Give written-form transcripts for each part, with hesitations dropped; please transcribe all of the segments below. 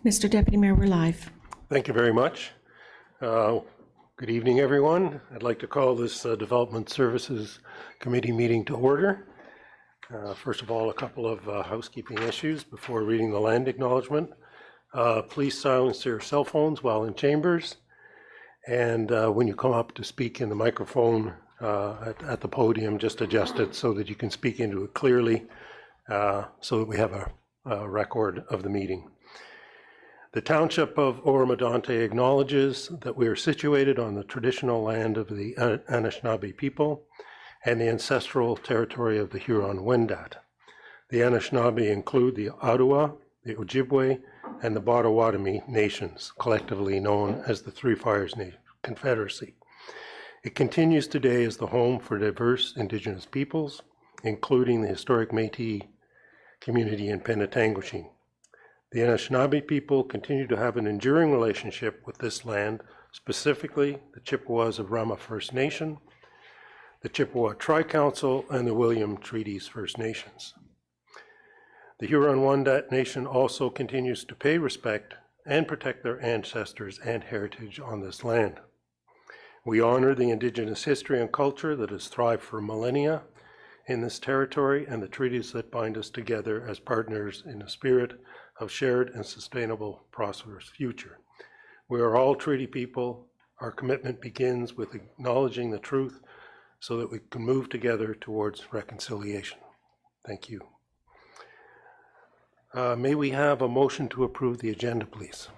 Mr. Deputy Mayor, we're live. Thank you very much. Good evening, everyone. I'd like to call this Development Services Committee meeting to order. First of all, a couple of housekeeping issues before reading the land acknowledgement. Please silence your cell phones while in chambers. And when you come up to speak in the microphone at the podium, just adjust it so that you can speak into it clearly so that we have a record of the meeting. The Township of Oro-Medonte acknowledges that we are situated on the traditional land of the Anishinaabe people and the ancestral territory of the Huron-Wendat. The Anishinaabe include the Ottawa, the Ojibwe, and the Potawatomi nations, collectively known as the Three Fires Confederacy. It continues today as the home for diverse Indigenous peoples, including the historic Métis community in Penetanguishene. The Anishinaabe people continue to have an enduring relationship with this land, specifically the Chippewas of Rama First Nation, the Chippewa Tri-Council, and the William Treaties First Nations. The Huron-Wendat Nation also continues to pay respect and protect their ancestors and heritage on this land. We honor the Indigenous history and culture that has thrived for millennia in this territory and the treaties that bind us together as partners in a spirit of shared and sustainable, prosperous future. We are all treaty people. Our commitment begins with acknowledging the truth so that we can move together towards reconciliation. Thank you. May we have a motion to approve the agenda, please?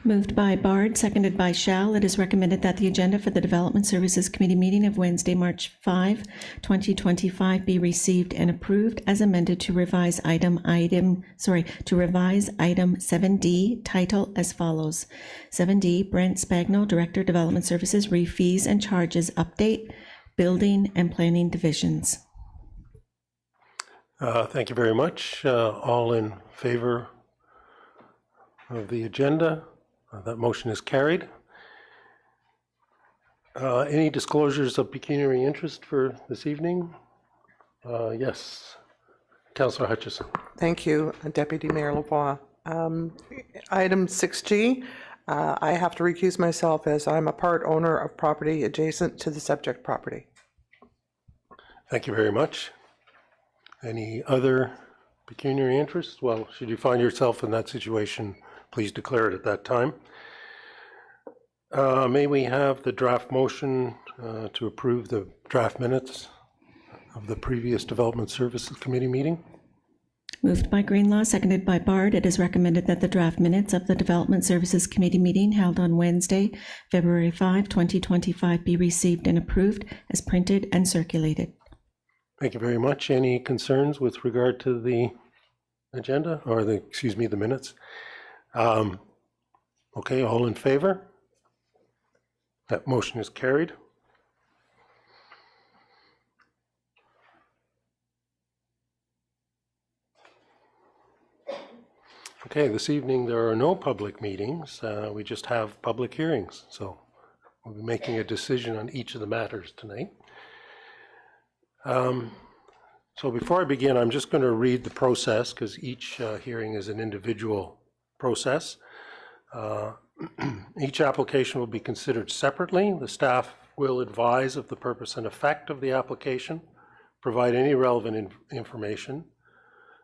Moved by Bard, seconded by Shell. It is recommended that the agenda for the Development Services Committee meeting of Wednesday, March 5, 2025 be received and approved as amended to revise item 7D, title as follows. 7D, Brent Spagno, Director, Development Services, Fees and Charges Update, Building and Planning Divisions. Thank you very much. All in favor of the agenda? That motion is carried. Any disclosures of pecuniary interest for this evening? Yes, Councillor Hutchison. Thank you, Deputy Mayor Lavoie. Item 6G, I have to recuse myself as I'm a part owner of property adjacent to the subject property. Thank you very much. Any other pecuniary interest? Well, should you find yourself in that situation, please declare it at that time. May we have the draft motion to approve the draft minutes of the previous Development Services Committee meeting? Moved by Greenlaw, seconded by Bard. It is recommended that the draft minutes of the Development Services Committee meeting held on Wednesday, February 5, 2025 be received and approved as printed and circulated. Thank you very much. Any concerns with regard to the agenda or the minutes? Okay, all in favor? That motion is carried. Okay, this evening there are no public meetings. We just have public hearings. So we'll be making a decision on each of the matters tonight. So before I begin, I'm just going to read the process because each hearing is an individual process. Each application will be considered separately. The staff will advise of the purpose and effect of the application, provide any relevant information,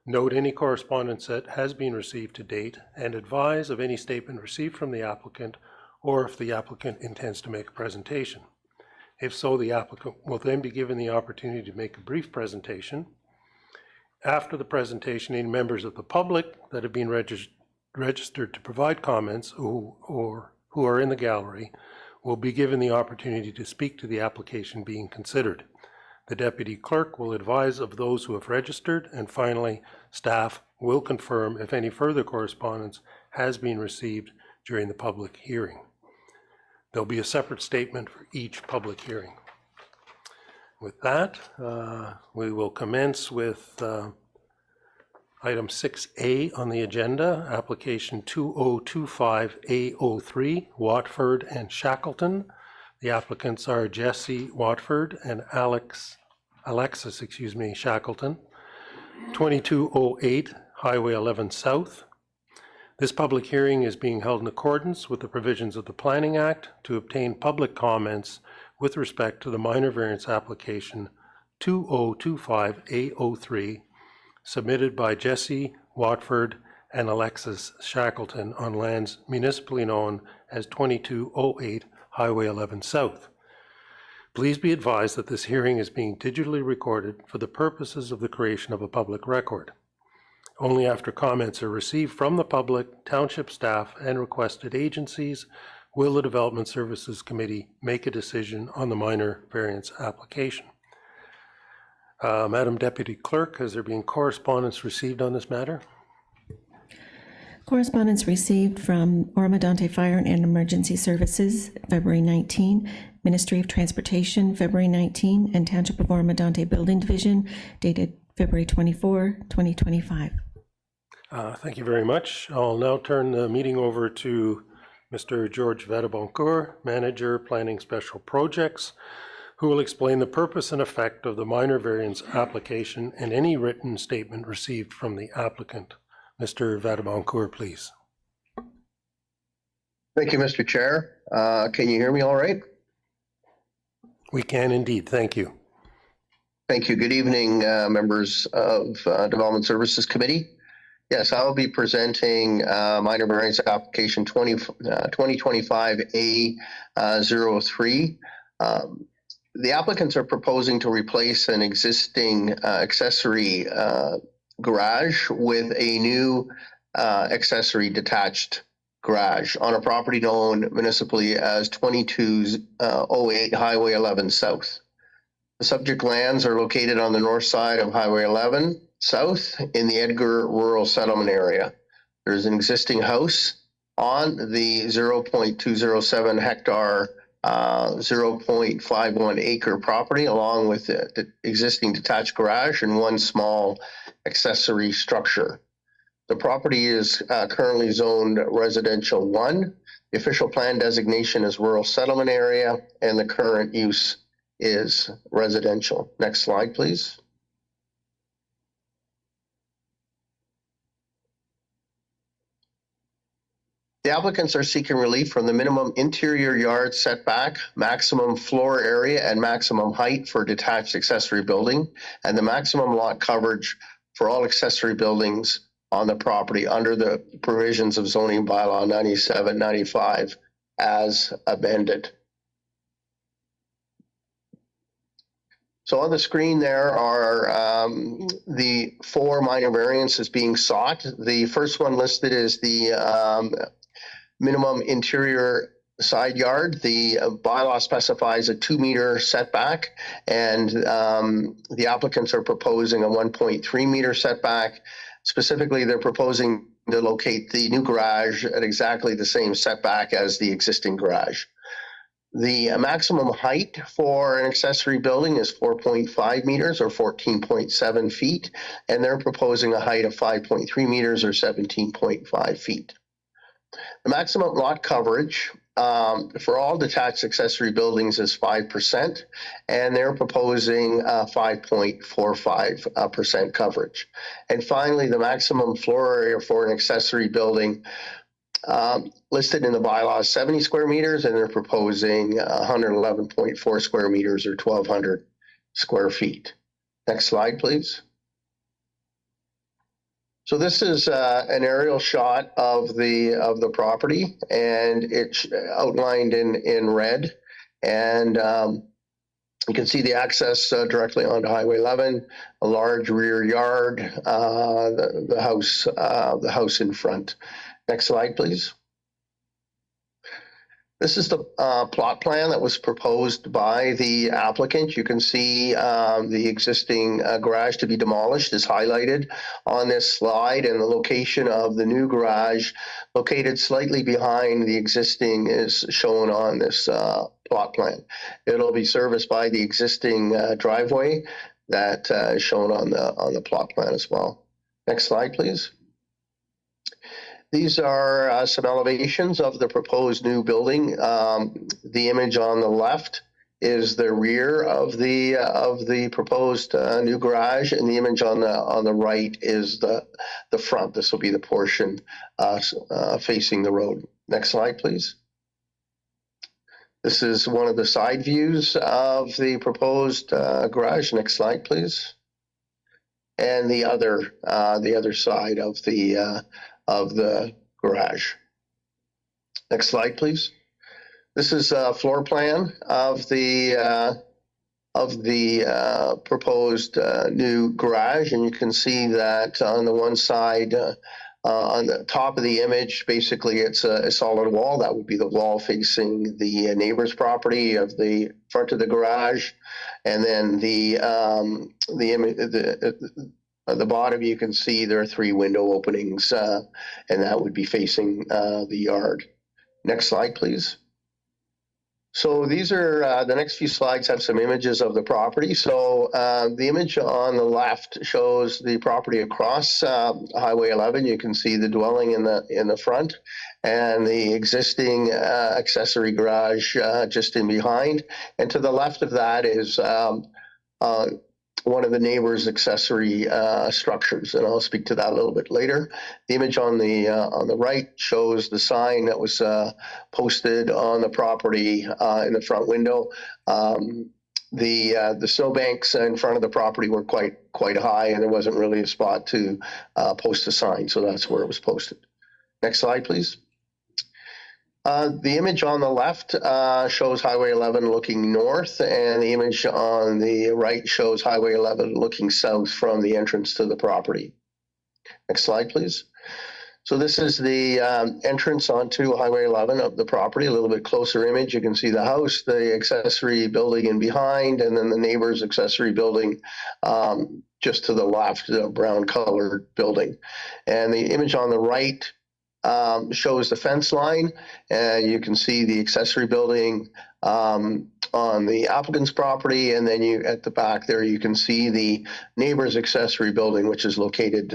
note any correspondence that has been received to date, and advise of any statement received from the applicant or if the applicant intends to make a presentation. If so, the applicant will then be given the opportunity to make a brief presentation. After the presentation, any members of the public that have been registered to provide comments who are in the gallery will be given the opportunity to speak to the application being considered. The Deputy Clerk will advise of those who have registered, and finally, staff will confirm if any further correspondence has been received during the public hearing. There'll be a separate statement for each public hearing. With that, we will commence with item 6A on the agenda, application 2025A03, Watford and Shackleton. The applicants are Jesse Watford and Alexis Shackleton. 2208 Highway 11 South. This public hearing is being held in accordance with the provisions of the Planning Act to obtain public comments with respect to the minor variance application 2025A03 submitted by Jesse Watford and Alexis Shackleton on lands municipally known as 2208 Highway 11 South. Please be advised that this hearing is being digitally recorded for the purposes of the creation of a public record. Only after comments are received from the public, township staff, and requested agencies will the Development Services Committee make a decision on the minor variance application. Madam Deputy Clerk, has there been correspondence received on this matter? Correspondence received from Oro-Medonte Fire and Emergency Services, February 19, Ministry of Transportation, February 19, and Township of Oro-Medonte Building Division, dated February 24, 2025. Thank you very much. I'll now turn the meeting over to Mr. George Vadaboncourt, Manager, Planning Special Projects, who will explain the purpose and effect of the minor variance application and any written statement received from the applicant. Mr. Vadaboncourt, please. Thank you, Mr. Chair. Can you hear me all right? We can indeed. Thank you. Thank you. Good evening, members of Development Services Committee. Yes, I will be presenting minor variance application 2025A03. The applicants are proposing to replace an existing accessory garage with a new accessory detached garage on a property known municipally as 2208 Highway 11 South. The subject lands are located on the north side of Highway 11 South in the Edgar Rural Settlement Area. There's an existing house on the 0.207 hectare 0.51 acre property, along with the existing detached garage and one small accessory structure. The property is currently zoned residential 1. The official plan designation is rural settlement area, and the current use is residential. Next slide, please. The applicants are seeking relief from the minimum interior yard setback, maximum floor area, and maximum height for detached accessory building, and the maximum lot coverage for all accessory buildings on the property under the provisions of zoning bylaw 9795 as amended. So on the screen there are the 4 minor variances being sought. The first one listed is the minimum interior side yard. The bylaw specifies a 2-meter setback, and the applicants are proposing a 1.3 meter setback. Specifically, they're proposing to locate the new garage at exactly the same setback as the existing garage. The maximum height for an accessory building is 4.5 meters or 14.7 feet, and they're proposing a height of 5.3 meters or 17.5 feet. The maximum lot coverage for all detached accessory buildings is 5%, and they're proposing 5.45% coverage. And finally, the maximum floor area for an accessory building listed in the bylaw is 70 square meters, and they're proposing 111.4 square meters or 1,200 square feet. Next slide, please. So this is an aerial shot of the property, and it's outlined in red. And you can see the access directly onto Highway 11, a large rear yard, the house in front. Next slide, please. This is the plot plan that was proposed by the applicant. You can see the existing garage to be demolished is highlighted on this slide, and the location of the new garage located slightly behind the existing is shown on this plot plan. It'll be serviced by the existing driveway that is shown on the plot plan as well. Next slide, please. These are some elevations of the proposed new building. The image on the left is the rear of the proposed new garage, and the image on the right is the front. This will be the portion facing the road. Next slide, please. This is one of the side views of the proposed garage. Next slide, please. And the other side of the garage. Next slide, please. This is a floor plan of the proposed new garage, and you can see that on the one side, on the top of the image, basically it's a solid wall. That would be the wall facing the neighbor's property of the front of the garage, and then the at the bottom you can see there are 3 window openings, and that would be facing the yard. Next slide, please. So these are the next few slides have some images of the property. So the image on the left shows the property across Highway 11. You can see the dwelling in the front and the existing accessory garage just in behind. And to the left of that is one of the neighbor's accessory structures, and I'll speak to that a little bit later. The image on the right shows the sign that was posted on the property in the front window. The snowbanks in front of the property were quite high, and there wasn't really a spot to post a sign, so that's where it was posted. Next slide, please. The image on the left shows Highway 11 looking north, and the image on the right shows Highway 11 looking south from the entrance to the property. Next slide, please. So this is the entrance onto Highway 11 of the property. A little bit closer image. You can see the house, the accessory building in behind, and then the neighbor's accessory building just to the left, the brown colored building. And the image on the right shows the fence line, and you can see the accessory building on the applicant's property, and then at the back there you can see the neighbor's accessory building, which is located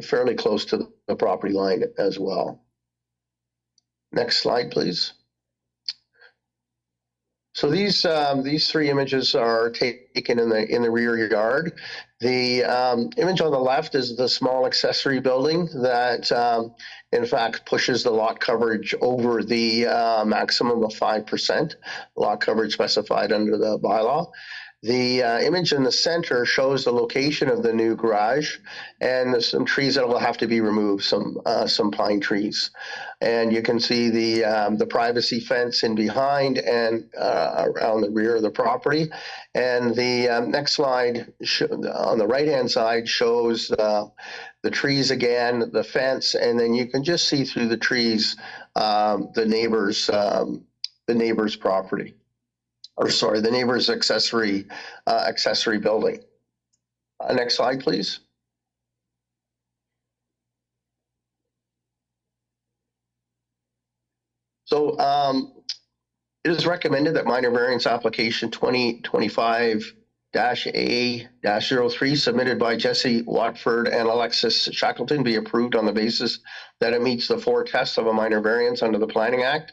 fairly close to the property line as well. Next slide, please. So these 3 images are taken in the rear yard. The image on the left is the small accessory building that, in fact, pushes the lot coverage over the maximum of 5% lot coverage specified under the bylaw. The image in the center shows the location of the new garage, and there's some trees that will have to be removed, some pine trees. And you can see the privacy fence in behind and around the rear of the property. And the next slide on the right-hand side shows the trees again, the fence, and then you can just see through the trees the neighbor's property. Or sorry, the neighbor's accessory building. Next slide, please. So it is recommended that minor variance application 2025-A-03 submitted by Jesse Watford and Alexis Shackleton be approved on the basis that it meets the 4 tests of a minor variance under the Planning Act,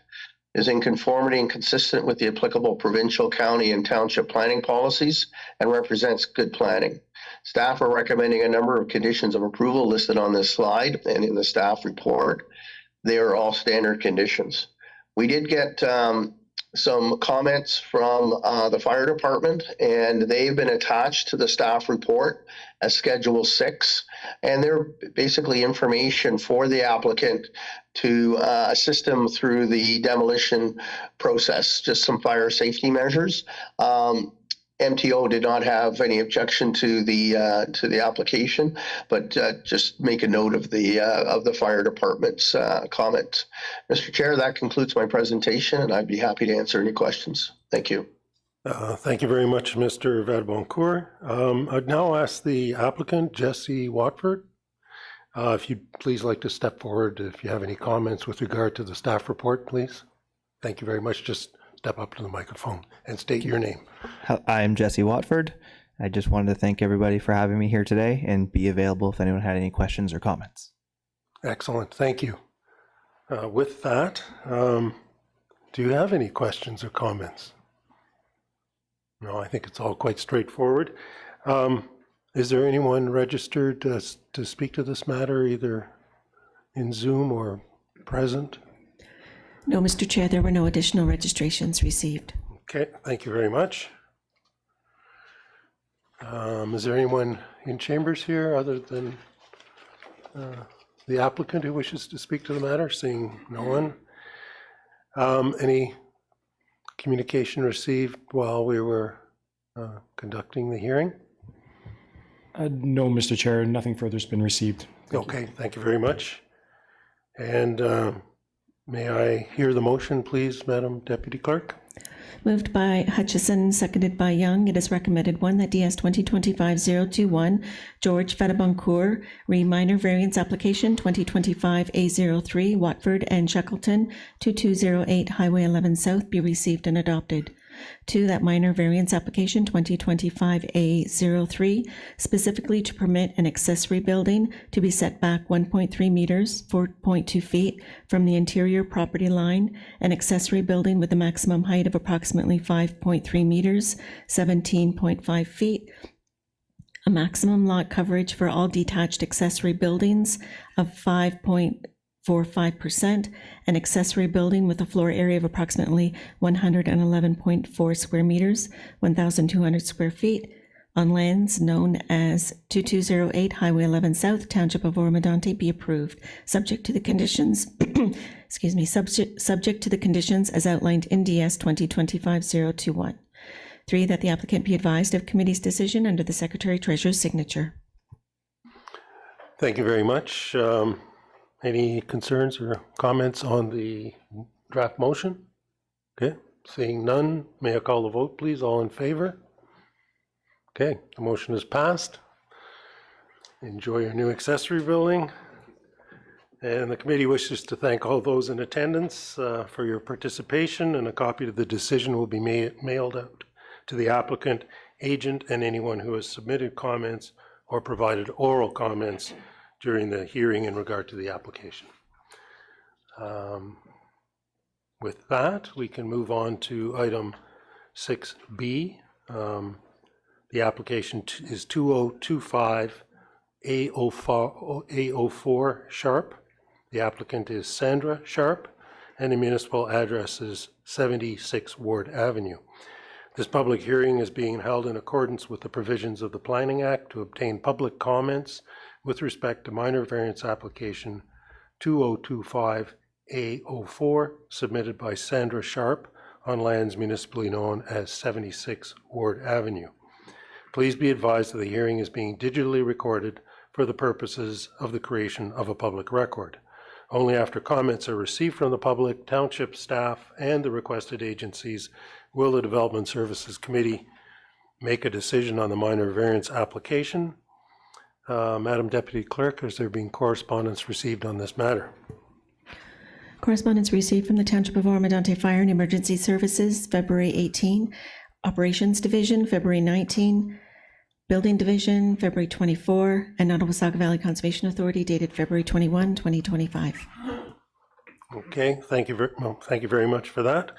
is in conformity and consistent with the applicable provincial, county, and township planning policies, and represents good planning. Staff are recommending a number of conditions of approval listed on this slide and in the staff report. They are all standard conditions. We did get some comments from the fire department, and they've been attached to the staff report as Schedule 6, and they're basically information for the applicant to assist them through the demolition process, just some fire safety measures. MTO did not have any objection to the application, but just make a note of the fire department's comment. Mr. Chair, that concludes my presentation, and I'd be happy to answer any questions. Thank you. Thank you very much, Mr. Vadeboncourt. I'd now ask the applicant, Jesse Watford, if you'd please like to step forward if you have any comments with regard to the staff report, please. Thank you very much. Just step up to the microphone and state your name. I am Jesse Watford. I just wanted to thank everybody for having me here today and be available if anyone had any questions or comments. Excellent. Thank you. With that, do you have any questions or comments? No, I think it's all quite straightforward. Is there anyone registered to speak to this matter, either in Zoom or present? No, Mr. Chair, there were no additional registrations received. Okay, thank you very much. Is there anyone in chambers here other than the applicant who wishes to speak to the matter? Seeing no one. Any communication received while we were conducting the hearing? No, Mr. Chair, nothing further has been received. Okay, thank you very much. And may I hear the motion, please, Madam Deputy Clerk? Moved by Hutchison, seconded by Young. It is recommended, one, that DS 2025-021, George Fedaboncourt, minor variance application 2025-A03, Watford and Shackleton, 2208 Highway 11 South, be received and adopted. 2, that minor variance application 2025-A03, specifically to permit an accessory building to be set back 1.3 meters, 4.2 feet from the interior property line, an accessory building with a maximum height of approximately 5.3 meters, 17.5 feet, a maximum lot coverage for all detached accessory buildings of 5.45%, an accessory building with a floor area of approximately 111.4 square meters, 1,200 square feet, on lands known as 2208 Highway 11 South, Township of Oro-Medonte, be approved, subject to the conditions, subject to the conditions as outlined in DS 2025-021. 3, that the applicant be advised of committee's decision under the Secretary-Treasurer's signature. Thank you very much. Any concerns or comments on the draft motion? Okay, seeing none, may I call the vote, please? All in favor? Okay, the motion is passed. Enjoy your new accessory building. And the committee wishes to thank all those in attendance for your participation, and a copy of the decision will be mailed out to the applicant, agent, and anyone who has submitted comments or provided oral comments during the hearing in regard to the application. With that, we can move on to item 6B. The application is 2025 A04 Sharp. The applicant is Sandra Sharp, and the municipal address is 76 Ward Avenue. This public hearing is being held in accordance with the provisions of the Planning Act to obtain public comments with respect to minor variance application 2025 A04 submitted by Sandra Sharp on lands municipally known as 76 Ward Avenue. Please be advised that the hearing is being digitally recorded for the purposes of the creation of a public record. Only after comments are received from the public, township staff, and the requested agencies will the Development Services Committee make a decision on the minor variance application. Madam Deputy Clerk, has there been correspondence received on this matter? Correspondence received from the Township of Oro-Medonte Fire and Emergency Services, February 18, Operations Division, February 19, Building Division, February 24, and Nottawasaga Valley Conservation Authority dated February 21, 2025. Okay, thank you very much for that.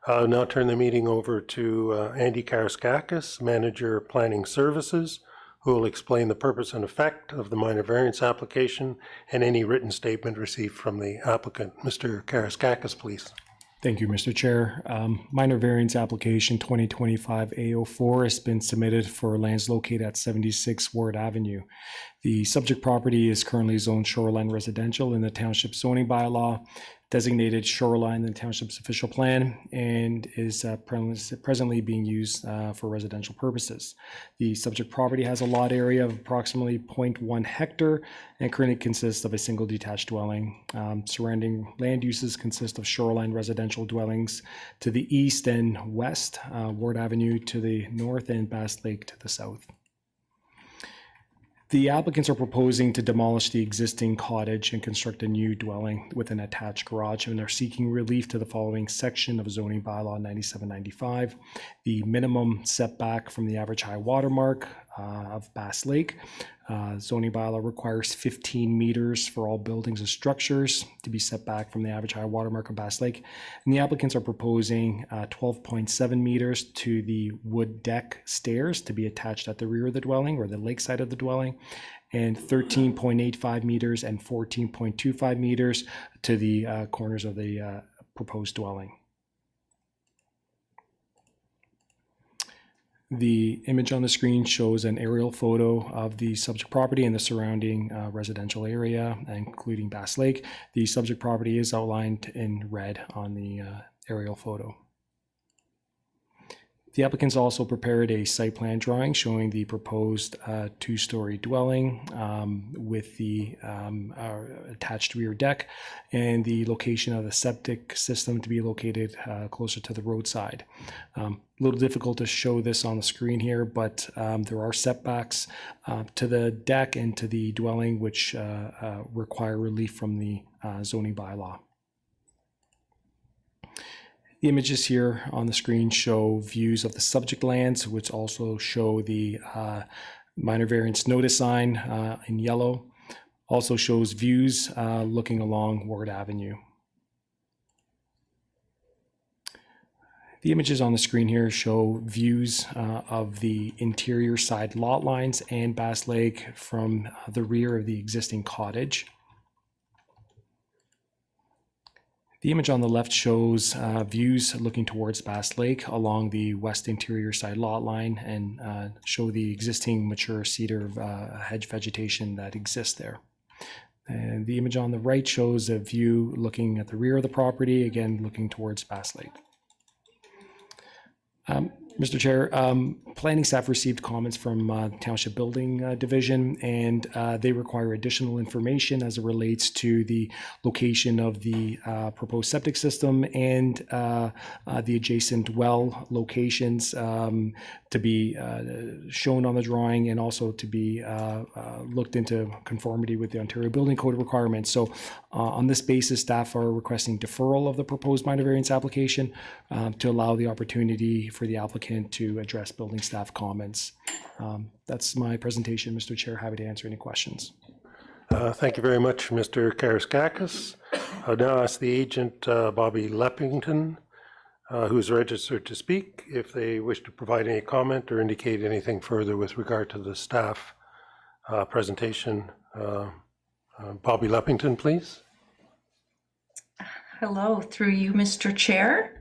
I'll now turn the meeting over to Andy Karaskakis, Manager Planning Services, who will explain the purpose and effect of the minor variance application and any written statement received from the applicant. Mr. Karaskakis, please. Thank you, Mr. Chair. Minor variance application 2025 A04 has been submitted for lands located at 76 Ward Avenue. The subject property is currently zoned shoreline residential in the township zoning bylaw, designated shoreline in the township's official plan, and is presently being used for residential purposes. The subject property has a lot area of approximately 0.1 hectare and currently consists of a single detached dwelling. Surrounding land uses consist of shoreline residential dwellings to the east and west, Ward Avenue to the north, and Bass Lake to the south. The applicants are proposing to demolish the existing cottage and construct a new dwelling with an attached garage, and are seeking relief to the following section of zoning bylaw 9795. The minimum setback from the average high water mark of Bass Lake. Zoning bylaw requires 15 meters for all buildings and structures to be set back from the average high water mark of Bass Lake. And the applicants are proposing 12.7 meters to the wood deck stairs to be attached at the rear of the dwelling or the lake side of the dwelling, and 13.85 meters and 14.25 meters to the corners of the proposed dwelling. The image on the screen shows an aerial photo of the subject property and the surrounding residential area, including Bass Lake. The subject property is outlined in red on the aerial photo. The applicants also prepared a site plan drawing showing the proposed two-story dwelling with the attached rear deck and the location of the septic system to be located closer to the roadside. A little difficult to show this on the screen here, but there are setbacks to the deck and to the dwelling which require relief from the zoning bylaw. The images here on the screen show views of the subject lands, which also show the minor variance notice sign in yellow. Also shows views looking along Ward Avenue. The images on the screen here show views of the interior side lot lines and Bass Lake from the rear of the existing cottage. The image on the left shows views looking towards Bass Lake along the west interior side lot line and show the existing mature cedar hedge vegetation that exists there. And the image on the right shows a view looking at the rear of the property, again looking towards Bass Lake. Mr. Chair, planning staff received comments from Township Building Division, and they require additional information as it relates to the location of the proposed septic system and the adjacent well locations to be shown on the drawing and also to be looked into conformity with the Ontario Building Code requirements. So on this basis, staff are requesting deferral of the proposed minor variance application to allow the opportunity for the applicant to address building staff comments. That's my presentation, Mr. Chair. Happy to answer any questions. Thank you very much, Mr. Karaskakis. I'll now ask the agent, Bobby Leppington, who is registered to speak, if they wish to provide any comment or indicate anything further with regard to the staff presentation. Bobby Leppington, please. Hello, through you, Mr. Chair.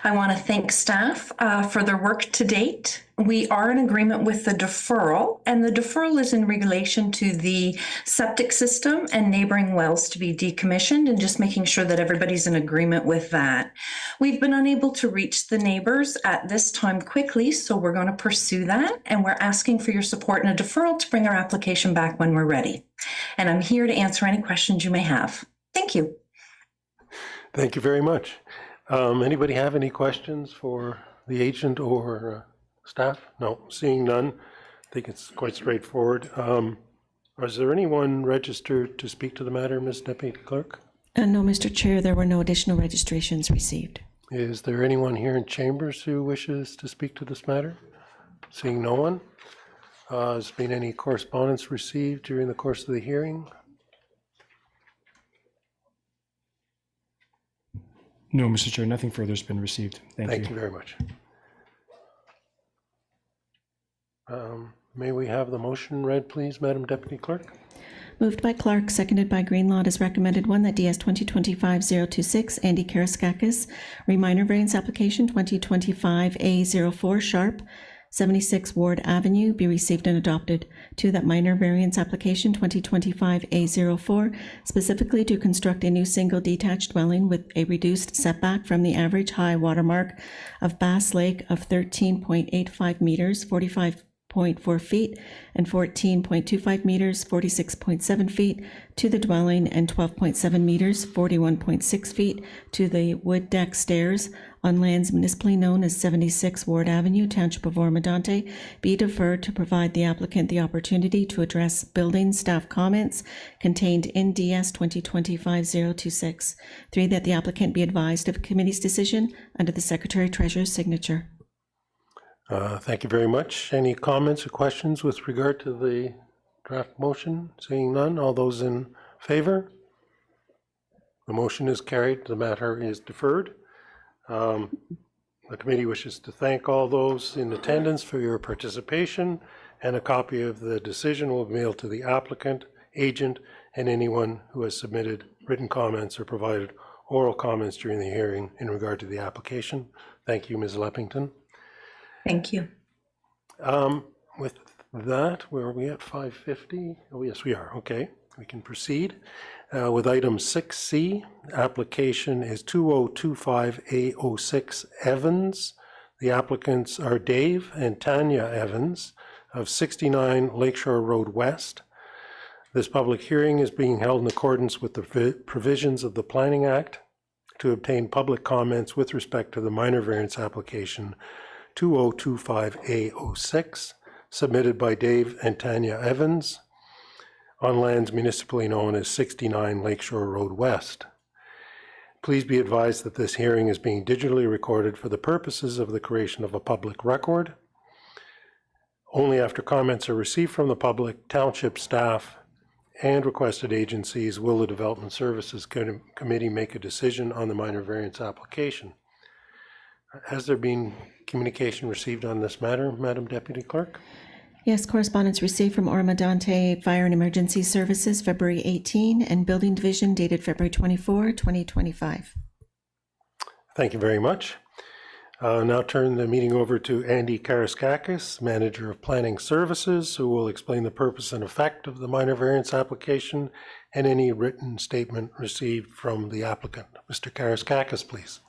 I want to thank staff for their work to date. We are in agreement with the deferral, and the deferral is in relation to the septic system and neighboring wells to be decommissioned, and just making sure that everybody's in agreement with that. We've been unable to reach the neighbors at this time quickly, so we're going to pursue that, and we're asking for your support and a deferral to bring our application back when we're ready. And I'm here to answer any questions you may have. Thank you. Thank you very much. Anybody have any questions for the agent or staff? No, seeing none. I think it's quite straightforward. Is there anyone registered to speak to the matter, Ms. Deputy Clerk? No, Mr. Chair, there were no additional registrations received. Is there anyone here in chambers who wishes to speak to this matter? Seeing no one. Has been any correspondence received during the course of the hearing? No, Mr. Chair, nothing further has been received. Thank you very much. May we have the motion read, please, Madam Deputy Clerk? Moved by Clark, seconded by Greenlaw. It is recommended one, that DS 2025-026, Andy Karaskakis, minor variance application 2025-A04 Sharp, 76 Ward Avenue, be received and adopted. Two, that minor variance application 2025-A04, specifically to construct a new single detached dwelling with a reduced setback from the average high watermark of Bass Lake of 13.85 meters, 45.4 feet, and 14.25 meters, 46.7 feet, to the dwelling, and 12.7 meters, 41.6 feet, to the wood deck stairs on lands municipally known as 76 Ward Avenue, Township of Oro-Medonte, be deferred to provide the applicant the opportunity to address building staff comments contained in DS 2025-026. 3, that the applicant be advised of a committee's decision under the Secretary Treasurer's signature. Thank you very much. Any comments or questions with regard to the draft motion? Seeing none, all those in favor? The motion is carried. The matter is deferred. The committee wishes to thank all those in attendance for your participation, and a copy of the decision will be mailed to the applicant, agent, and anyone who has submitted written comments or provided oral comments during the hearing in regard to the application. Thank you, Ms. Leppington. Thank you. With that, where are we at, 5:50? Oh, yes, we are. Okay, we can proceed. With item 6C, application is 2025A06 Evans. The applicants are Dave and Tanya Evans of 69 Lakeshore Road West. This public hearing is being held in accordance with the provisions of the Planning Act to obtain public comments with respect to the minor variance application 2025A06 submitted by Dave and Tanya Evans on lands municipally known as 69 Lakeshore Road West. Please be advised that this hearing is being digitally recorded for the purposes of the creation of a public record. Only after comments are received from the public, township staff, and requested agencies will the Development Services Committee make a decision on the minor variance application. Has there been communication received on this matter, Madam Deputy Clerk? Yes, correspondence received from Oro-Medonte Fire and Emergency Services, February 18, and Building Division dated February 24, 2025. Thank you very much. Now turn the meeting over to Andy Karaskakis, Manager of Planning Services, who will explain the purpose and effect of the minor variance application and any written statement received from the applicant. Mr. Karaskakis, please.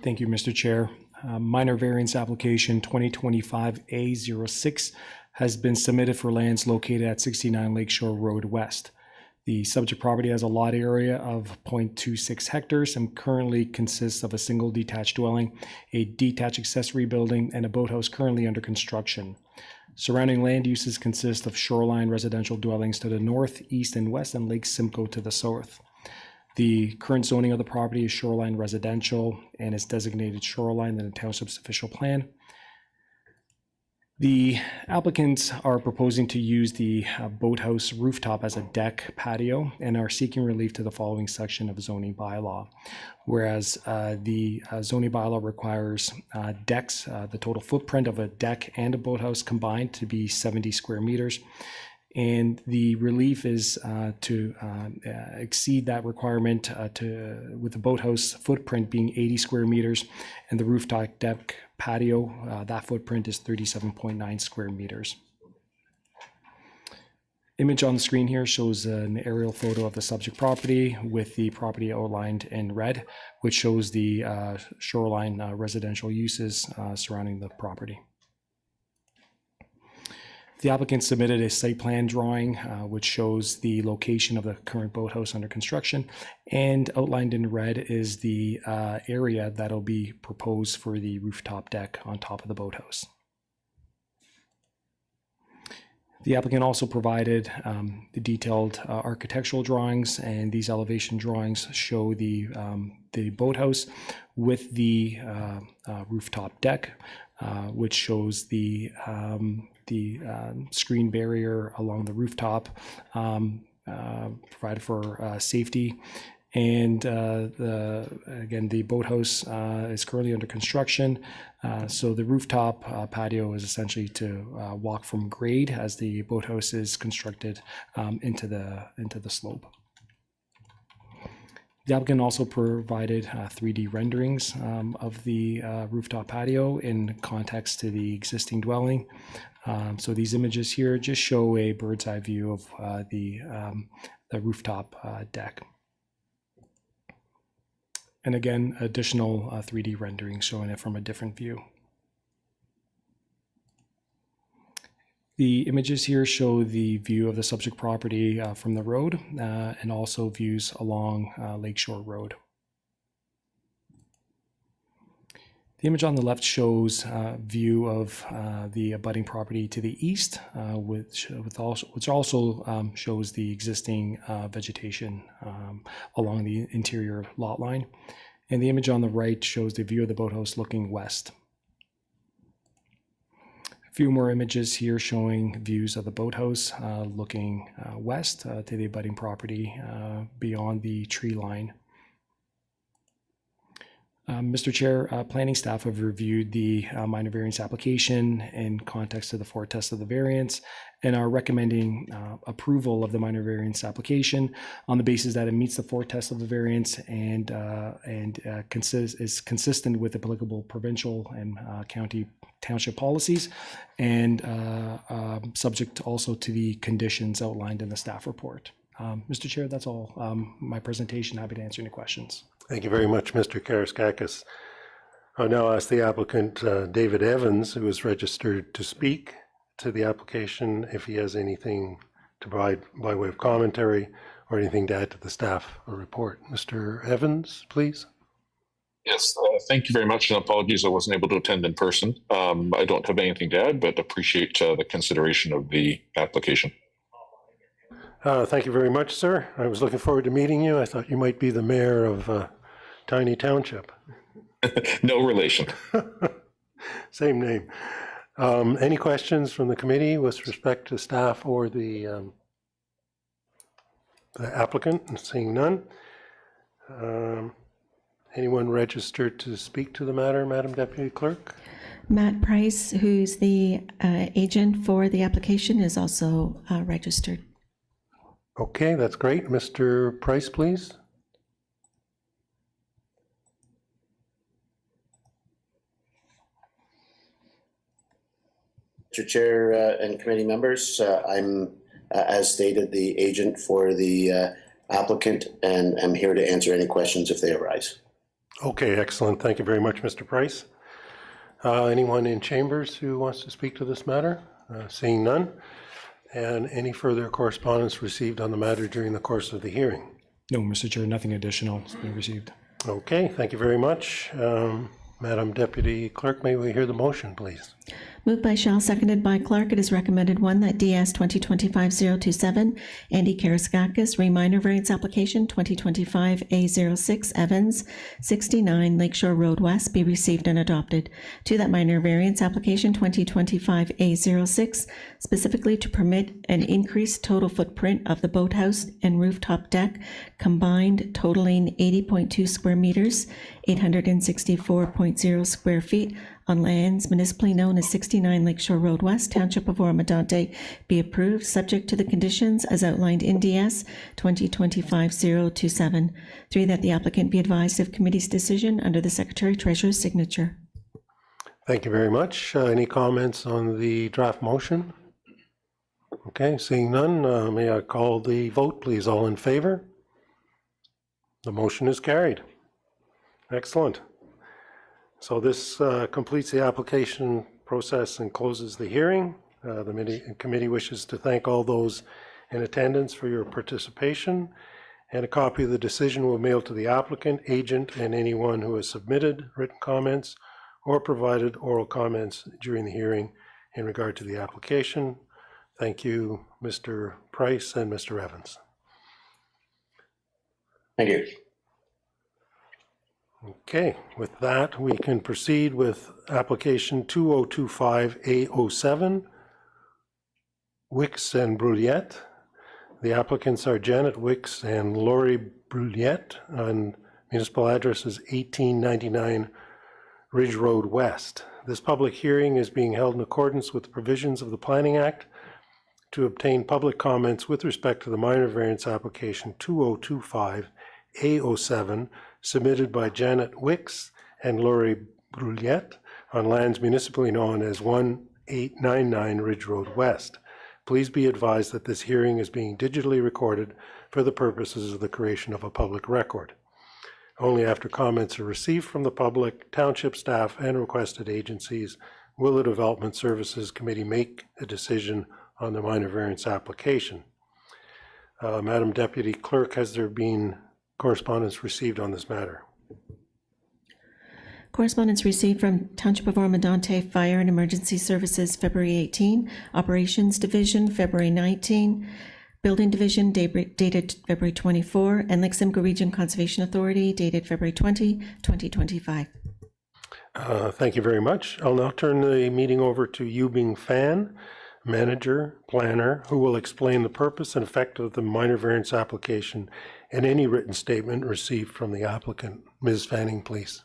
Thank you, Mr. Chair. Minor variance application 2025A06 has been submitted for lands located at 69 Lakeshore Road West. The subject property has a lot area of 0.26 hectares and currently consists of a single detached dwelling, a detached accessory building, and a boathouse currently under construction. Surrounding land uses consist of shoreline residential dwellings to the north, east, and west, and Lake Simcoe to the south. The current zoning of the property is shoreline residential and is designated shoreline in the township's official plan. The applicants are proposing to use the boathouse rooftop as a deck patio and are seeking relief to the following section of the zoning bylaw. Whereas the zoning bylaw requires decks, the total footprint of a deck and a boathouse combined to be 70 square meters. And the relief is to exceed that requirement with the boathouse footprint being 80 square meters and the rooftop deck patio, that footprint is 37.9 square meters. Image on the screen here shows an aerial photo of the subject property with the property outlined in red, which shows the shoreline residential uses surrounding the property. The applicant submitted a site plan drawing, which shows the location of the current boathouse under construction, and outlined in red is the area that'll be proposed for the rooftop deck on top of the boathouse. The applicant also provided the detailed architectural drawings, and these elevation drawings show the boathouse with the rooftop deck, which shows the screen barrier along the rooftop provided for safety. And again, the boathouse is currently under construction. So the rooftop patio is essentially to walk from grade as the boathouse is constructed into the slope. The applicant also provided 3D renderings of the rooftop patio in context to the existing dwelling. So these images here just show a bird's eye view of the rooftop deck. And again, additional 3D renderings showing it from a different view. The images here show the view of the subject property from the road and also views along Lakeshore Road. The image on the left shows view of the abutting property to the east, which also shows the existing vegetation along the interior lot line. And the image on the right shows the view of the boathouse looking west. Few more images here showing views of the boathouse looking west to the abutting property beyond the tree line. Mr. Chair, planning staff have reviewed the minor variance application in context of the 4 tests of the variance and are recommending approval of the minor variance application on the basis that it meets the 4 tests of the variance and is consistent with applicable provincial and county township policies, and subject also to the conditions outlined in the staff report. Mr. Chair, that's all my presentation. Happy to answer any questions. Thank you very much, Mr. Karaskakis. I'll now ask the applicant, David Evans, who is registered to speak to the application, if he has anything to provide by way of commentary or anything to add to the staff report. Mr. Evans, please. Yes, thank you very much, and apologies I wasn't able to attend in person. I don't have anything to add, but appreciate the consideration of the application. Thank you very much, sir. I was looking forward to meeting you. I thought you might be the mayor of Tiny Township. No relation. Same name. Any questions from the committee with respect to staff or the applicant? Seeing none. Anyone registered to speak to the matter, Madam Deputy Clerk? Matt Price, who's the agent for the application, is also registered. Okay, that's great. Mr. Price, please. Mr. Chair and committee members, I'm, as stated, the agent for the applicant, and I'm here to answer any questions if they arise. Okay, excellent. Thank you very much, Mr. Price. Anyone in chambers who wants to speak to this matter? Seeing none. And any further correspondence received on the matter during the course of the hearing? No, Mr. Chair, nothing additional has been received. Okay, thank you very much. Madam Deputy Clerk, may we hear the motion, please? Moved by Shell, seconded by Clark. It is recommended, 1, that DS 2025-027, Andy Karaskakis, re-minor variance application 2025-A06, Evans, 69 Lakeshore Road West, be received and adopted. 2, that minor variance application 2025-A06, specifically to permit an increased total footprint of the boathouse and rooftop deck, combined totaling 80.2 square meters, 864.0 square feet, on lands municipally known as 69 Lakeshore Road West, Township of Oro-Medonte, be approved, subject to the conditions as outlined in DS 2025-027. 3, that the applicant be advised of committee's decision under the Secretary-Treasurer's signature. Thank you very much. Any comments on the draft motion? Okay, seeing none, may I call the vote, please? All in favor? The motion is carried. Excellent. So this completes the application process and closes the hearing. The committee wishes to thank all those in attendance for your participation, and a copy of the decision will mail to the applicant, agent, and anyone who has submitted written comments or provided oral comments during the hearing in regard to the application. Thank you, Mr. Price and Mr. Evans. Thank you. Okay, with that, we can proceed with application 2025-A07, Wicks and Brulliette. The applicants are Janet Wicks and Lori Brulliette, and municipal address is 1899 Ridge Road West. This public hearing is being held in accordance with the provisions of the Planning Act to obtain public comments with respect to the minor variance application 2025-A07, submitted by Janet Wicks and Lori Brulliette on lands municipally known as 1899 Ridge Road West. Please be advised that this hearing is being digitally recorded for the purposes of the creation of a public record. Only after comments are received from the public, township staff, and requested agencies will the Development Services Committee make a decision on the minor variance application. Madam Deputy Clerk, has there been correspondence received on this matter? Correspondence received from Township of Oro-Medonte Fire and Emergency Services, February 18, Operations Division, February 19, Building Division, dated February 24, and Lake Simcoe Region Conservation Authority, dated February 20, 2025. Thank you very much. I'll now turn the meeting over to Yubing Fan, Manager, Planner, who will explain the purpose and effect of the minor variance application and any written statement received from the applicant. Ms. Fanning, please.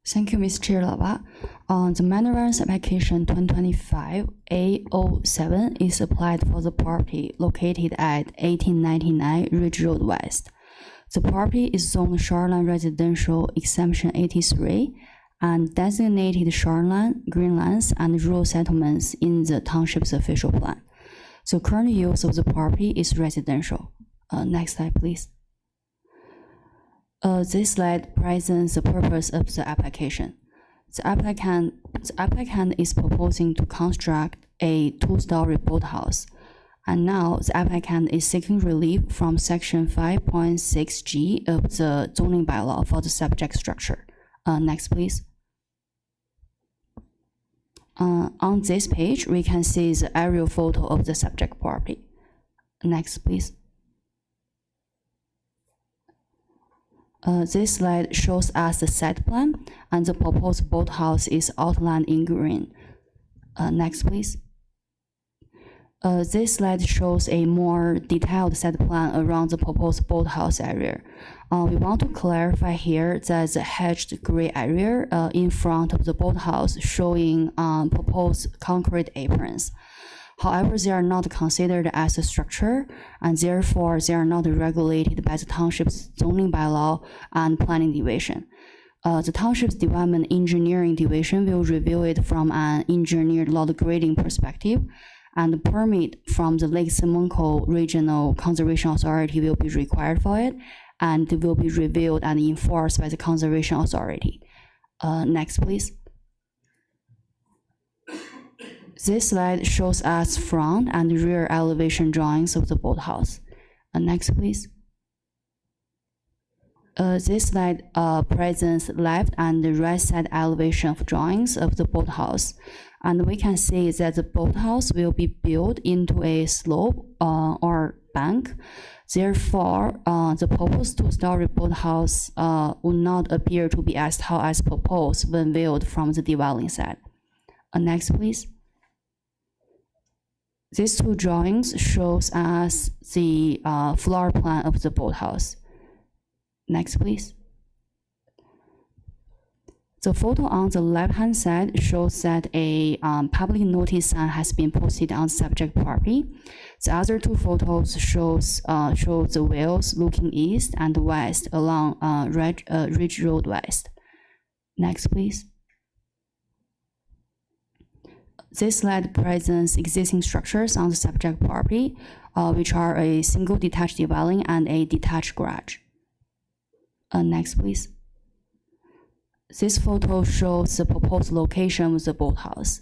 Thank you, Ms. Chairlava. The minor variance application 2025-A07 is applied for the property located at 1899 Ridge Road West. The property is zoned shoreline residential exemption 83 and designated shoreline, greenlands, and rural settlements in the township's official plan. The current use of the property is residential. Next slide, please. This slide presents the purpose of the application. The applicant is proposing to construct a two-story boathouse, and now the applicant is seeking relief from Section 5.6G of the zoning bylaw for the subject structure. Next, please. On this page, we can see the aerial photo of the subject property. Next, please. This slide shows us the site plan, and the proposed boathouse is outlined in green. Next, please. This slide shows a more detailed site plan around the proposed boathouse area. We want to clarify here that the hatched gray area in front of the boathouse showing proposed concrete aprons. However, they are not considered as a structure, and therefore they are not regulated by the township's zoning bylaw and planning division. The township's development engineering division will review it from an engineered lot grading perspective, and the permit from the Lake Semonco Regional Conservation Authority will be required for it, and will be reviewed and enforced by the Conservation Authority. Next, please. This slide shows us front and rear elevation drawings of the boathouse. Next, please. This slide presents left and right side elevation of drawings of the boathouse. And we can see that the boathouse will be built into a slope or bank. Therefore, the proposed two-story boathouse will not appear to be as tall as proposed when viewed from the dwelling side. Next, please. These two drawings shows us the floor plan of the boathouse. Next, please. The photo on the left-hand side shows that a public notice sign has been posted on the subject property. The other two photos show the whales looking east and west along Ridge Road West. Next, please. This slide presents existing structures on the subject property, which are a single detached dwelling and a detached garage. Next, please. This photo shows the proposed location of the boathouse.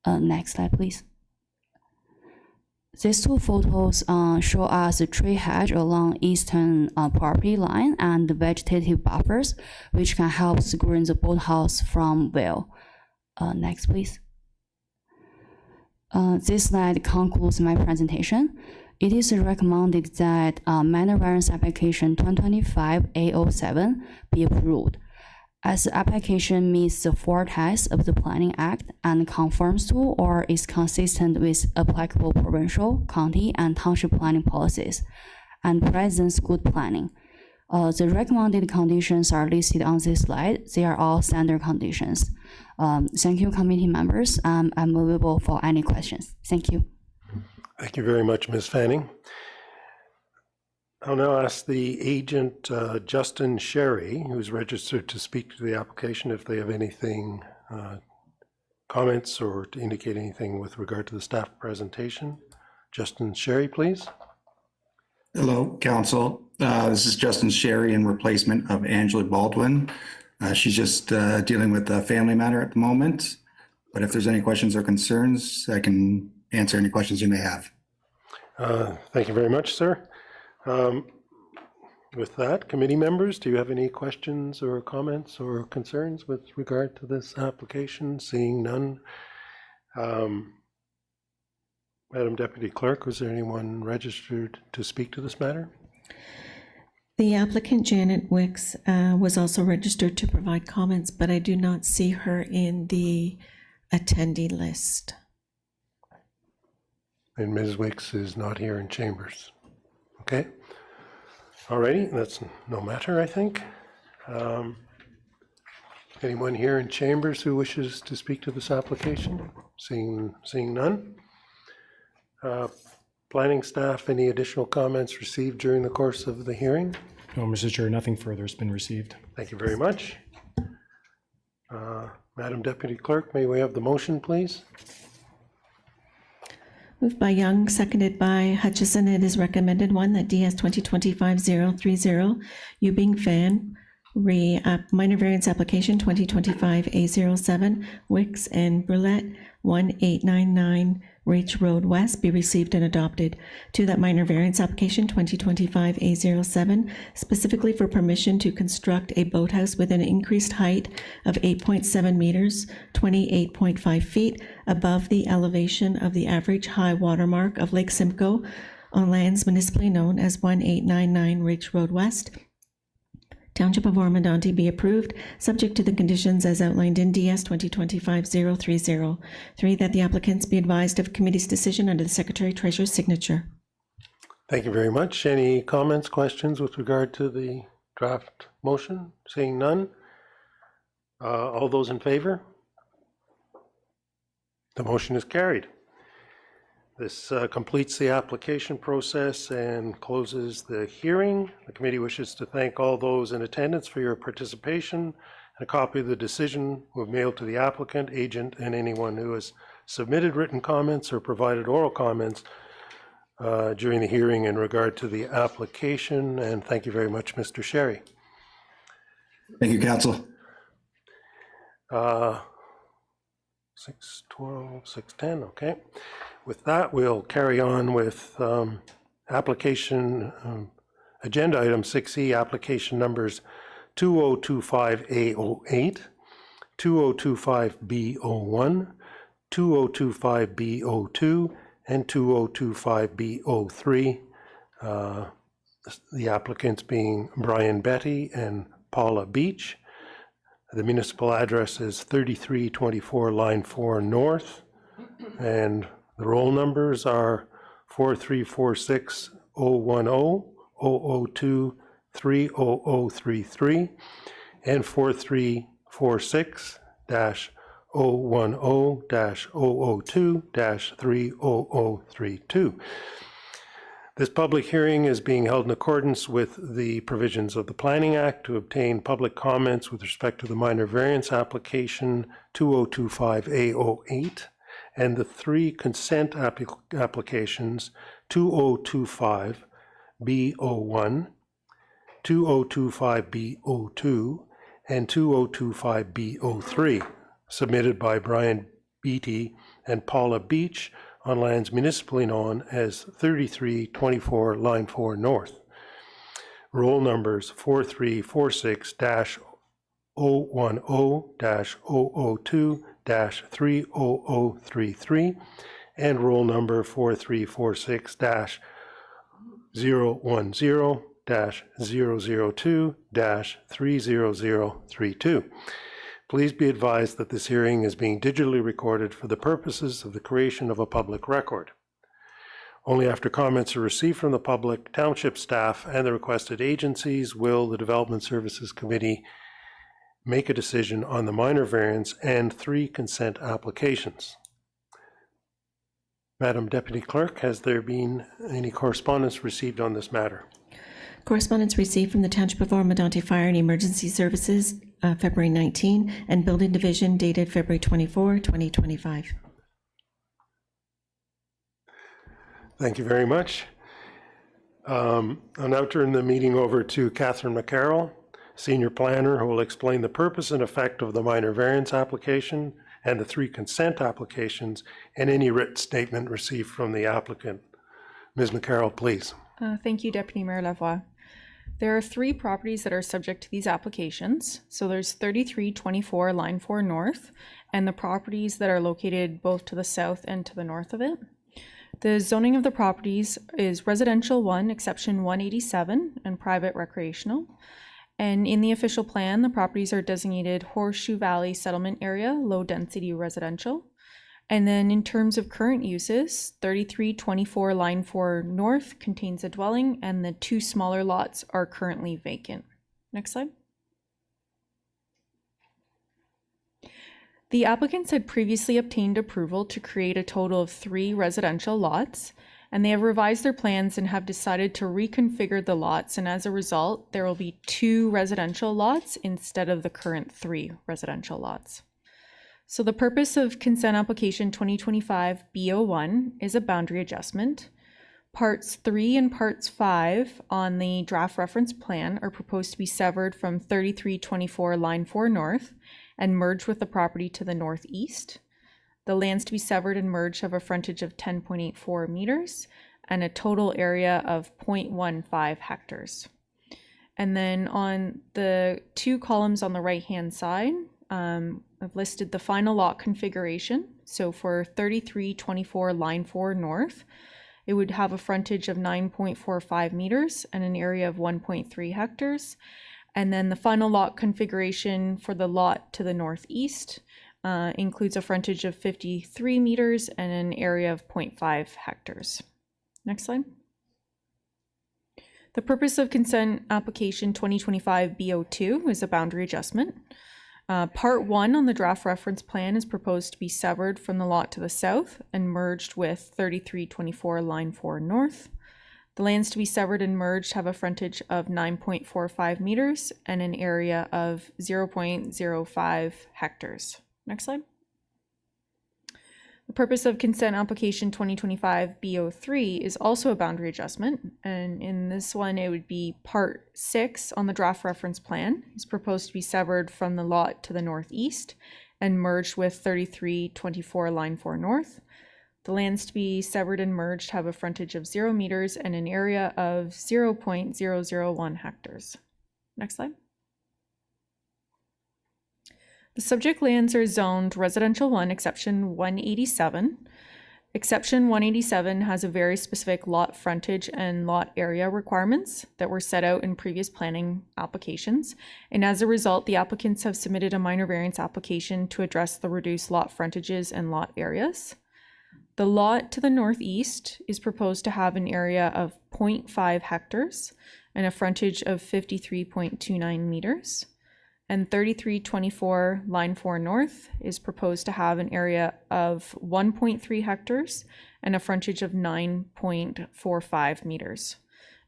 Next slide, please. These two photos show us the tree hedge along eastern property line and the vegetative buffers, which can help screen the boathouse from whale. Next, please. This slide concludes my presentation. It is recommended that minor variance application 2025-A07 be approved, as the application meets the four tests of the Planning Act and conforms to or is consistent with applicable provincial, county, and township planning policies, and presents good planning. The recommended conditions are listed on this slide. They are all standard conditions. Thank you, committee members. I'm available for any questions. Thank you. Thank you very much, Ms. Fanning. I'll now ask the agent, Justin Sherry, who's registered to speak to the application, if they have anything, comments or to indicate anything with regard to the staff presentation. Justin Sherry, please. Hello, Council. This is Justin Sherry in replacement of Angela Baldwin. She's just dealing with a family matter at the moment, but if there's any questions or concerns, I can answer any questions you may have. Thank you very much, sir. With that, committee members, do you have any questions or comments or concerns with regard to this application? Seeing none. Madam Deputy Clerk, was there anyone registered to speak to this matter? The applicant, Janet Wicks, was also registered to provide comments, but I do not see her in the attendee list. And Ms. Wicks is not here in chambers. Okay. Alrighty, that's no matter, I think. Anyone here in chambers who wishes to speak to this application? Seeing none. Planning staff, any additional comments received during the course of the hearing? No, Mr. Chair, nothing further has been received. Thank you very much. Madam Deputy Clerk, may we have the motion, please? Moved by Young, seconded by Hutchison. It is recommended, one, that DS 2025-030, Yubing Fan, minor variance application 2025-A07, Wicks and Brulette, 1899 Reach Road West, be received and adopted. Two, that minor variance application 2025-A07, specifically for permission to construct a boathouse with an increased height of 8.7 meters, 28.5 feet above the elevation of the average high water mark of Lake Simcoe on lands municipally known as 1899 Reach Road West, Township of Oro-Medonte, be approved, subject to the conditions as outlined in DS 2025-030. Three, that the applicants be advised of committee's decision under the Secretary Treasurer's signature. Thank you very much. Any comments, questions with regard to the draft motion? Seeing none. All those in favor? The motion is carried. This completes the application process and closes the hearing. The committee wishes to thank all those in attendance for your participation, and a copy of the decision was mailed to the applicant, agent, and anyone who has submitted written comments or provided oral comments during the hearing in regard to the application. And thank you very much, Mr. Sherry. Thank you, Council. 6:12, 6:10, okay. With that, we'll carry on with application agenda item 6E, application numbers 2025A08, 2025B01, 2025B02, and 2025B03. The applicants being Brian Betty and Paula Beach. The municipal address is 3324 Line 4 North, and the roll numbers are 4346-010, 002-30033, and 4346-010-002-30032. This public hearing is being held in accordance with the provisions of the Planning Act to obtain public comments with respect to the minor variance application 2025A08 and the three consent applications 2025B01, 2025B02, and 2025B03, submitted by Brian Beatty and Paula Beach on lands municipally known as 3324 Line 4 North. Roll numbers 4346-010-002-30033 and roll number 4346-010-002-30032. Please be advised that this hearing is being digitally recorded for the purposes of the creation of a public record. Only after comments are received from the public, township staff, and the requested agencies will the Development Services Committee make a decision on the minor variance and three consent applications. Madam Deputy Clerk, has there been any correspondence received on this matter? Correspondence received from the Township of Oro-Medonte Fire and Emergency Services, February 19, and Building Division dated February 24, 2025. Thank you very much. I'll now turn the meeting over to Catherine McCarroll, Senior Planner, who will explain the purpose and effect of the minor variance application and the three consent applications and any written statement received from the applicant. Ms. McCarroll, please. Thank you, Deputy Mayor Lavoie. There are three properties that are subject to these applications. So there's 3324 Line 4 North and the properties that are located both to the south and to the north of it. The zoning of the properties is residential 1, exception 187, and private recreational. And in the official plan, the properties are designated Horseshoe Valley Settlement Area, low density residential. And then in terms of current uses, 3324 Line 4 North contains a dwelling, and the 2 smaller lots are currently vacant. Next slide. The applicants had previously obtained approval to create a total of 3 residential lots, and they have revised their plans and have decided to reconfigure the lots, and as a result, there will be 2 residential lots instead of the current 3 residential lots. So the purpose of consent application 2025 B01 is a boundary adjustment. Parts 3 and parts 5 on the draft reference plan are proposed to be severed from 3324 Line 4 North and merged with the property to the northeast. The lands to be severed and merged have a frontage of 10.84 meters and a total area of 0.15 hectares. And then on the 2 columns on the right-hand side, I've listed the final lot configuration. So for 3324 Line 4 North, it would have a frontage of 9.45 meters and an area of 1.3 hectares. And then the final lot configuration for the lot to the northeast includes a frontage of 53 meters and an area of 0.5 hectares. Next slide. The purpose of consent application 2025 B02 is a boundary adjustment. Part 1 on the draft reference plan is proposed to be severed from the lot to the south and merged with 3324 Line 4 North. The lands to be severed and merged have a frontage of 9.45 meters and an area of 0.05 hectares. Next slide. The purpose of consent application 2025 B03 is also a boundary adjustment, and in this one it would be part 6 on the draft reference plan. It's proposed to be severed from the lot to the northeast and merged with 3324 Line 4 North. The lands to be severed and merged have a frontage of 0 meters and an area of 0.001 hectares. Next slide. The subject lands are zoned residential 1, exception 187. Exception 187 has a very specific lot frontage and lot area requirements that were set out in previous planning applications. And as a result, the applicants have submitted a minor variance application to address the reduced lot frontages and lot areas. The lot to the northeast is proposed to have an area of 0.5 hectares and a frontage of 53.29 meters. And 3324 Line 4 North is proposed to have an area of 1.3 hectares and a frontage of 9.45 meters.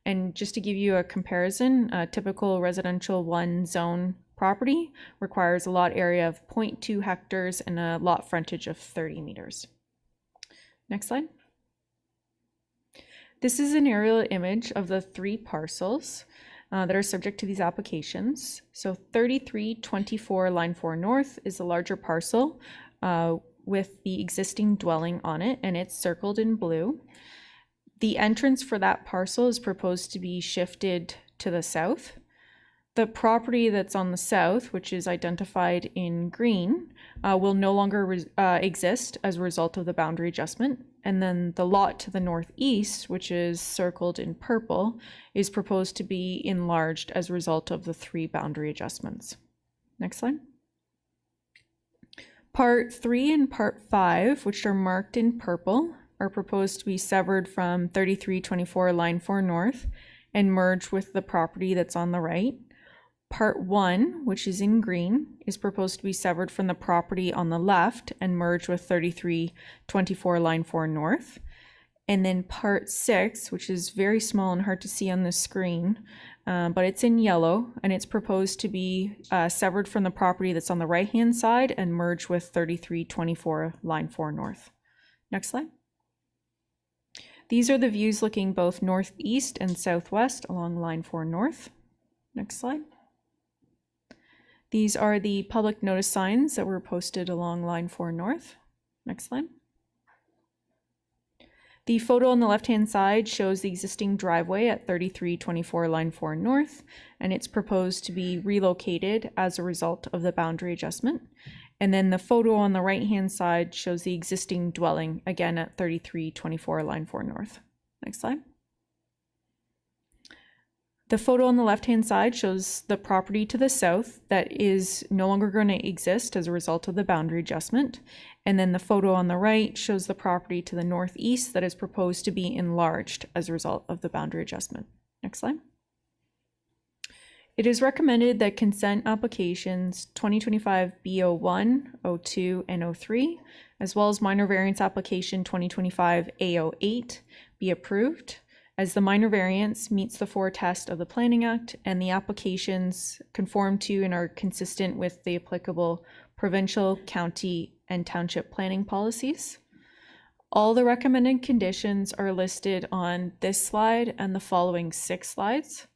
And just to give you a comparison, a typical residential 1 zone property requires a lot area of 0.2 hectares and a lot frontage of 30 meters. Next slide. This is an aerial image of the 3 parcels that are subject to these applications. So 3324 Line 4 North is a larger parcel with the existing dwelling on it, and it's circled in blue. The entrance for that parcel is proposed to be shifted to the south. The property that's on the south, which is identified in green, will no longer exist as a result of the boundary adjustment. And then the lot to the northeast, which is circled in purple, is proposed to be enlarged as a result of the 3 boundary adjustments. Next slide. Part 3 and Part 5, which are marked in purple, are proposed to be severed from 3324 Line 4 North and merged with the property that's on the right. Part 1, which is in green, is proposed to be severed from the property on the left and merged with 3324 Line 4 North. And then Part 6, which is very small and hard to see on the screen, but it's in yellow, and it's proposed to be severed from the property that's on the right-hand side and merged with 3324 Line 4 North. Next slide. These are the views looking both northeast and southwest along Line 4 North. Next slide. These are the public notice signs that were posted along Line 4 North. Next slide. The photo on the left-hand side shows the existing driveway at 3324 Line 4 North, and it's proposed to be relocated as a result of the boundary adjustment. And then the photo on the right-hand side shows the existing dwelling, again at 3324 Line 4 North. Next slide. The photo on the left-hand side shows the property to the south that is no longer going to exist as a result of the boundary adjustment. And then the photo on the right shows the property to the northeast that is proposed to be enlarged as a result of the boundary adjustment. Next slide. It is recommended that consent applications 2025 B01, 02, and 03, as well as minor variance application 2025 A08 be approved, as the minor variance meets the 4 test of the Planning Act and the applications conform to and are consistent with the applicable provincial, county, and township planning policies. All the recommended conditions are listed on this slide and the following 6 slides.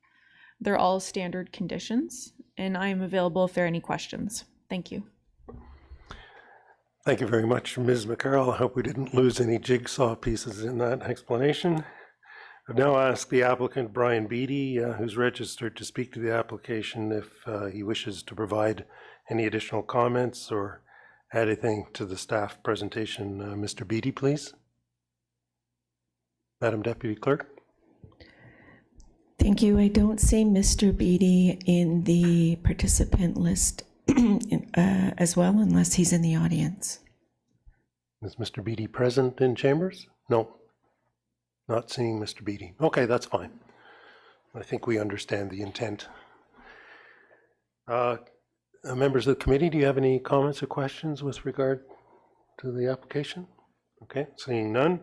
They're all standard conditions, and I am available if there are any questions. Thank you. Thank you very much, Ms. McCarroll. I hope we didn't lose any jigsaw pieces in that explanation. I've now asked the applicant, Brian Beatty, who's registered to speak to the application, if he wishes to provide any additional comments or add anything to the staff presentation. Mr. Beatty, please. Madam Deputy Clerk. Thank you. I don't see Mr. Beatty in the participant list as well, unless he's in the audience. Is Mr. Beatty present in chambers? No. Not seeing Mr. Beatty. Okay, that's fine. I think we understand the intent. Members of the committee, do you have any comments or questions with regard to the application? Okay, seeing none.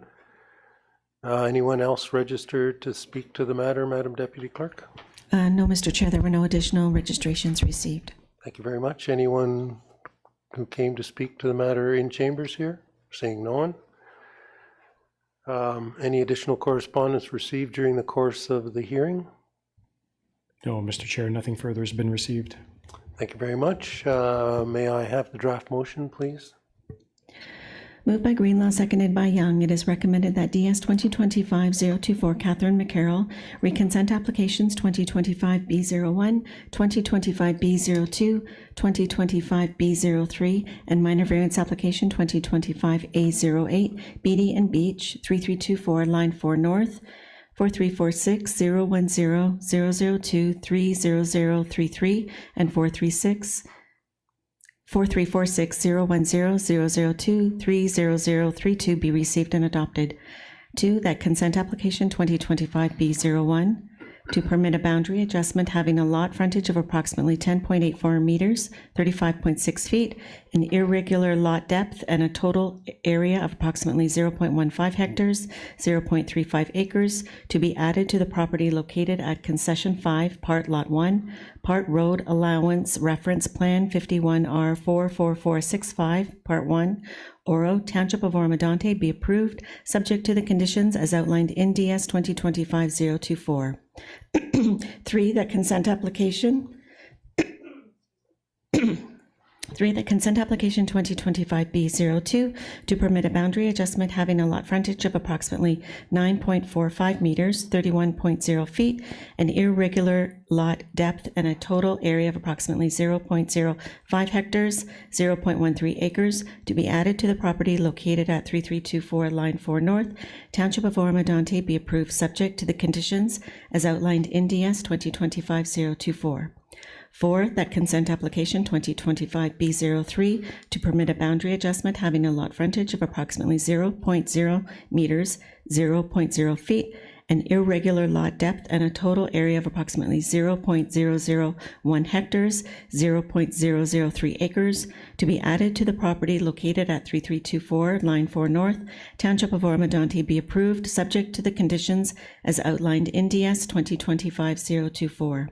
Anyone else registered to speak to the matter, Madam Deputy Clerk? No, Mr. Chair, there were no additional registrations received. Thank you very much. Anyone who came to speak to the matter in chambers here? Seeing no one. Any additional correspondence received during the course of the hearing? No, Mr. Chair, nothing further has been received. Thank you very much. May I have the draft motion, please? Moved by Greenlaw, seconded by Young. It is recommended that DS 2025-024 Catherine McCarroll reconsent applications 2025-B01, 2025-B02, 2025-B03, and minor variance application 2025-A08, Beatty and Beach, 3324 Line 4 North, 4346-010-002-30033, and 4346-010-002-30032 be received and adopted. 2, that consent application 2025-B01 to permit a boundary adjustment having a lot frontage of approximately 10.84 meters, 35.6 feet, an irregular lot depth, and a total area of approximately 0.15 hectares, 0.35 acres, to be added to the property located at Concession 5, Part Lot 1, Part Road Allowance Reference Plan 51R44465, Part 1, Oro, Township of Oro-Medonte, be approved, subject to the conditions as outlined in DS 2025-024. 3, that consent application 2025-B02 to permit a boundary adjustment having a lot frontage of approximately 9.45 meters, 31.0 feet, an irregular lot depth, and a total area of approximately 0.05 hectares, 0.13 acres, to be added to the property located at 3324 Line 4 North, Township of Oro-Medonte, be approved subject to the conditions as outlined in DS 2025-024. 4, that consent application 2025-B03 to permit a boundary adjustment having a lot frontage of approximately 0.0 meters, 0.0 feet, an irregular lot depth, and a total area of approximately 0.001 hectares, 0.003 acres, to be added to the property located at 3324 Line 4 North, Township of Oro-Medonte, be approved, subject to the conditions as outlined in DS 2025-024.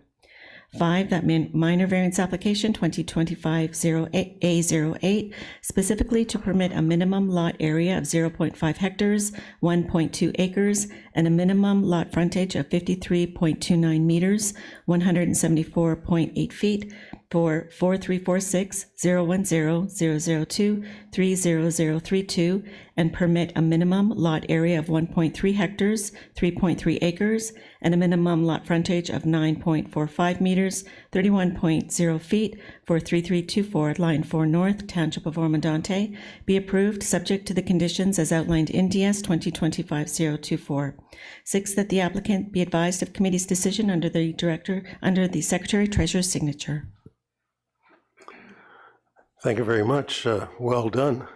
5, that minor variance application 2025-A08, specifically to permit a minimum lot area of 0.5 hectares, 1.2 acres, and a minimum lot frontage of 53.29 meters, 174.8 feet, for 4346-010-002-30032 and permit a minimum lot area of 1.3 hectares, 3.3 acres, and a minimum lot frontage of 9.45 meters, 31.0 feet for 3324 Line 4 North, Township of Oro-Medonte, be approved subject to the conditions as outlined in DS 2025-024. 6, that the applicant be advised of committee's decision under the Secretary Treasurer's signature. Thank you very much. Well done.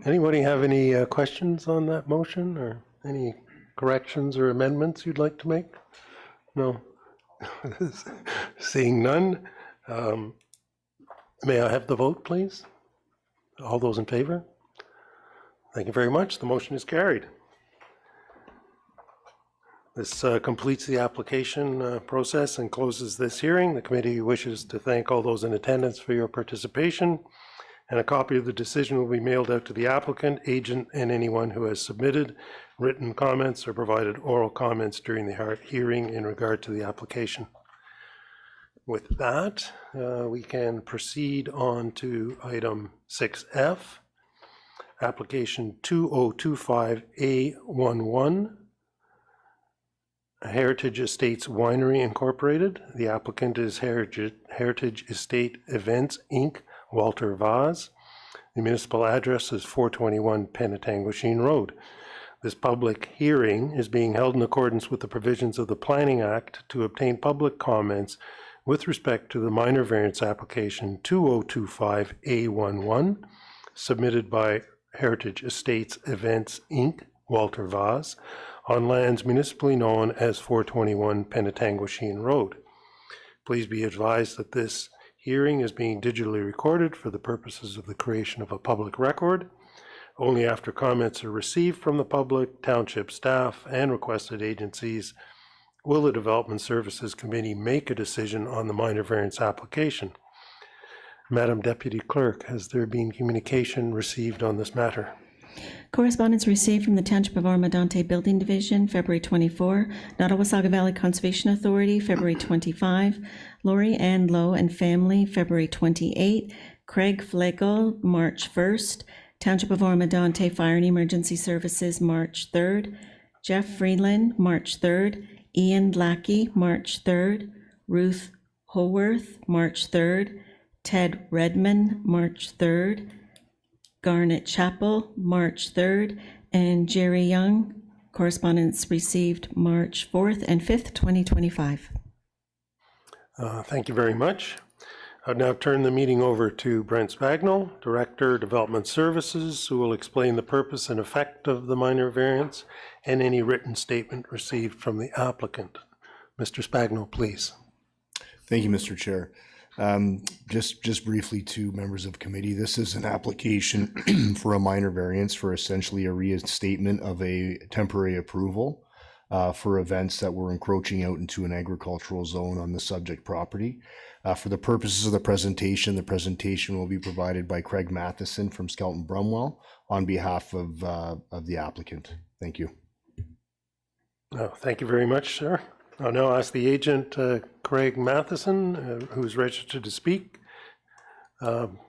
Anybody have any questions on that motion or any corrections or amendments you'd like to make? No? Seeing none, may I have the vote, please? All those in favor? Thank you very much. The motion is carried. This completes the application process and closes this hearing. The committee wishes to thank all those in attendance for your participation, and a copy of the decision will be mailed out to the applicant, agent, and anyone who has submitted written comments or provided oral comments during the hearing in regard to the application. With that, we can proceed on to item 6F, application 2025A11, Heritage Estates Winery Incorporated. The applicant is Heritage Estate Events, Inc., Walter Vaz. The municipal address is 421 Penetanguishene Road. This public hearing is being held in accordance with the provisions of the Planning Act to obtain public comments with respect to the minor variance application 2025A11 submitted by Heritage Estates Events, Inc., Walter Vaz, on lands municipally known as 421 Penetanguishene Road. Please be advised that this hearing is being digitally recorded for the purposes of the creation of a public record. Only after comments are received from the public, township staff, and requested agencies will the Development Services Committee make a decision on the minor variance application. Madam Deputy Clerk, has there been communication received on this matter? Correspondence received from the Township of Oro-Medonte Building Division, February 24, Nottawasaga Valley Conservation Authority, February 25, Lori Ann Lowe and family, February 28, Craig Flegel, March 1st, Township of Oro-Medonte Fire and Emergency Services, March 3rd, Jeff Freeland, March 3rd, Ian Lackey, March 3rd, Ruth Howarth, March 3rd, Ted Redman, March 3rd, Garnet Chappell, March 3rd, and Jerry Young. Correspondence received March 4th and 5th, 2025. Thank you very much. I'll now turn the meeting over to Brent Spagnell, Director, Development Services, who will explain the purpose and effect of the minor variance and any written statement received from the applicant. Mr. Spagnell, please. Thank you, Mr. Chair. Just briefly to members of committee, this is an application for a minor variance for essentially a reinstatement of a temporary approval for events that were encroaching out into an agricultural zone on the subject property. For the purposes of the presentation will be provided by Craig Matheson from Skelton Brumwell on behalf of the applicant. Thank you. Thank you very much, sir. I'll now ask the agent, Craig Matheson, who's registered to speak.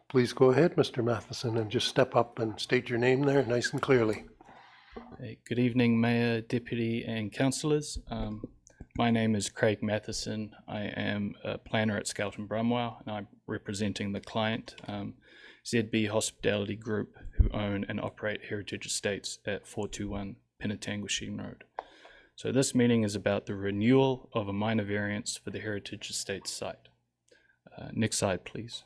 Please go ahead, Mr. Matheson, and just step up and state your name there nice and clearly. Hey, good evening, Mayor, Deputy, and Councillors. My name is Craig Matheson. I am a planner at Skelton Brumwell, and I'm representing the client, ZB Hospitality Group, who own and operate Heritage Estates at 421 Penetanguishene Road. So this meeting is about the renewal of a minor variance for the Heritage Estates site. Next slide, please.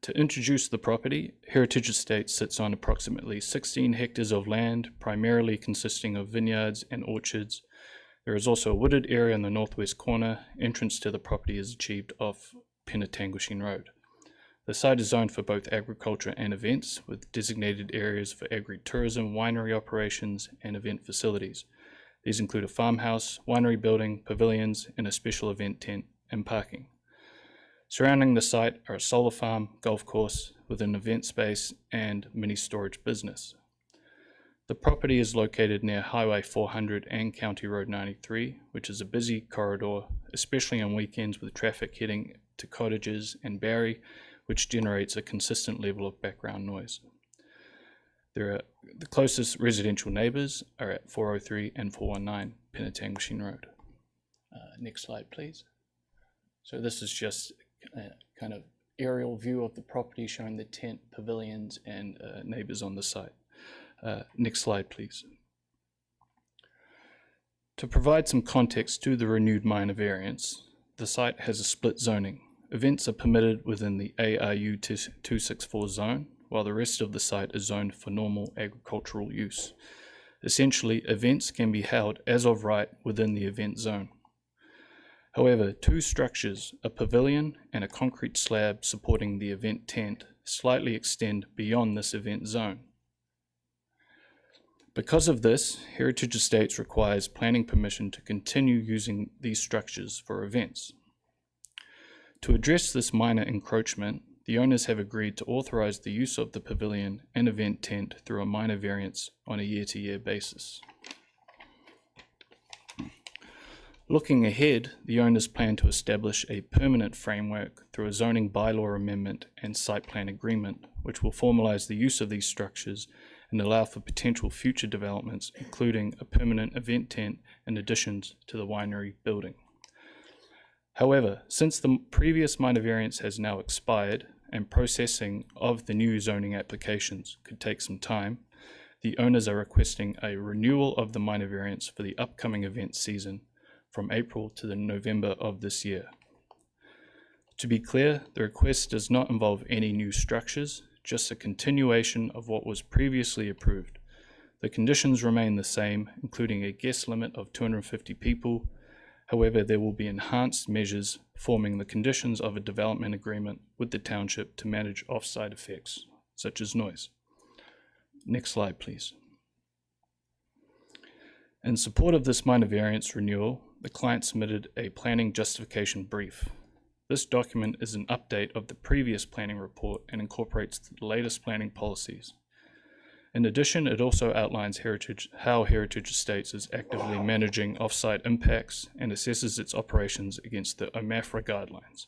To introduce the property, Heritage Estates sits on approximately 16 hectares of land, primarily consisting of vineyards and orchards. There is also a wooded area in the northwest corner. Entrance to the property is achieved off Penetanguishene Road. The site is zoned for both agriculture and events, with designated areas for agri-tourism, winery operations, and event facilities. These include a farmhouse, winery building, pavilions, and a special event tent and parking. Surrounding the site are a solar farm, golf course with an event space, and mini storage business. The property is located near Highway 400 and County Road 93, which is a busy corridor especially on weekends with traffic heading to Cottages and Barry, which generates a consistent level of background noise. The closest residential neighbours are at 403 and 419 Penetanguishene Road. Next slide, please. So this is just a kind of aerial view of the property showing the tent, pavilions, and neighbours on the site. Next slide, please. To provide some context to the renewed minor variance, the site has a split zoning. Events are permitted within the ARU 264 zone, while the rest of the site is zoned for normal agricultural use. Essentially, events can be held as of right within the event zone. However, two structures, a pavilion and a concrete slab supporting the event tent, slightly extend beyond this event zone. Because of this, Heritage Estates requires planning permission to continue using these structures for events. To address this minor encroachment, the owners have agreed to authorize the use of the pavilion and event tent through a minor variance on a year-to-year basis. Looking ahead, the owners plan to establish a permanent framework through a zoning bylaw amendment and site plan agreement, which will formalize the use of these structures and allow for potential future developments, including a permanent event tent and additions to the winery building. However, since the previous minor variance has now expired and processing of the new zoning applications could take some time, the owners are requesting a renewal of the minor variance for the upcoming event season from April to the November of this year. To be clear, the request does not involve any new structures, just a continuation of what was previously approved. The conditions remain the same, including a guest limit of 250 people. However, there will be enhanced measures forming the conditions of a development agreement with the township to manage off-site effects, such as noise. Next slide, please. In support of this minor variance renewal, the client submitted a planning justification brief. This document is an update of the previous planning report and incorporates the latest planning policies. In addition, it also outlines how Heritage Estates is actively managing off-site impacts and assesses its operations against the OMAFRA guidelines,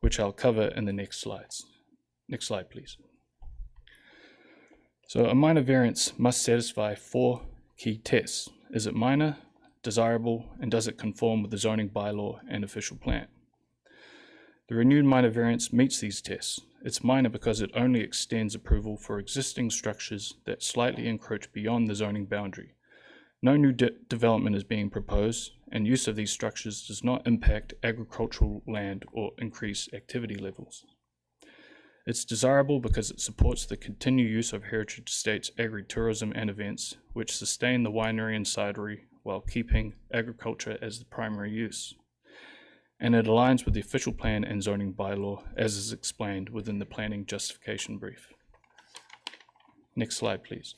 which I'll cover in the next slides. Next slide, please. So a minor variance must satisfy 4 key tests. Is it minor, desirable, and does it conform with the zoning bylaw and official plan? The renewed minor variance meets these tests. It's minor because it only extends approval for existing structures that slightly encroach beyond the zoning boundary. No new development is being proposed, and use of these structures does not impact agricultural land or increase activity levels. It's desirable because it supports the continued use of Heritage Estates agritourism and events, which sustain the winery and cidery while keeping agriculture as the primary use. And it aligns with the official plan and zoning bylaw as is explained within the planning justification brief. Next slide, please.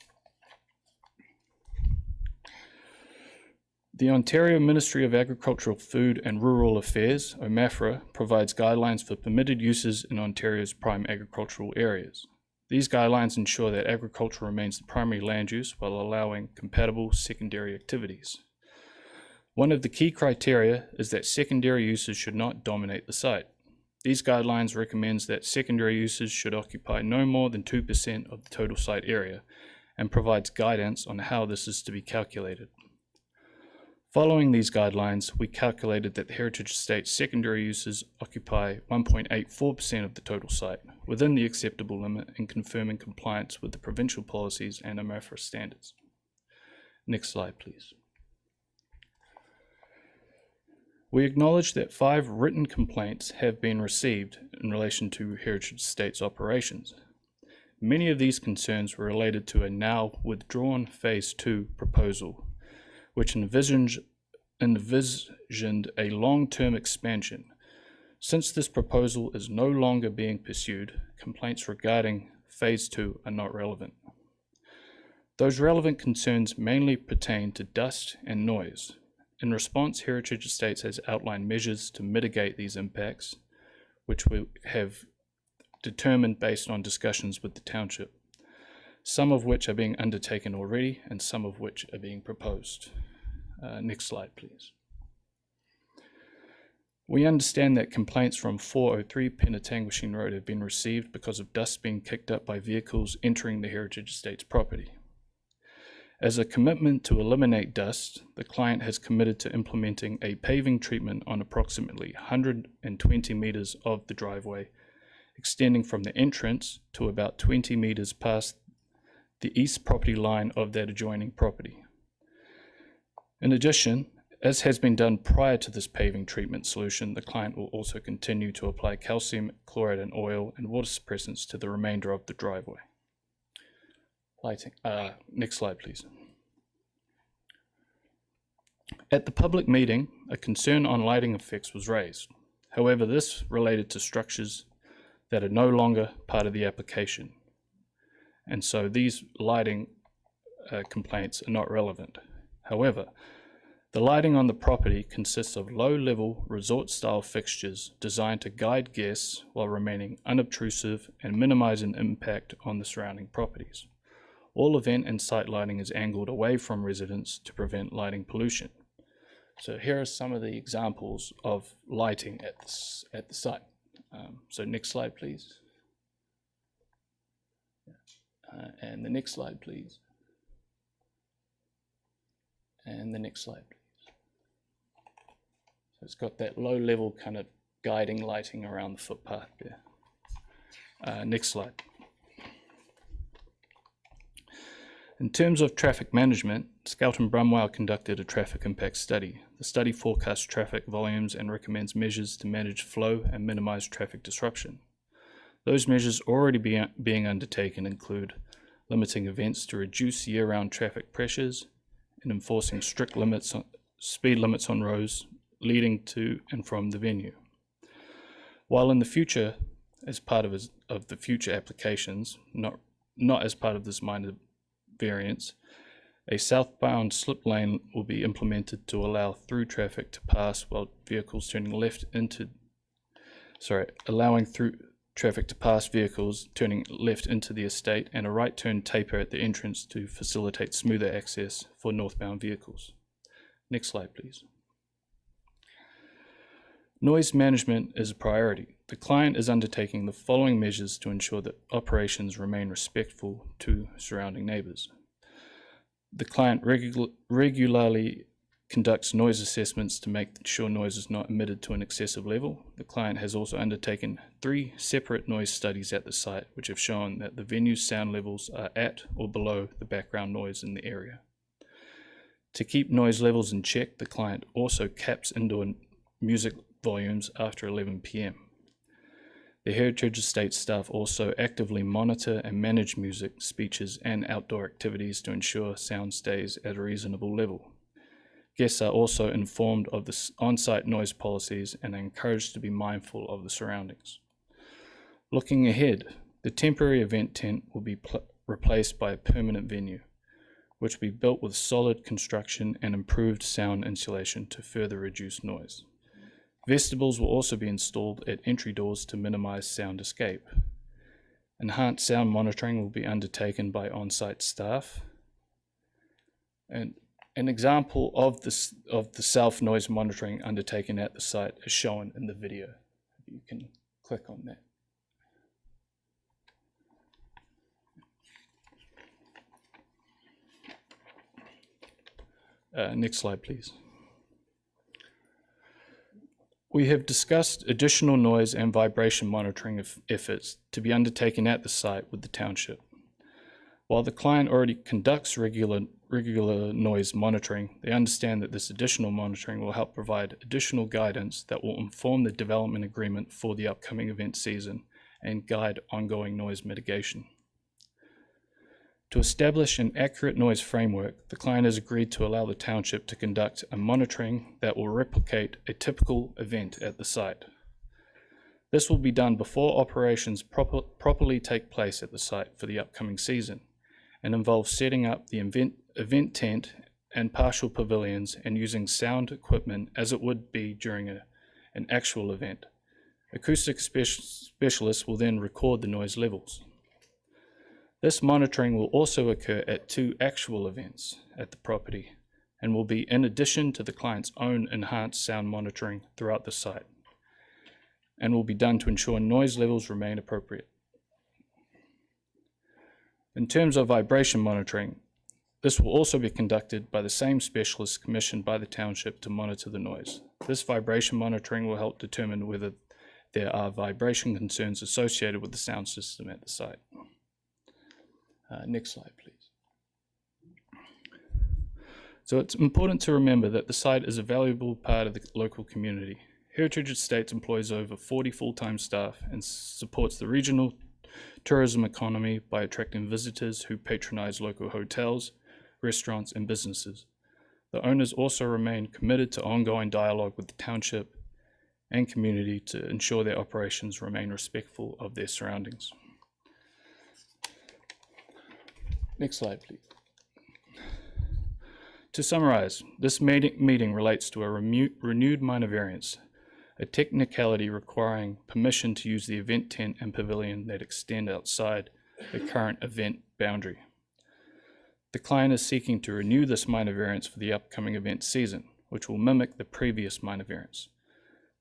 The Ontario Ministry of Agricultural, Food and Rural Affairs, OMAFRA, provides guidelines for permitted uses in Ontario's prime agricultural areas. These guidelines ensure that agriculture remains the primary land use while allowing compatible secondary activities. One of the key criteria is that secondary uses should not dominate the site. These guidelines recommend that secondary uses should occupy no more than 2% of the total site area and provides guidance on how this is to be calculated. Following these guidelines, we calculated that the Heritage Estates secondary uses occupy 1.84% of the total site, within the acceptable limit and confirming compliance with the provincial policies and OMAFRA standards. Next slide, please. We acknowledge that 5 written complaints have been received in relation to Heritage Estates operations. Many of these concerns were related to a now withdrawn Phase 2 proposal, which envisioned a long-term expansion. Since this proposal is no longer being pursued, complaints regarding Phase 2 are not relevant. Those relevant concerns mainly pertain to dust and noise. In response, Heritage Estates has outlined measures to mitigate these impacts, which we have determined based on discussions with the township, some of which are being undertaken already and some of which are being proposed. Next slide, please. We understand that complaints from 403 Penetanguishene Road have been received because of dust being kicked up by vehicles entering the Heritage Estates property. As a commitment to eliminate dust, the client has committed to implementing a paving treatment on approximately 120 meters of the driveway, extending from the entrance to about 20 meters past the east property line of that adjoining property. In addition, as has been done prior to this paving treatment solution, the client will also continue to apply calcium chloride and oil and water suppressants to the remainder of the driveway. Lighting. Next slide, please. At the public meeting, a concern on lighting effects was raised. However, this related to structures that are no longer part of the application. And so these lighting complaints are not relevant. However, the lighting on the property consists of low-level resort-style fixtures designed to guide guests while remaining unobtrusive and minimizing impact on the surrounding properties. All event and site lighting is angled away from residents to prevent lighting pollution. So here are some of the examples of lighting at the site. So next slide, please. And the next slide, please. And the next slide, please. So it's got that low-level kind of guiding lighting around the footpath there. Next slide. In terms of traffic management, Skelton Brumwell conducted a traffic impact study. The study forecasts traffic volumes and recommends measures to manage flow and minimize traffic disruption. Those measures already being undertaken include limiting events to reduce year-round traffic pressures and enforcing strict speed limits on roads leading to and from the venue. While in the future, as part of the future applications, not as part of this minor variance, a southbound slip lane will be implemented to allow through traffic to pass while vehicles turning left into, allowing through traffic to pass vehicles turning left into the estate, and a right turn taper at the entrance to facilitate smoother access for northbound vehicles. Next slide, please. Noise management is a priority. The client is undertaking the following measures to ensure that operations remain respectful to surrounding neighbors. The client regularly conducts noise assessments to make sure noise is not emitted to an excessive level. The client has also undertaken 3 separate noise studies at the site, which have shown that the venue's sound levels are at or below the background noise in the area. To keep noise levels in check, the client also caps indoor music volumes after 11 p.m. The Heritage Estates staff also actively monitor and manage music, speeches, and outdoor activities to ensure sound stays at a reasonable level. Guests are also informed of the on-site noise policies and are encouraged to be mindful of the surroundings. Looking ahead, the temporary event tent will be replaced by a permanent venue, which will be built with solid construction and improved sound insulation to further reduce noise. Vestibules will also be installed at entry doors to minimize sound escape. Enhanced sound monitoring will be undertaken by on-site staff. And an example of the self-noise monitoring undertaken at the site is shown in the video. You can click on that. Next slide, please. We have discussed additional noise and vibration monitoring efforts to be undertaken at the site with the township. While the client already conducts regular noise monitoring, they understand that this additional monitoring will help provide additional guidance that will inform the development agreement for the upcoming event season and guide ongoing noise mitigation. To establish an accurate noise framework, the client has agreed to allow the township to conduct a monitoring that will replicate a typical event at the site. This will be done before operations properly take place at the site for the upcoming season, and involves setting up the event tent and partial pavilions and using sound equipment as it would be during an actual event. Acoustic specialists will then record the noise levels. This monitoring will also occur at 2 actual events at the property and will be in addition to the client's own enhanced sound monitoring throughout the site. and will be done to ensure noise levels remain appropriate. In terms of vibration monitoring, this will also be conducted by the same specialists commissioned by the township to monitor the noise. This vibration monitoring will help determine whether there are vibration concerns associated with the sound system at the site. Next slide, please. So it's important to remember that the site is a valuable part of the local community. Heritage Estates employs over 40 full-time staff and supports the regional tourism economy by attracting visitors who patronize local hotels, restaurants, and businesses. The owners also remain committed to ongoing dialogue with the township and community to ensure their operations remain respectful of their surroundings. Next slide, please. To summarize, this meeting relates to a renewed minor variance, a technicality requiring permission to use the event tent and pavilion that extend outside the current event boundary. The client is seeking to renew this minor variance for the upcoming event season, which will mimic the previous minor variance.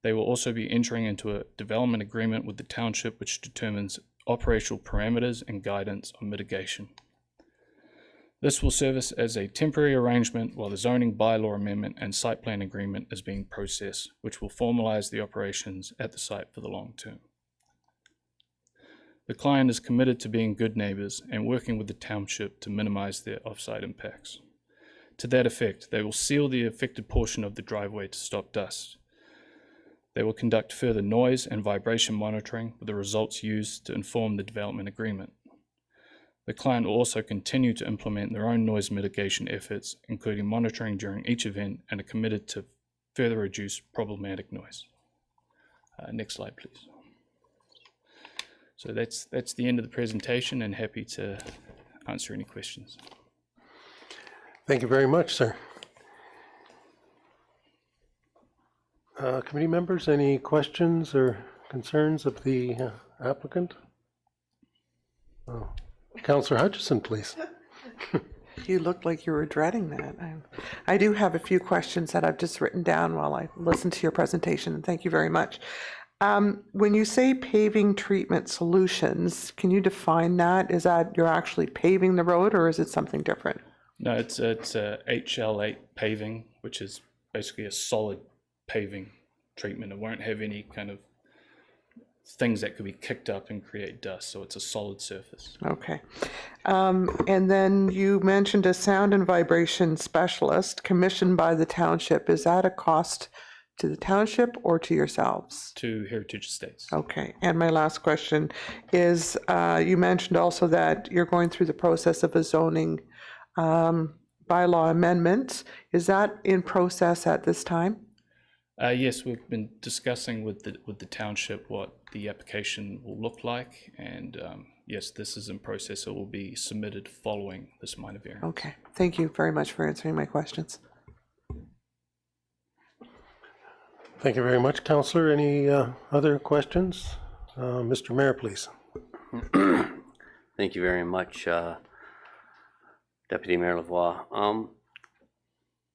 They will also be entering into a development agreement with the township which determines operational parameters and guidance on mitigation. This will serve us as a temporary arrangement while the zoning bylaw amendment and site plan agreement is being processed, which will formalize the operations at the site for the long term. The client is committed to being good neighbors and working with the township to minimize their off-site impacts. To that effect, they will seal the affected portion of the driveway to stop dust. They will conduct further noise and vibration monitoring with the results used to inform the development agreement. The client will also continue to implement their own noise mitigation efforts, including monitoring during each event, and are committed to further reduce problematic noise. Next slide, please. So that's the end of the presentation, and happy to answer any questions. Thank you very much, sir. Committee members, any questions or concerns of the applicant? Oh. Councillor Hutchison, please. You looked like you were dreading that. I do have a few questions that I've just written down while I listened to your presentation, and thank you very much. When you say paving treatment solutions, can you define that? Is that you're actually paving the road, or is it something different? No, it's a HL8 paving, which is basically a solid paving treatment. It won't have any kind of things that could be kicked up and create dust, so it's a solid surface. Okay. And then you mentioned a sound and vibration specialist commissioned by the township. Is that a cost to the township or to yourselves? To Heritage Estates. Okay. And my last question is, you mentioned also that you're going through the process of a zoning bylaw amendment. Is that in process at this time? Yes, we've been discussing with the township what the application will look like, and yes, this is in process. It will be submitted following this minor variance. Okay, thank you very much for answering my questions. Thank you very much, Councillor. Any other questions? Mr. Mayor, please. Thank you very much, Deputy Mayor Lavoie.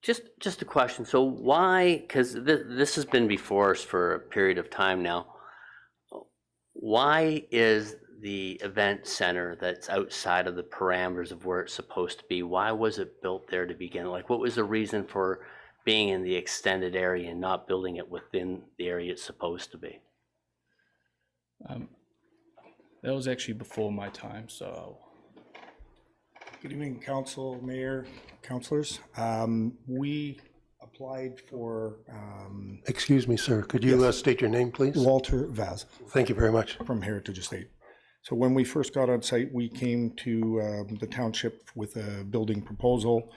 Just a question. So why, because this has been before us for a period of time now, why is the event center that's outside of the parameters of where it's supposed to be, why was it built there to begin? Like, what was the reason for being in the extended area and not building it within the area it's supposed to be? That was actually before my time, so. Good evening, Council, Mayor, Councilors. We applied for... Excuse me, sir. Could you state your name, please? Walter Vaz. Thank you very much. From Heritage Estate. So when we first got on site, we came to the township with a building proposal,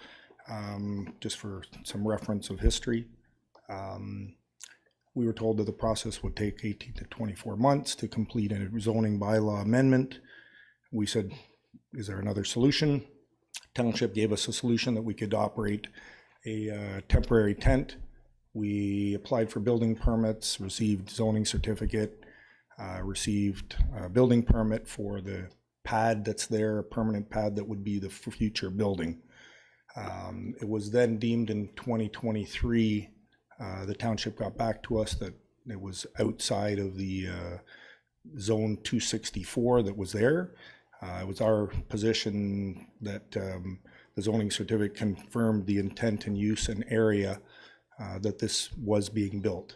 just for some reference of history. We were told that the process would take 18 to 24 months to complete a zoning bylaw amendment. We said, is there another solution? Township gave us a solution that we could operate a temporary tent. We applied for building permits, received zoning certificate, received a building permit for the pad that's there, a permanent pad that would be the future building. It was then deemed in 2023, the township got back to us that It was outside of the zone 264 that was there. It was our position that the zoning certificate confirmed the intent and use and area that this was being built.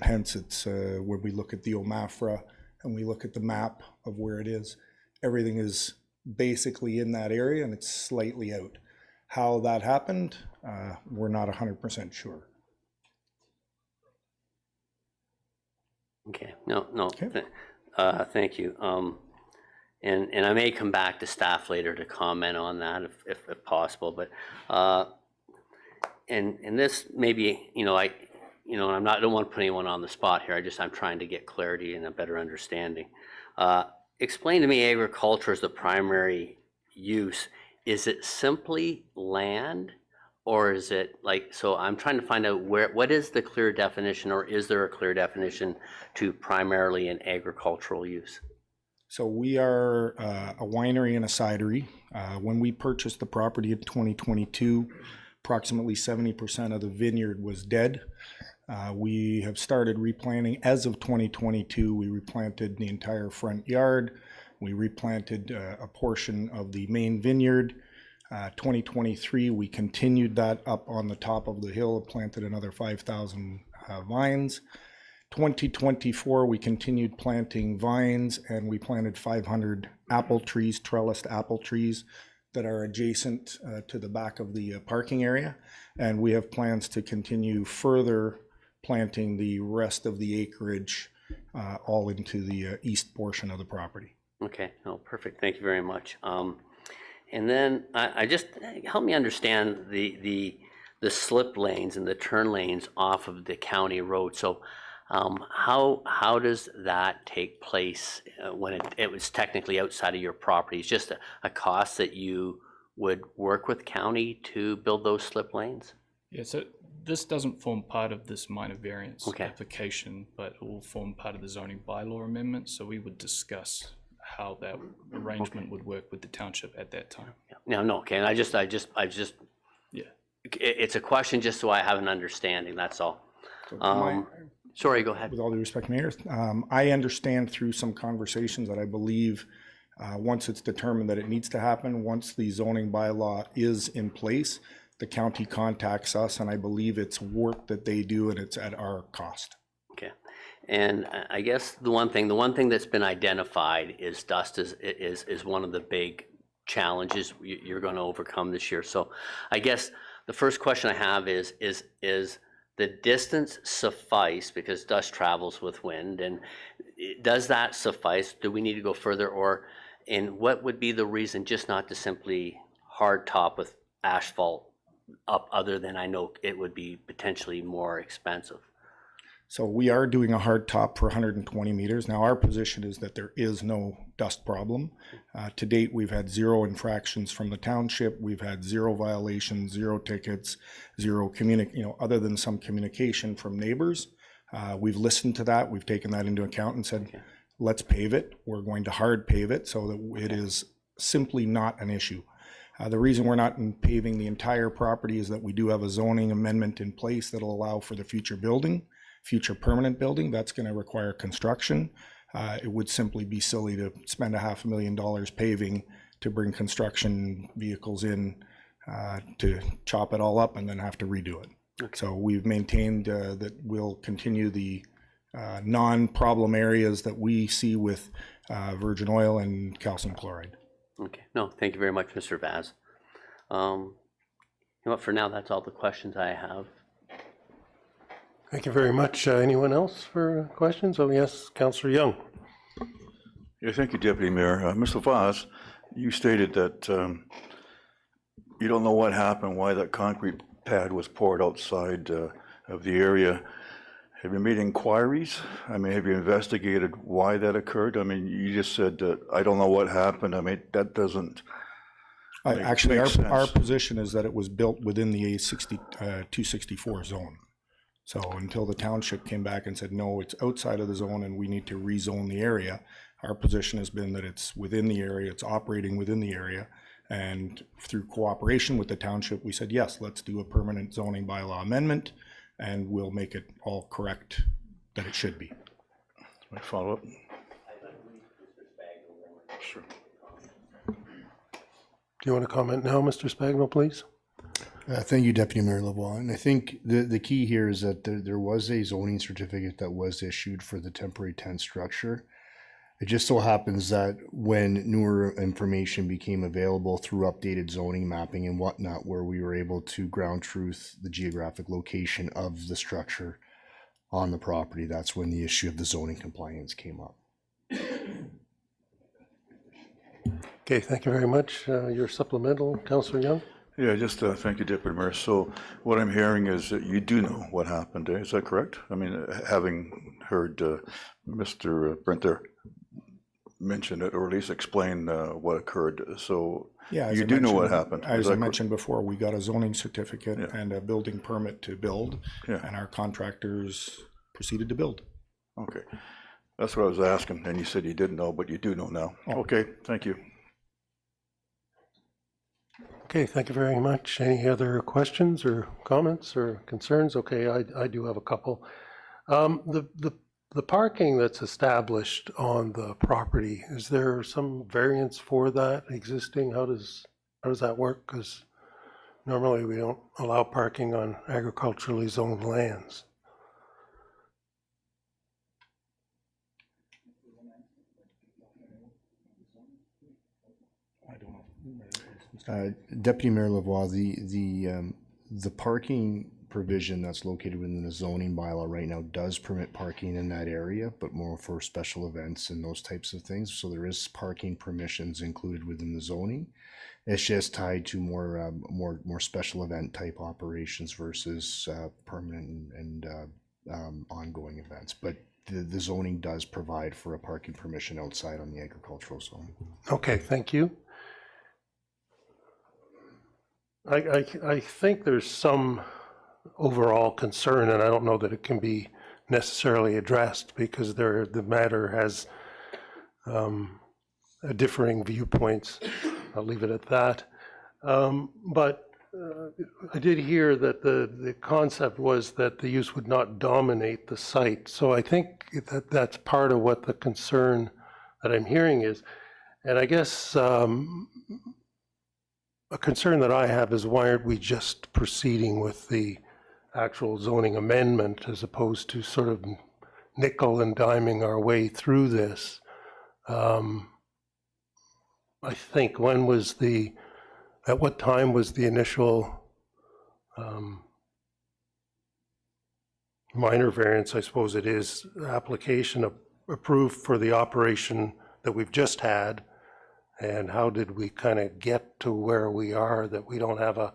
Hence, it's when we look at the OMAFRA and we look at the map of where it is, everything is basically in that area and it's slightly out. How that happened, we're not 100% sure. Okay, no, okay. Thank you. And I may come back to staff later to comment on that if possible, but and this maybe, you know, I don't want to put anyone on the spot here. I'm trying to get clarity and a better understanding. Explain to me, agriculture is the primary use. Is it simply land, or is it like, so I'm trying to find out what is the clear definition, or is there a clear definition to primarily an agricultural use? So we are a winery and a cidery. When we purchased the property in 2022, approximately 70% of the vineyard was dead. We have started replanting. As of 2022, we replanted the entire front yard. We replanted a portion of the main vineyard. 2023, we continued that up on the top of the hill, planted another 5,000 vines. 2024, we continued planting vines, and we planted 500 apple trees, trellised apple trees that are adjacent to the back of the parking area. And we have plans to continue further planting the rest of the acreage all into the east portion of the property. Okay, no, perfect. Thank you very much. And then I just help me understand the slip lanes and the turn lanes off of the county road. So how does that take place when it was technically outside of your property? It's just a cost that you would work with county to build those slip lanes? Yeah, so this doesn't form part of this minor variance application, but it will form part of the zoning bylaw amendment. So we would discuss how that arrangement would work with the township at that time. No, okay. And I just, yeah. It's a question just so I have an understanding. That's all. Sorry, go ahead. With all due respect, Mayor, I understand through some conversations that I believe once it's determined that it needs to happen, once the zoning bylaw is in place, the county contacts us, and I believe it's work that they do and it's at our cost. Okay. And I guess the one thing that's been identified is dust is one of the big challenges you're going to overcome this year. So I guess the first question I have is the distance suffice, because dust travels with wind, and does that suffice? Do we need to go further, and what would be the reason just not to simply hard top with asphalt up, other than I know it would be potentially more expensive? So we are doing a hard top for 120 meters. Now our position is that there is no dust problem. To date, we've had 0 infractions from the township. We've had 0 violations, 0 tickets, 0 other than some communication from neighbors. We've listened to that. We've taken that into account and said, let's pave it. We're going to hard pave it so that it is simply not an issue. The reason we're not paving the entire property is that we do have a zoning amendment in place that'll allow for the future permanent building. That's going to require construction. It would simply be silly to spend $500,000 paving to bring construction vehicles in to chop it all up and then have to redo it. Okay. So we've maintained that we'll continue the non-problem areas that we see with virgin oil and calcium chloride. Okay. No, thank you very much, Mr. Vaz. You know what, for now, that's all the questions I have. Thank you very much. Anyone else for questions? Oh, yes, Councillor Young. Yeah, thank you, Deputy Mayor. Mr. Vaz, you stated that you don't know what happened, why that concrete pad was poured outside of the area. Have you made inquiries? I mean, have you investigated why that occurred? I mean, you just said, I don't know what happened. I mean, that doesn't actually, our position is that it was built within the 264 zone. So until the township came back and said, no, it's outside of the zone and we need to rezone the area, our position has been that it's within the area, it's operating within the area. And through cooperation with the township, we said, yes, let's do a permanent zoning bylaw amendment and we'll make it all correct that it should be. My follow-up? Sure. Do you want to comment now, Mr. Spagnell, please? Thank you, Deputy Mayor Lavoie. And I think the key here is that there was a zoning certificate that was issued for the temporary tent structure. It just so happens that when newer information became available through updated zoning mapping and whatnot, where we were able to ground truth the geographic location of the structure on the property, that's when the issue of the zoning compliance came up. Okay, thank you very much. Your supplemental, Councillor Young? Yeah, just thank you, Deputy Mayor. So what I'm hearing is that you do know what happened. Is that correct? I mean, having heard Mr. Brinter mention it, or at least explain what occurred. So yeah, you do know what happened. As I mentioned before, we got a zoning certificate and a building permit to build, and our contractors proceeded to build. Okay, that's what I was asking, and you said you didn't know, but you do know now. Okay, thank you. Okay, thank you very much. Any other questions or comments or concerns? Okay, I do have a couple. The parking that's established on the property, is there some variance for that existing? How does that work? Because normally we don't allow parking on agriculturally zoned lands. Deputy Mayor Lavoie, the parking provision that's located within the zoning bylaw right now does permit parking in that area, but more for special events and those types of things. So there is parking permissions included within the zoning. It's just tied to more special event type operations versus permanent and ongoing events. But the zoning does provide for a parking permission outside on the agricultural zone. Okay, thank you. I think there's some overall concern, and I don't know that it can be necessarily addressed because the matter has differing viewpoints. I'll leave it at that. But I did hear that the concept was that the use would not dominate the site. So I think that's part of what the concern that I'm hearing is. And I guess a concern that I have is why aren't we just proceeding with the actual zoning amendment as opposed to sort of nickel and diming our way through this? I think at what time was the initial minor variance, I suppose it is, application approved for the operation that we've just had? And how did we kind of get to where we are, that we don't have a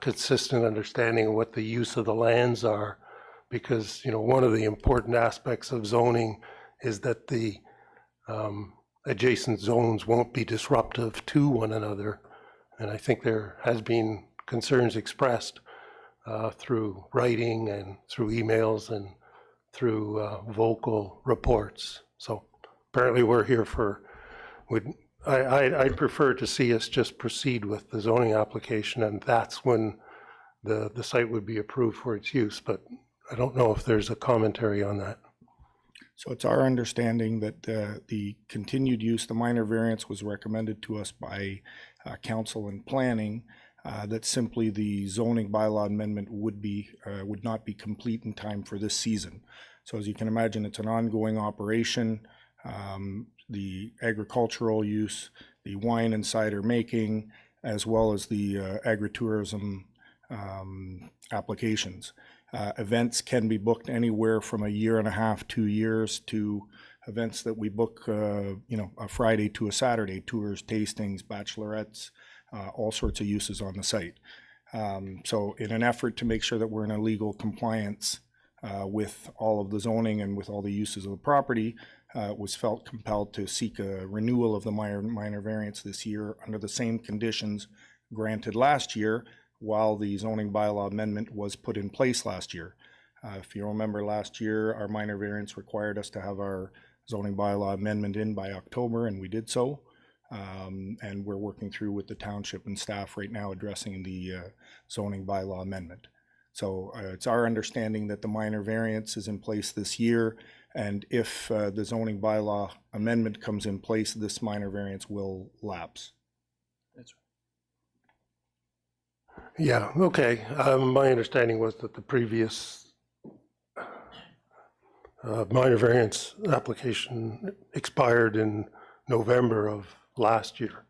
consistent understanding of what the use of the lands are? Because, one of the important aspects of zoning is that the adjacent zones won't be disruptive to one another. And I think there has been concerns expressed through writing and through emails and through vocal reports. So apparently we're here I'd prefer to see us just proceed with the zoning application, and that's when the site would be approved for its use. But I don't know if there's a commentary on that. So it's our understanding that the continued use, the minor variance, was recommended to us by council and planning, that simply the zoning bylaw amendment would not be complete in time for this season. So as you can imagine, it's an ongoing operation. The agricultural use, the wine and cider making, as well as the agritourism applications. Events can be booked anywhere from a year and a half, 2 years, to events that we book, a Friday to a Saturday, tours, tastings, bachelorettes, all sorts of uses on the site. So in an effort to make sure that we're in a legal compliance with all of the zoning and with all the uses of the property, was felt compelled to seek a renewal of the minor variance this year under the same conditions granted last year while the zoning bylaw amendment was put in place last year. If you remember, last year our minor variance required us to have our zoning bylaw amendment in by October, and we did so. And we're working through with the township and staff right now addressing the zoning bylaw amendment. So it's our understanding that the minor variance is in place this year, and if the zoning bylaw amendment comes in place, this minor variance will lapse. That's Yeah, okay. My understanding was that the previous minor variance application expired in November of last year.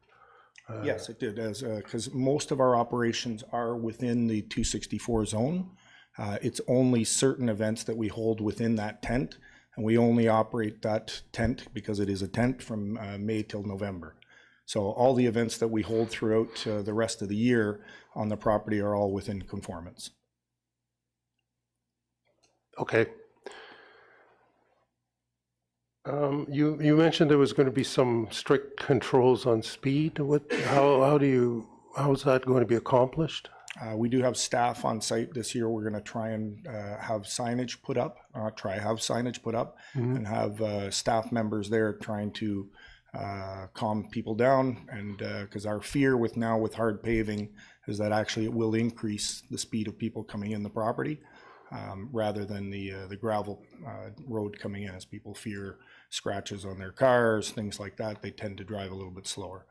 Yes, it did, because most of our operations are within the 264 zone. It's only certain events that we hold within that tent, and we only operate that tent because it is a tent from May till November. So all the events that we hold throughout the rest of the year on the property are all within conformance. Okay. You mentioned there was going to be some strict controls on speed. How is that going to be accomplished? We do have staff on site this year. We're going to try and have signage put up, and have staff members there trying to calm people down. And because our fear with hard paving is that actually it will increase the speed of people coming in the property rather than the gravel road coming in, as people fear scratches on their cars, things like that. They tend to drive a little bit slower.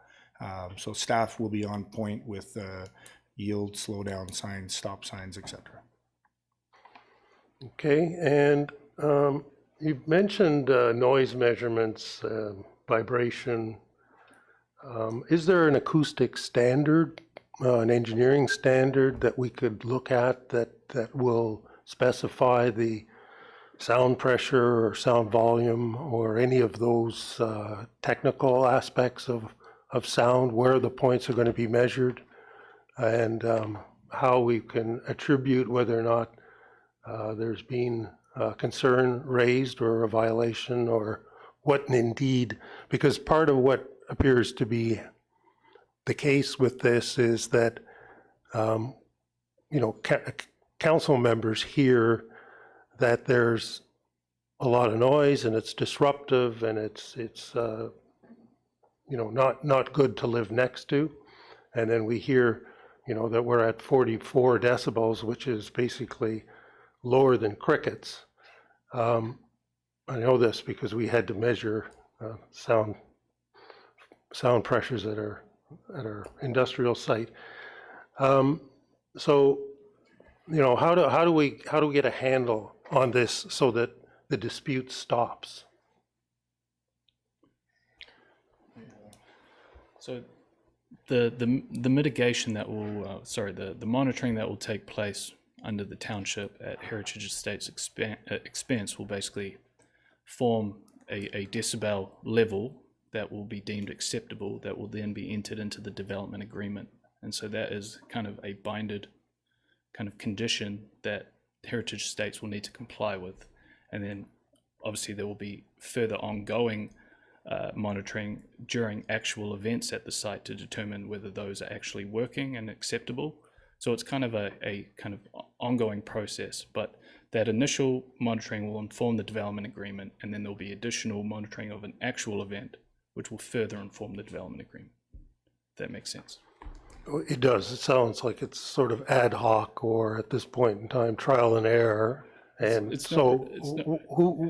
So staff will be on point with yield, slow down signs, stop signs, etc. Okay, and you mentioned noise measurements, vibration. Is there an acoustic standard, an engineering standard that we could look at that will specify the sound pressure or sound volume or any of those technical aspects of sound, where the points are going to be measured, and how we can attribute whether or not there's been concern raised or a violation, or what indeed, because part of what appears to be the case with this is that council members hear that there's a lot of noise and it's disruptive and it's not good to live next to, and then we hear that we're at 44 decibels, which is basically lower than crickets. I know this because we had to measure sound pressures at our industrial site. So, how do we get a handle on this so that the dispute stops? So the mitigation that will, the monitoring that will take place under the township at Heritage Estates expense will basically form a decibel level that will be deemed acceptable, that will then be entered into the development agreement. And so that is kind of a binded kind of condition that Heritage Estates will need to comply with. And then obviously there will be further ongoing monitoring during actual events at the site to determine whether those are actually working and acceptable. So it's kind of a kind of ongoing process, but that initial monitoring will inform the development agreement, and then there'll be additional monitoring of an actual event, which will further inform the development agreement. If that makes sense. It does. It sounds like it's sort of ad hoc, or at this point in time, trial and error. And who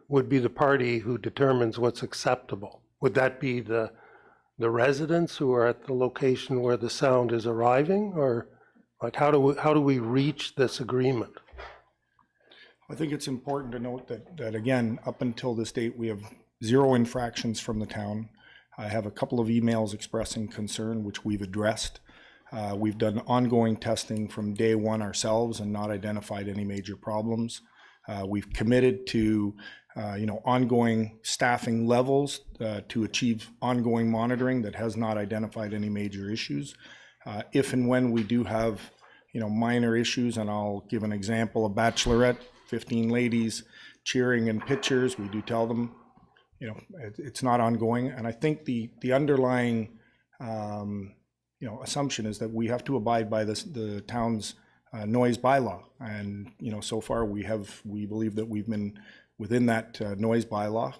would be the party who determines what's acceptable? Would that be the residents who are at the location where the sound is arriving, or like how do we reach this agreement? I think it's important to note that again, up until this date, we have 0 infractions from the town. I have a couple of emails expressing concern, which we've addressed. We've done ongoing testing from day one ourselves and not identified any major problems. We've committed to ongoing staffing levels to achieve ongoing monitoring that has not identified any major issues. If and when we do have minor issues, and I'll give an example, a bachelorette, 15 ladies cheering in pictures, we do tell them it's not ongoing. And I think the underlying assumption is that we have to abide by the town's noise bylaw, and so far we believe that we've been within that noise bylaw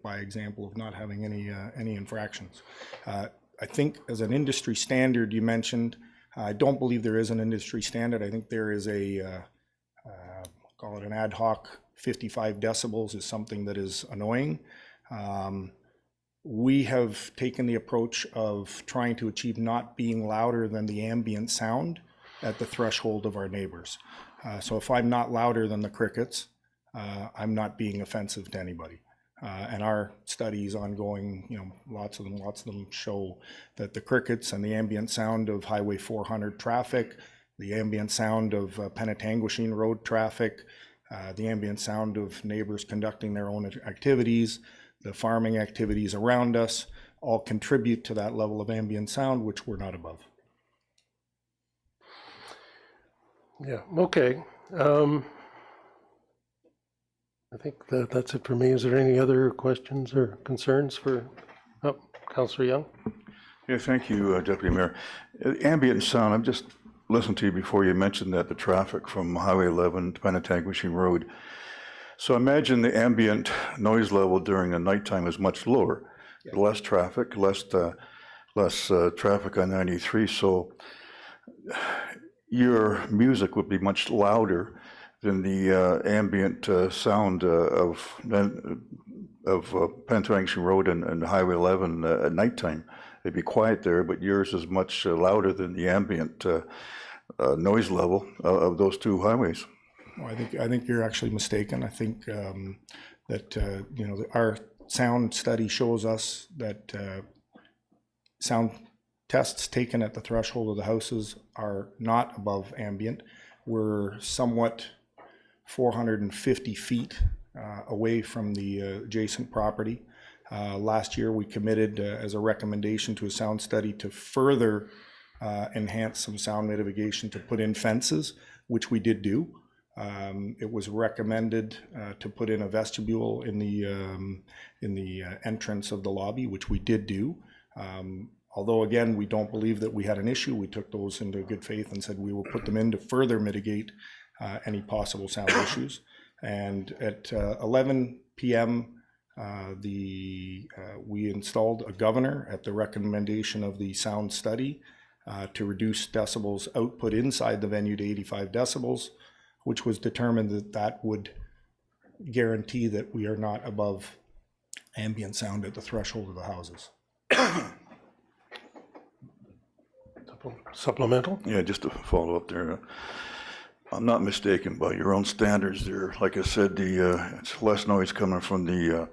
by example of not having any infractions. I think as an industry standard, you mentioned I don't believe there is an industry standard. I think there is a, call it an ad hoc 55 decibels is something that is annoying. We have taken the approach of trying to achieve not being louder than the ambient sound at the threshold of our neighbors. So if I'm not louder than the crickets, I'm not being offensive to anybody. And our studies ongoing, lots of them show that the crickets and the ambient sound of Highway 400 traffic, the ambient sound of Penetanguishene Road traffic, the ambient sound of neighbors conducting their own activities, the farming activities around us, all contribute to that level of ambient sound, which we're not above. Yeah, okay. I think that's it for me. Is there any other questions or concerns for Councillor Young? Yeah, thank you, Deputy Mayor. Ambient sound, I've just listened to you before. You mentioned that the traffic from Highway 11 to Penetanguishene Road. So imagine the ambient noise level during the nighttime is much lower. Yeah. Less traffic, less traffic on 93. So your music would be much louder than the ambient sound of Penetanguishene Road and Highway 11 at nighttime. It'd be quiet there, but yours is much louder than the ambient noise level of those two highways. Well, I think you're actually mistaken. I think that our sound study shows us that sound tests taken at the threshold of the houses are not above ambient. We're somewhat 450 feet away from the adjacent property. Last year we committed as a recommendation to a sound study to further enhance some sound mitigation, to put in fences, which we did do. It was recommended to put in a vestibule in the entrance of the lobby, which we did do. Although again, we don't believe that we had an issue, we took those into good faith and said we will put them in to further mitigate any possible sound issues. And at 11 p.m. We installed a governor at the recommendation of the sound study to reduce decibels output inside the venue to 85 decibels, which was determined that would guarantee that we are not above ambient sound at the threshold of the houses. Supplemental? Yeah, just to follow up there. I'm not mistaken by your own standards there. Like I said, it's less noise coming from the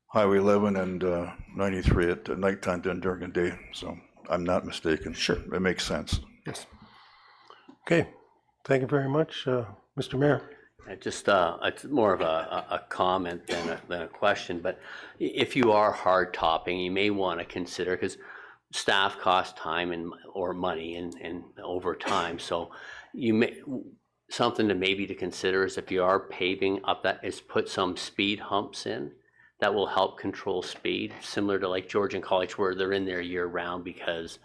Highway 11 and 93 at nighttime than during the day. So I'm not mistaken. Sure. It makes sense. Yes. Okay. Thank you very much, Mr. Mayor. Just it's more of a comment than a question, but if you are hard topping, you may want to consider, because staff cost time or money and over time. So you may, something to maybe to consider is if you are paving up that, is put some speed humps in that will help control speed, similar to like Georgian College where they're in there year round, because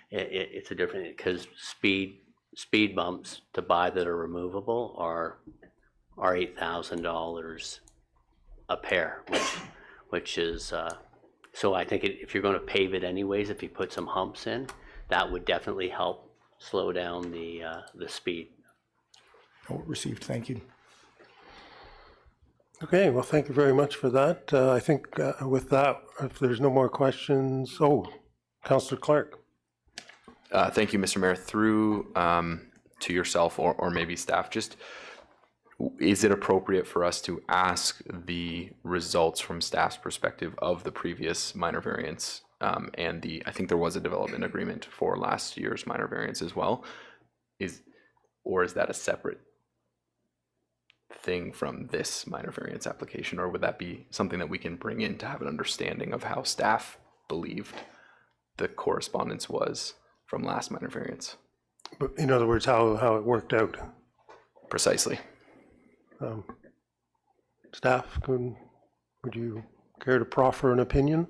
it's a different, because speed bumps to buy that are removable are $8,000 a pair, which is so I think if you're going to pave it anyways, if you put some humps in, that would definitely help slow down the speed. Note received. Thank you. Okay, well, thank you very much for that. I think with that, if there's no more questions, Councillor Clark. Thank you, Mr. Mayor. Through to yourself or maybe staff, just is it appropriate for us to ask the results from staff's perspective of the previous minor variance and I think there was a development agreement for last year's minor variance as well, or is that a separate thing from this minor variance application, or would that be something that we can bring in to have an understanding of how staff believed the correspondence was from last minor variance? But in other words, how it worked out. Precisely. Staff, would you care to proffer an opinion?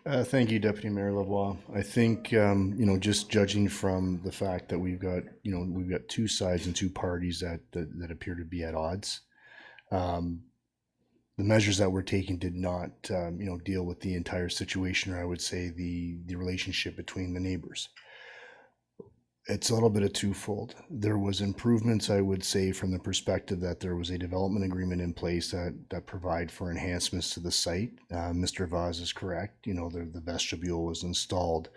Thank you, Deputy Mayor Lavoie. I think just judging from the fact that we've got two sides and two parties that appear to be at odds. The measures that were taken did not deal with the entire situation, or I would say the relationship between the neighbors. It's a little bit of twofold. There was improvements, I would say, from the perspective that there was a development agreement in place that provide for enhancements to the site. Mr. Vaz is correct. You know, the vestibule was installed.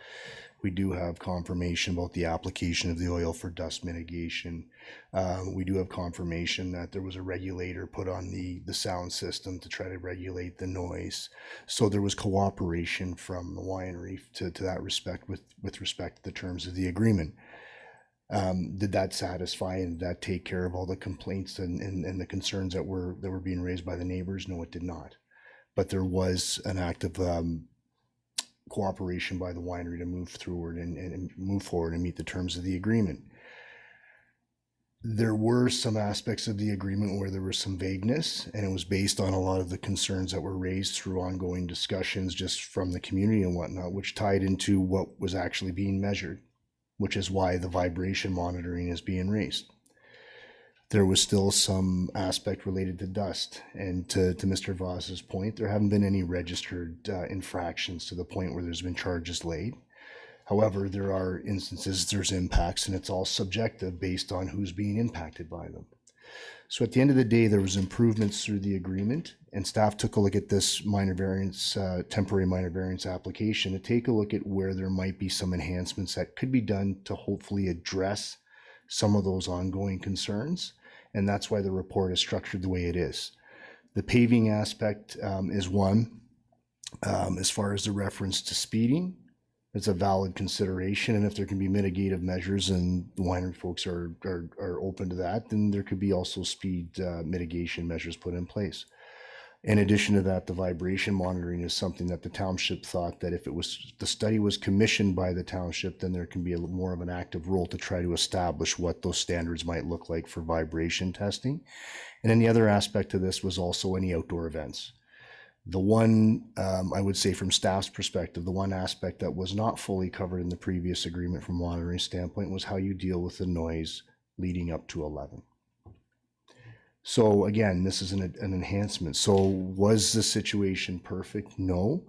We do have confirmation about the application of the oil for dust mitigation. We do have confirmation that there was a regulator put on the sound system to try to regulate the noise. So there was cooperation from the winery to that respect with respect to the terms of the agreement. Did that satisfy and did that take care of all the complaints and the concerns that were being raised by the neighbors? No, it did not. But there was an act of cooperation by the winery to move forward and meet the terms of the agreement. There were some aspects of the agreement where there was some vagueness, and it was based on a lot of the concerns that were raised through ongoing discussions just from the community and whatnot, which tied into what was actually being measured, which is why the vibration monitoring is being raised. There was still some aspect related to dust, and to Mr. Voss's point, there haven't been any registered infractions to the point where there's been charges laid. However, there are instances there's impacts, and it's all subjective based on who's being impacted by them. So at the end of the day, there was improvements through the agreement, and staff took a look at this minor variance, temporary minor variance application to take a look at where there might be some enhancements that could be done to hopefully address some of those ongoing concerns. And that's why the report is structured the way it is. The paving aspect is one. As far as the reference to speeding, it's a valid consideration, and if there can be mitigative measures and the winery folks are open to that, then there could be also speed mitigation measures put in place. In addition to that, the vibration monitoring is something that the township thought that if the study was commissioned by the township, then there can be more of an active role to try to establish what those standards might look like for vibration testing. And then the other aspect of this was also any outdoor events. The one, I would say from staff's perspective, the one aspect that was not fully covered in the previous agreement from a monitoring standpoint was how you deal with the noise leading up to 11. So again, this is an enhancement. So was the situation perfect? No.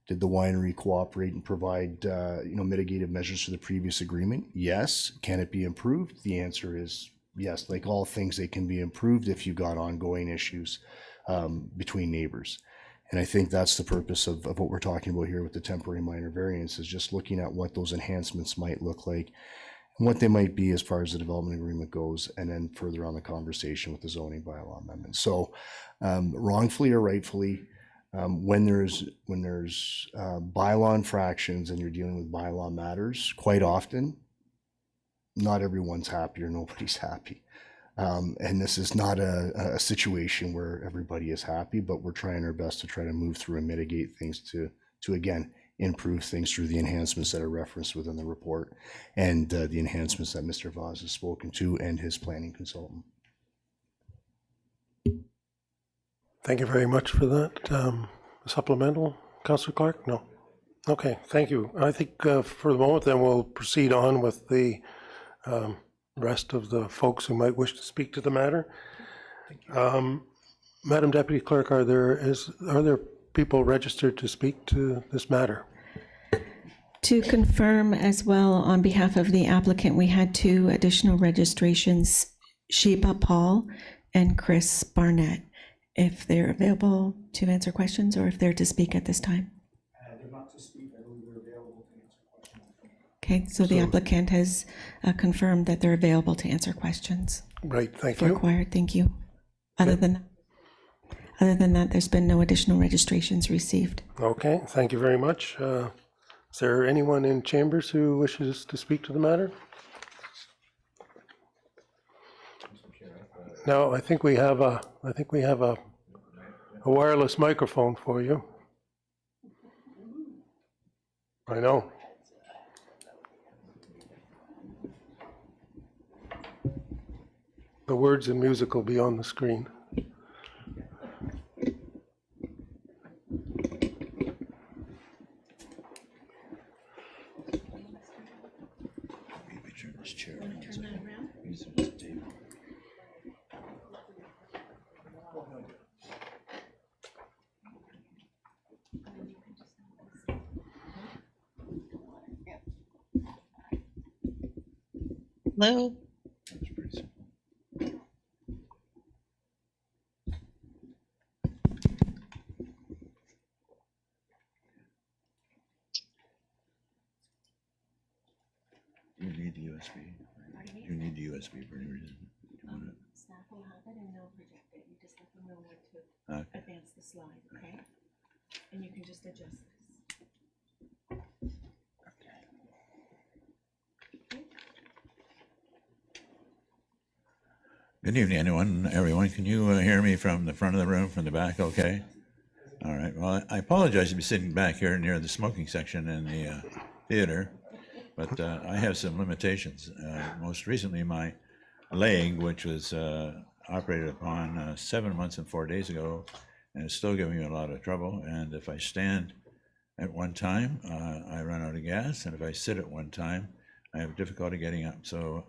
Did the winery cooperate and provide mitigative measures for the previous agreement? Yes. Can it be improved? The answer is yes. Like all things, they can be improved if you got ongoing issues between neighbors. And I think that's the purpose of what we're talking about here with the temporary minor variance, is just looking at what those enhancements might look like and what they might be as far as the development agreement goes, and then further on the conversation with the zoning bylaw amendment. So wrongfully or rightfully, when there's bylaw infractions and you're dealing with bylaw matters, quite often, not everyone's happy or nobody's happy. And this is not a situation where everybody is happy, but we're trying our best to try to move through and mitigate things to again, improve things through the enhancements that are referenced within the report and the enhancements that Mr. Vaz has spoken to and his planning consultant. Thank you very much for that. Supplemental, Councillor Clark? No. Okay, thank you. I think for the moment then we'll proceed on with the rest of the folks who might wish to speak to the matter. Madam Deputy Clerk, are there people registered to speak to this matter? To confirm as well, on behalf of the applicant, we had 2 additional registrations, Sheba Paul and Chris Barnett, if they're available to answer questions or if they're to speak at this time. They're not to speak. I believe they're available to answer questions. Okay, so the applicant has confirmed that they're available to answer questions. Right, thank you. Required, thank you. Other than that, there's been no additional registrations received. Okay, thank you very much. Is there anyone in chambers who wishes to speak to the matter? No, I think we have a wireless microphone for you. I know. The words and music will be on the screen. Hello. You need the USB. You need the USB for any reason. Staff will have it and they'll project it. You just let them know when to advance the slide, okay? And you can just adjust this. Good evening, everyone. Can you hear me from the front of the room, from the back? Okay. All right. Well, I apologize to be sitting back here near the smoking section in the theater, but I have some limitations. Most recently, my leg, which was operated upon 7 months and 4 days ago, and it's still giving me a lot of trouble. And if I stand at one time, I run out of gas, and if I sit at one time, I have difficulty getting up. So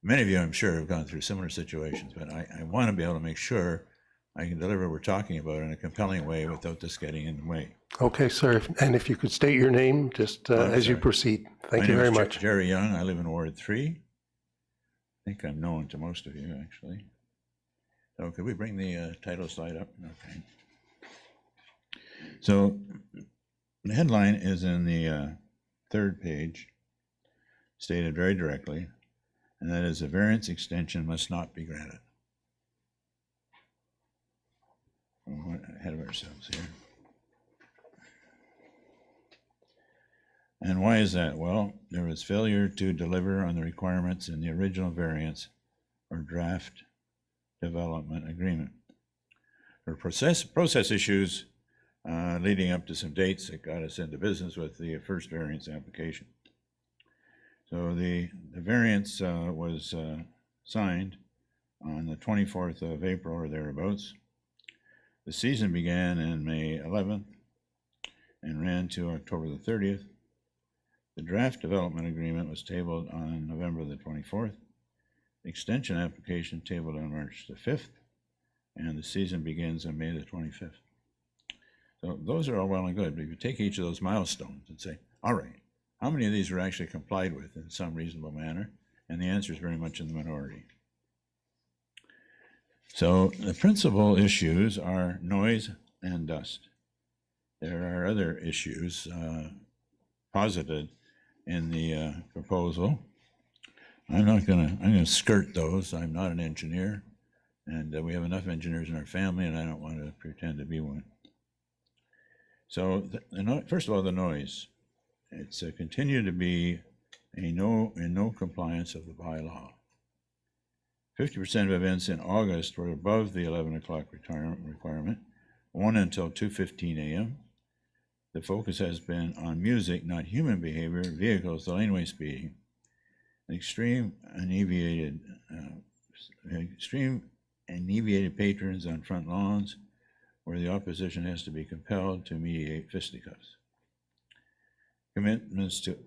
many of you, I'm sure, have gone through similar situations, but I want to be able to make sure I can deliver what we're talking about in a compelling way without this getting in the way. Okay, sir. And if you could state your name just as you proceed. Thank you very much. Jerry Young. I live in Ward 3. I think I'm known to most of you, actually. So could we bring the title slide up? Okay. So the headline is in the third page, stated very directly, and that is a variance extension must not be granted. We're ahead of ourselves here. And why is that? Well, there was failure to deliver on the requirements in the original variance or draft development agreement. There were process issues leading up to some dates that got us into business with the first variance application. So the variance was signed on the 24th of April or thereabouts. The season began in May 11th and ran to October the 30th. The draft development agreement was tabled on November the 24th. The extension application tabled on March the 5th, and the season begins on May the 25th. So those are all well and good, but if you take each of those milestones and say, all right, how many of these were actually complied with in some reasonable manner? And the answer is very much in the minority. So the principal issues are noise and dust. There are other issues posited in the proposal. I'm gonna skirt those. I'm not an engineer, and we have enough engineers in our family, and I don't want to pretend to be one. So first of all, the noise. It's continued to be in no compliance of the bylaw. 50% of events in August were above the 11 o'clock requirement, one until 2:15 a.m. The focus has been on music, not human behavior, vehicles, the laneway speeding, extreme alleviated patrons on front lawns, where the opposition has to be compelled to mediate fisticuffs. Commitments to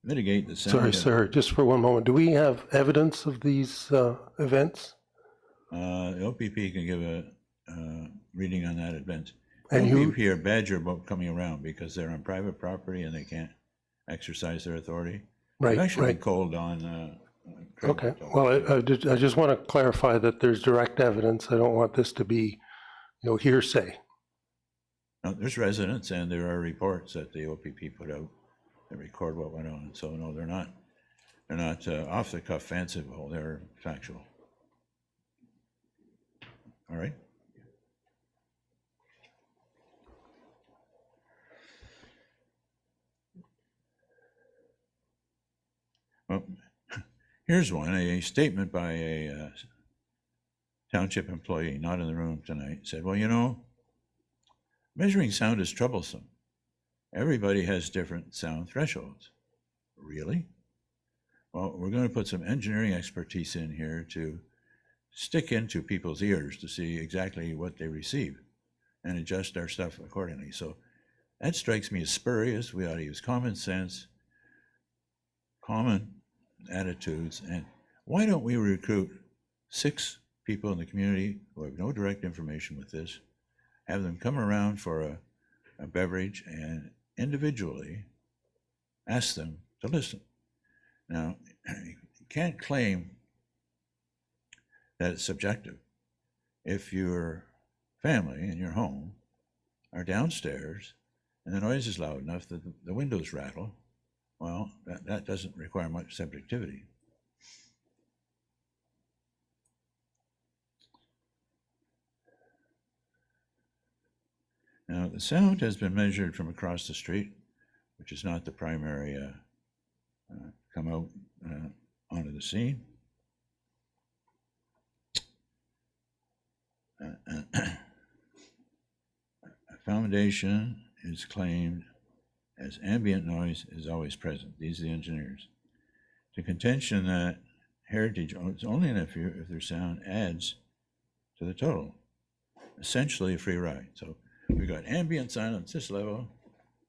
mitigate the sound. Sorry, sir, just for one moment. Do we have evidence of these events? The OPP can give a reading on that event. And The you- OPP are badger about coming around because they're on private property and they can't exercise their authority. Right, They've actually right. been called on. Okay, well, I just want to clarify that there's direct evidence. I don't want this to be, hearsay. No, there's residents and there are reports that the OPP put out that record what went on. So no, they're not off the cuff fanciful, they're factual. All right. Well, here's one, a statement by a township employee, not in the room tonight, said, well, measuring sound is troublesome. Everybody has different sound thresholds. Really? Well, we're going to put some engineering expertise in here to stick into people's ears to see exactly what they receive and adjust our stuff accordingly. So that strikes me as spurious. We ought to use common sense, common attitudes, and why don't we recruit 6 people in the community who have no direct information with this, have them come around for a beverage and individually ask them to listen. Now, you can't claim that it's subjective. If your family in your home are downstairs and the noise is loud enough that the windows rattle, well, that doesn't require much subjectivity. Now, the sound has been measured from across the street, which is not the primary come out onto the scene. A foundation is claimed as ambient noise is always present. These are the engineers. The contention that heritage is only enough if their sound adds to the total. Essentially a free ride. So we've got ambient silence this level.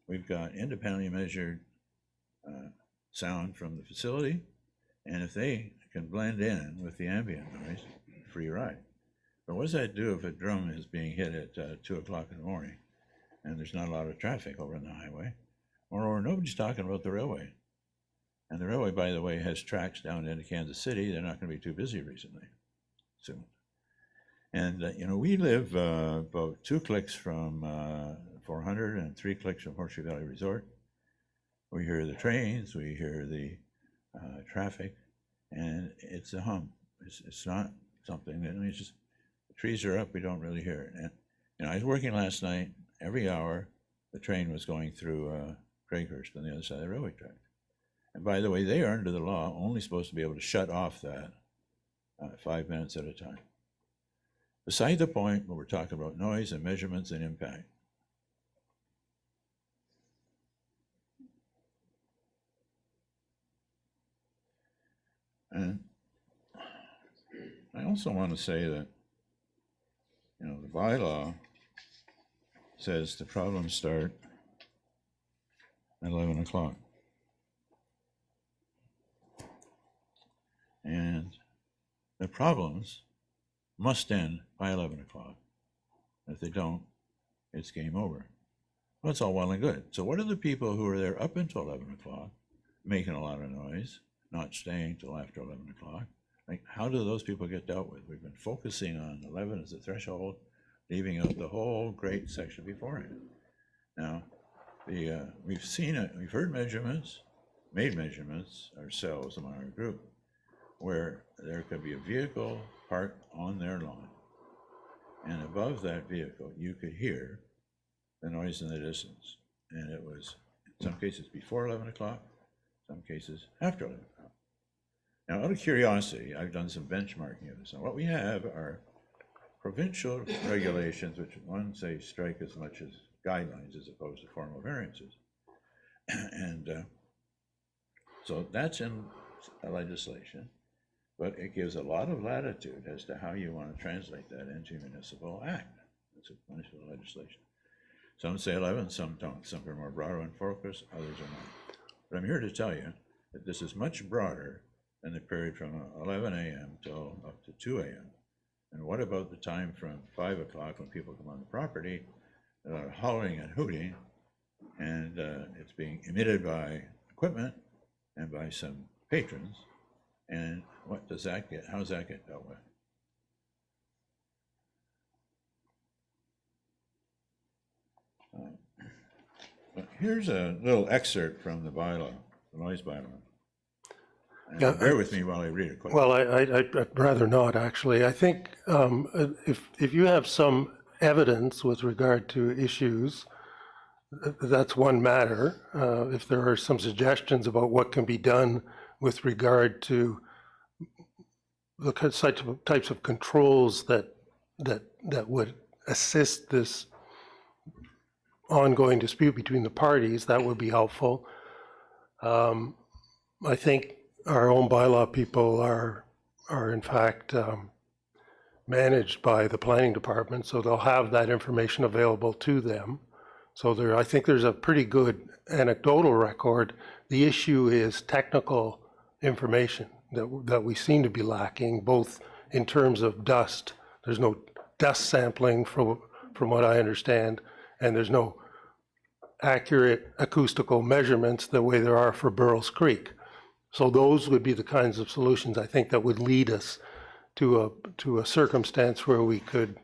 We've got independently measured sound from the facility. And if they can blend in with the ambient noise, free ride. But what does that do if a drum is being hit at 2 o'clock in the morning and there's not a lot of traffic over on the highway? Or nobody's talking about the railway. And the railway, by the way, has tracks down into Kansas City. They're not going to be too busy recently, soon. And, you know, we live about 2 clicks from 400 and 3 clicks from Horseshoe Valley Resort. We hear the trains, we hear the traffic, and it's a hum. It's not something that, I mean, it's just, the trees are up, we don't really hear it. And, you know, I was working last night, every hour, the train was going through Craighurst on the other side of the railway track. And by the way, they are under the law only supposed to be able to shut off that 5 minutes at a time. Beside the point, where we're talking about noise and measurements and impact. And I also want to say that, you know, the bylaw says the problems start at 11 o'clock. And the problems must end by 11 o'clock. If they don't, it's game over. Well, it's all well and good. So what are the people who are there up until 11 o'clock, making a lot of noise, not staying till after 11 o'clock? Like, how do those people get dealt with? We've been focusing on 11 as a threshold, leaving out the whole great section before it. Now, we've seen it, we've heard measurements, made measurements ourselves among our group, where there could be a vehicle parked on their lawn, and above that vehicle you could hear the noise in the distance, and it was in some cases before 11 o'clock, some cases after 11 o'clock. Now, out of curiosity, I've done some benchmarking of this, and what we have are provincial regulations, which one say strike as much as guidelines as opposed to formal variances, and so that's in legislation. But it gives a lot of latitude as to how you want to translate that into municipal act. It's a municipal legislation. Some say 11, some don't. Some are more broader in focus, others are not. But I'm here to tell you that this is much broader than the period from 11 a.m. till up to 2 a.m. And what about the time from 5 o'clock when people come on the property, hollering and hooting, and it's being emitted by equipment and by some patrons? And what does that get? How does that get dealt with? But here's a little excerpt from the bylaw, the noise bylaw. And bear with me while I read it quickly. Well, I'd rather not, actually. I think if you have some evidence with regard to issues, that's one matter. If there are some suggestions about what can be done with regard to the types of controls that would assist this ongoing dispute between the parties, that would be helpful. I think our own bylaw people are in fact managed by the planning department, so they'll have that information available to them. So I think there's a pretty good anecdotal record. The issue is technical information that we seem to be lacking, both in terms of dust. There's no dust sampling from what I understand, and there's no accurate acoustical measurements the way there are for Burroughs Creek. So those would be the kinds of solutions I think that would lead us to a circumstance where we could,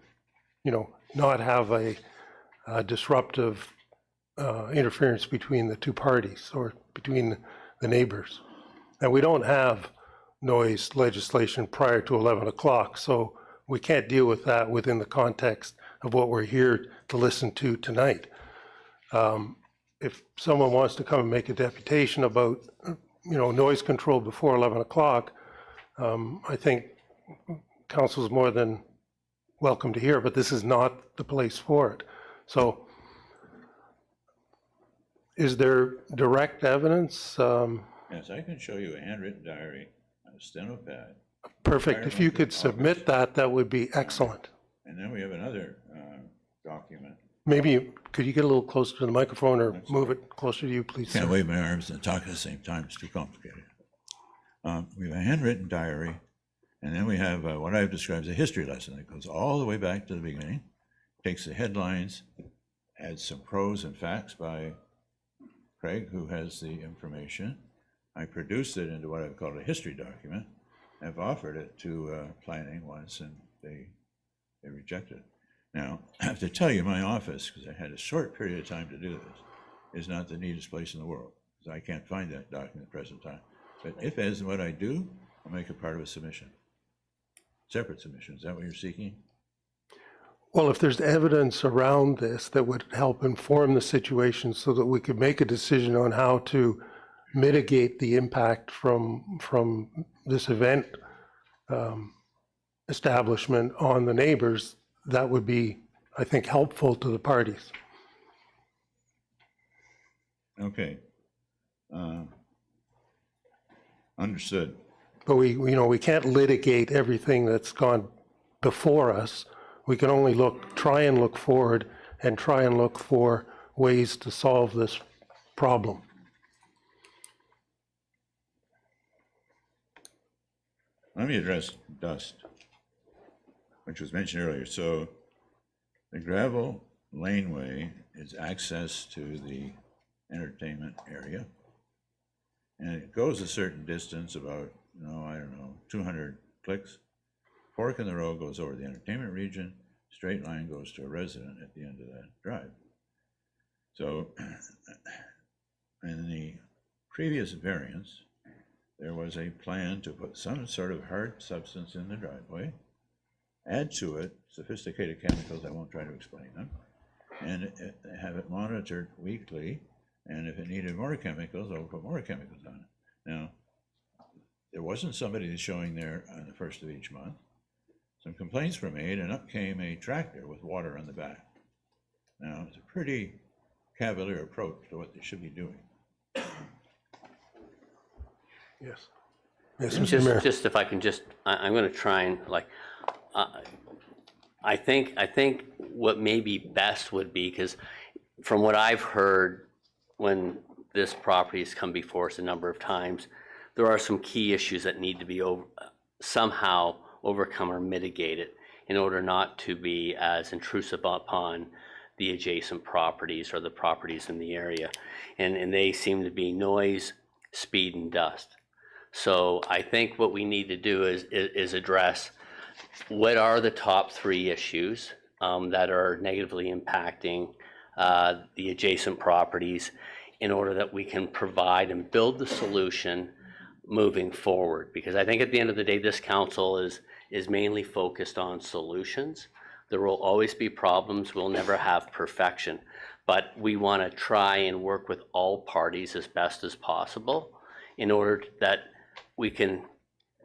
not have a disruptive interference between the two parties or between the neighbors. And we don't have noise legislation prior to 11 o'clock, so we can't deal with that within the context of what we're here to listen to tonight. If someone wants to come and make a deputation about, noise control before 11 o'clock, I think council's more than welcome to hear, but this is not the place for it. So is there direct evidence? Yes, I can show you a handwritten diary on a steno pad. Perfect. If you could submit that, that would be excellent. And then we have another document. Maybe, could you get a little closer to the microphone or move it closer to you, please? Can't sir? wave my arms and talk at the same time. It's too complicated. We have a handwritten diary, and then we have what I've described as a history lesson that goes all the way back to the beginning, takes the headlines, adds some prose and facts by Craig, who has the information. I produced it into what I've called a history document. I've offered it to planning once, and they rejected it. Now, I have to tell you, my office, because I had a short period of time to do this, is not the neatest place in the world, because I can't find that document at the present time. But if as what I do, I'll make it part of a submission. Separate submission, is that what you're seeking? Well, if there's evidence around this that would help inform the situation so that we could make a decision on how to mitigate the impact from this event establishment on the neighbors, that would be, I think, helpful to the parties. Okay. Understood. But we can't litigate everything that's gone before us. We can only try and look forward and try and look for ways to solve this problem. Let me address dust, which was mentioned earlier. So the gravel laneway is access to the entertainment area, and it goes a certain distance, about, 200 clicks. Fork in the road goes over the entertainment region, straight line goes to a resident at the end of that drive. So in the previous variance, there was a plan to put some sort of hard substance in the driveway, add to it sophisticated chemicals, I won't try to explain them, and have it monitored weekly, and if it needed more chemicals, I'll put more chemicals on it. Now, there wasn't somebody showing there on the first of each month. Some complaints were made, and up came a tractor with water on the back. Now, it's a pretty cavalier approach to what they should be doing. Yes. Yes, Mr. Mayor. Just if I can I'm going to try and I think what may be best would be, because from what I've heard when this property has come before us a number of times, there are some key issues that need to be somehow overcome or mitigated in order not to be as intrusive upon the adjacent properties or the properties in the area. And they seem to be noise, speed, and dust. So I think what we need to do is address what are the top three issues that are negatively impacting the adjacent properties, in order that we can provide and build the solution moving forward. Because I think at the end of the day, this council is mainly focused on solutions. There will always be problems. We'll never have perfection, but we want to try and work with all parties as best as possible in order that we can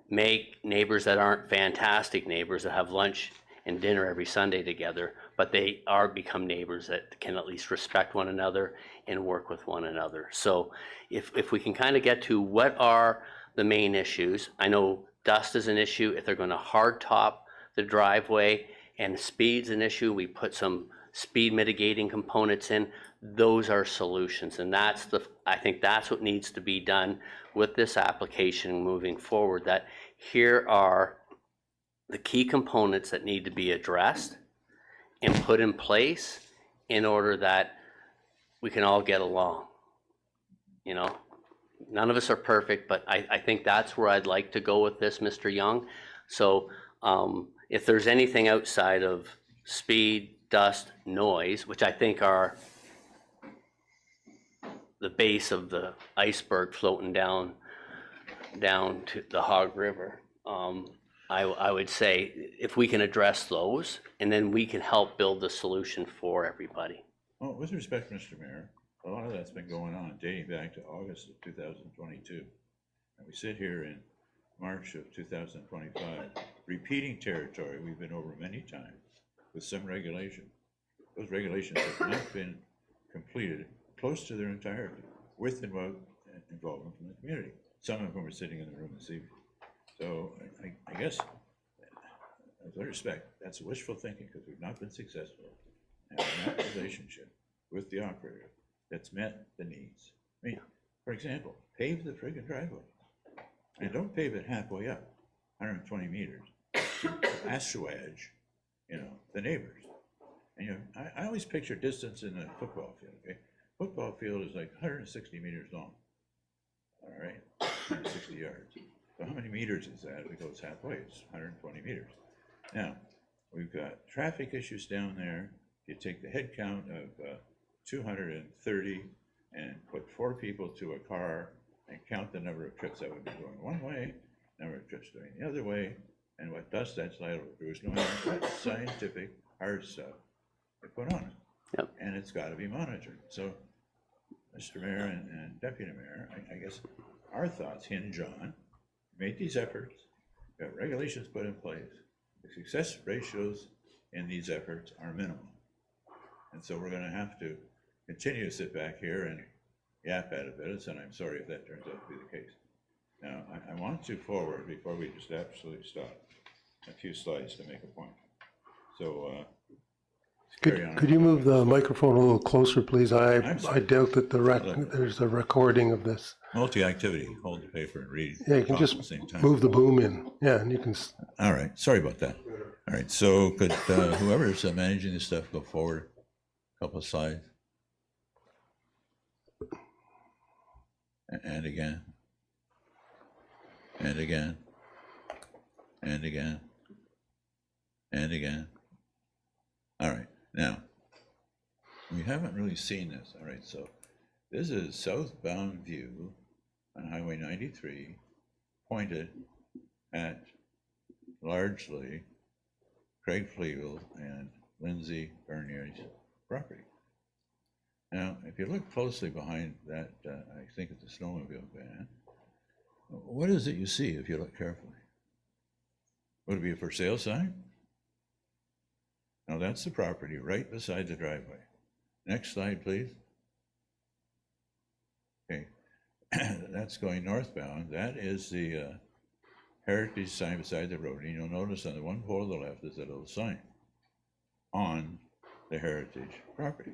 make neighbors that aren't fantastic neighbors that have lunch and dinner every Sunday together, but they are become neighbors that can at least respect one another and work with one another. So if we can kind of get to what are the main issues. I know dust is an issue. If they're going to hard top the driveway, and speed's an issue, we put some speed mitigating components in. Those are solutions, and I think that's what needs to be done with this application moving forward. That here are the key components that need to be addressed and put in place in order that we can all get along. none of us are perfect, but I think that's where I'd like to go with this, Mr. Young. So if there's anything outside of speed, dust, noise, which I think are the base of the iceberg floating down to the Hog River, I would say if we can address those, and then we can help build the solution for everybody. Well, with respect, Mr. Mayor, a lot of that's been going on dating back to August of 2022. And we sit here in March of 2025, repeating territory we've been over many times with some regulation. Those regulations have not been completed close to their entirety, with and without involvement from the community. Some of them are sitting in the room this evening. So I guess, with all respect, that's wishful thinking because we've not been successful in that relationship with the operator that's met the needs. I mean, for example, pave the friggin' driveway. And don't pave it halfway up, 120 meters, to assuage, the neighbors. And I always picture distance in a football field, okay? Football field is like 160 meters long, all right, 160 yards. So how many meters is that if it goes halfway? It's 120 meters. Now, we've got traffic issues down there. You take the head count of 230 and put 4 people to a car and count the number of trips that would be going one way, number of trips going the other way, and what dust that's liable to produce, no matter what scientific hard stuff they put on it. Yep. And it's got to be monitored. So, Mr. Mayor and Deputy Mayor, I guess our thoughts hinge on, make these efforts, got regulations put in place, the success ratios in these efforts are minimal. And so we're going to have to continue to sit back here and yap at it, and I'm sorry if that turns out to be the case. Now, I want to forward, before we just absolutely stop, a few slides to make a point. So, could you move the microphone a little closer, please? I doubt that there's a recording of this. Multi-activity, hold the paper and read. Yeah, you can just move the boom in. Yeah, and you can. All right, sorry about that. All right, so could whoever's managing this stuff go forward a couple of slides? And again, and again, and again, and again. All right, now, we haven't really seen this. All right, so this is southbound view on Highway 93, pointed at largely Craig Flegel and Lindsay Bernier's property. Now, if you look closely behind that, I think it's a snowmobile van, what is it you see if you look carefully? Would it be a for sale sign? Now, that's the property right beside the driveway. Next slide, please. Okay, that's going northbound. That is the heritage sign beside the road. And you'll notice on the one pole to the left is a little sign on the heritage property.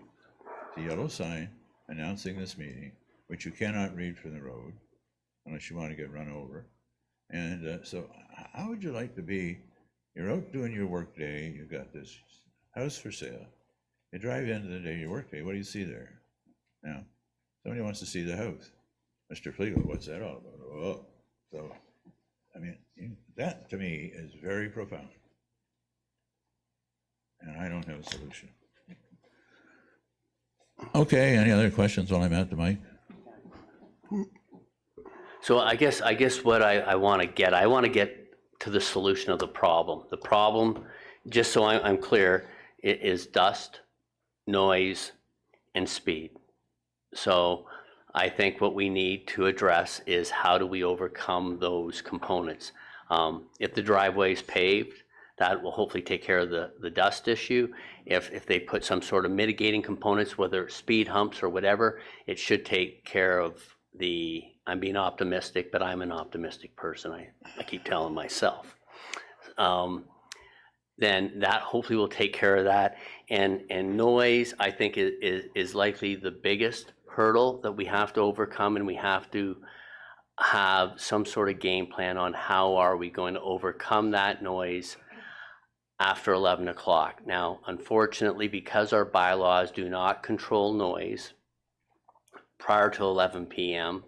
The yellow sign announcing this meeting, which you cannot read from the road unless you want to get run over. And so how would you like to be? You're out doing your work day, you've got this house for sale. You drive into the day your work day, what do you see there? Now, somebody wants to see the house. Mr. Flegel, what's that all about? Oh, so, I mean, that to me is very profound. And I don't have a solution. Okay, any other questions while I'm at the mic? So I guess what I want to get to the solution of the problem. The problem, just so I'm clear, it is dust, noise, and speed. So I think what we need to address is how do we overcome those components. If the driveway is paved, that will hopefully take care of the dust issue. If they put some sort of mitigating components, whether it's speed humps or whatever, it should take care of I'm being optimistic, but I'm an optimistic person, I keep telling myself. Then that hopefully will take care of that. And noise, I think, is likely the biggest hurdle that we have to overcome, and we have to have some sort of game plan on how are we going to overcome that noise after 11 o'clock. Now, unfortunately, because our bylaws do not control noise prior to 11 p.m.,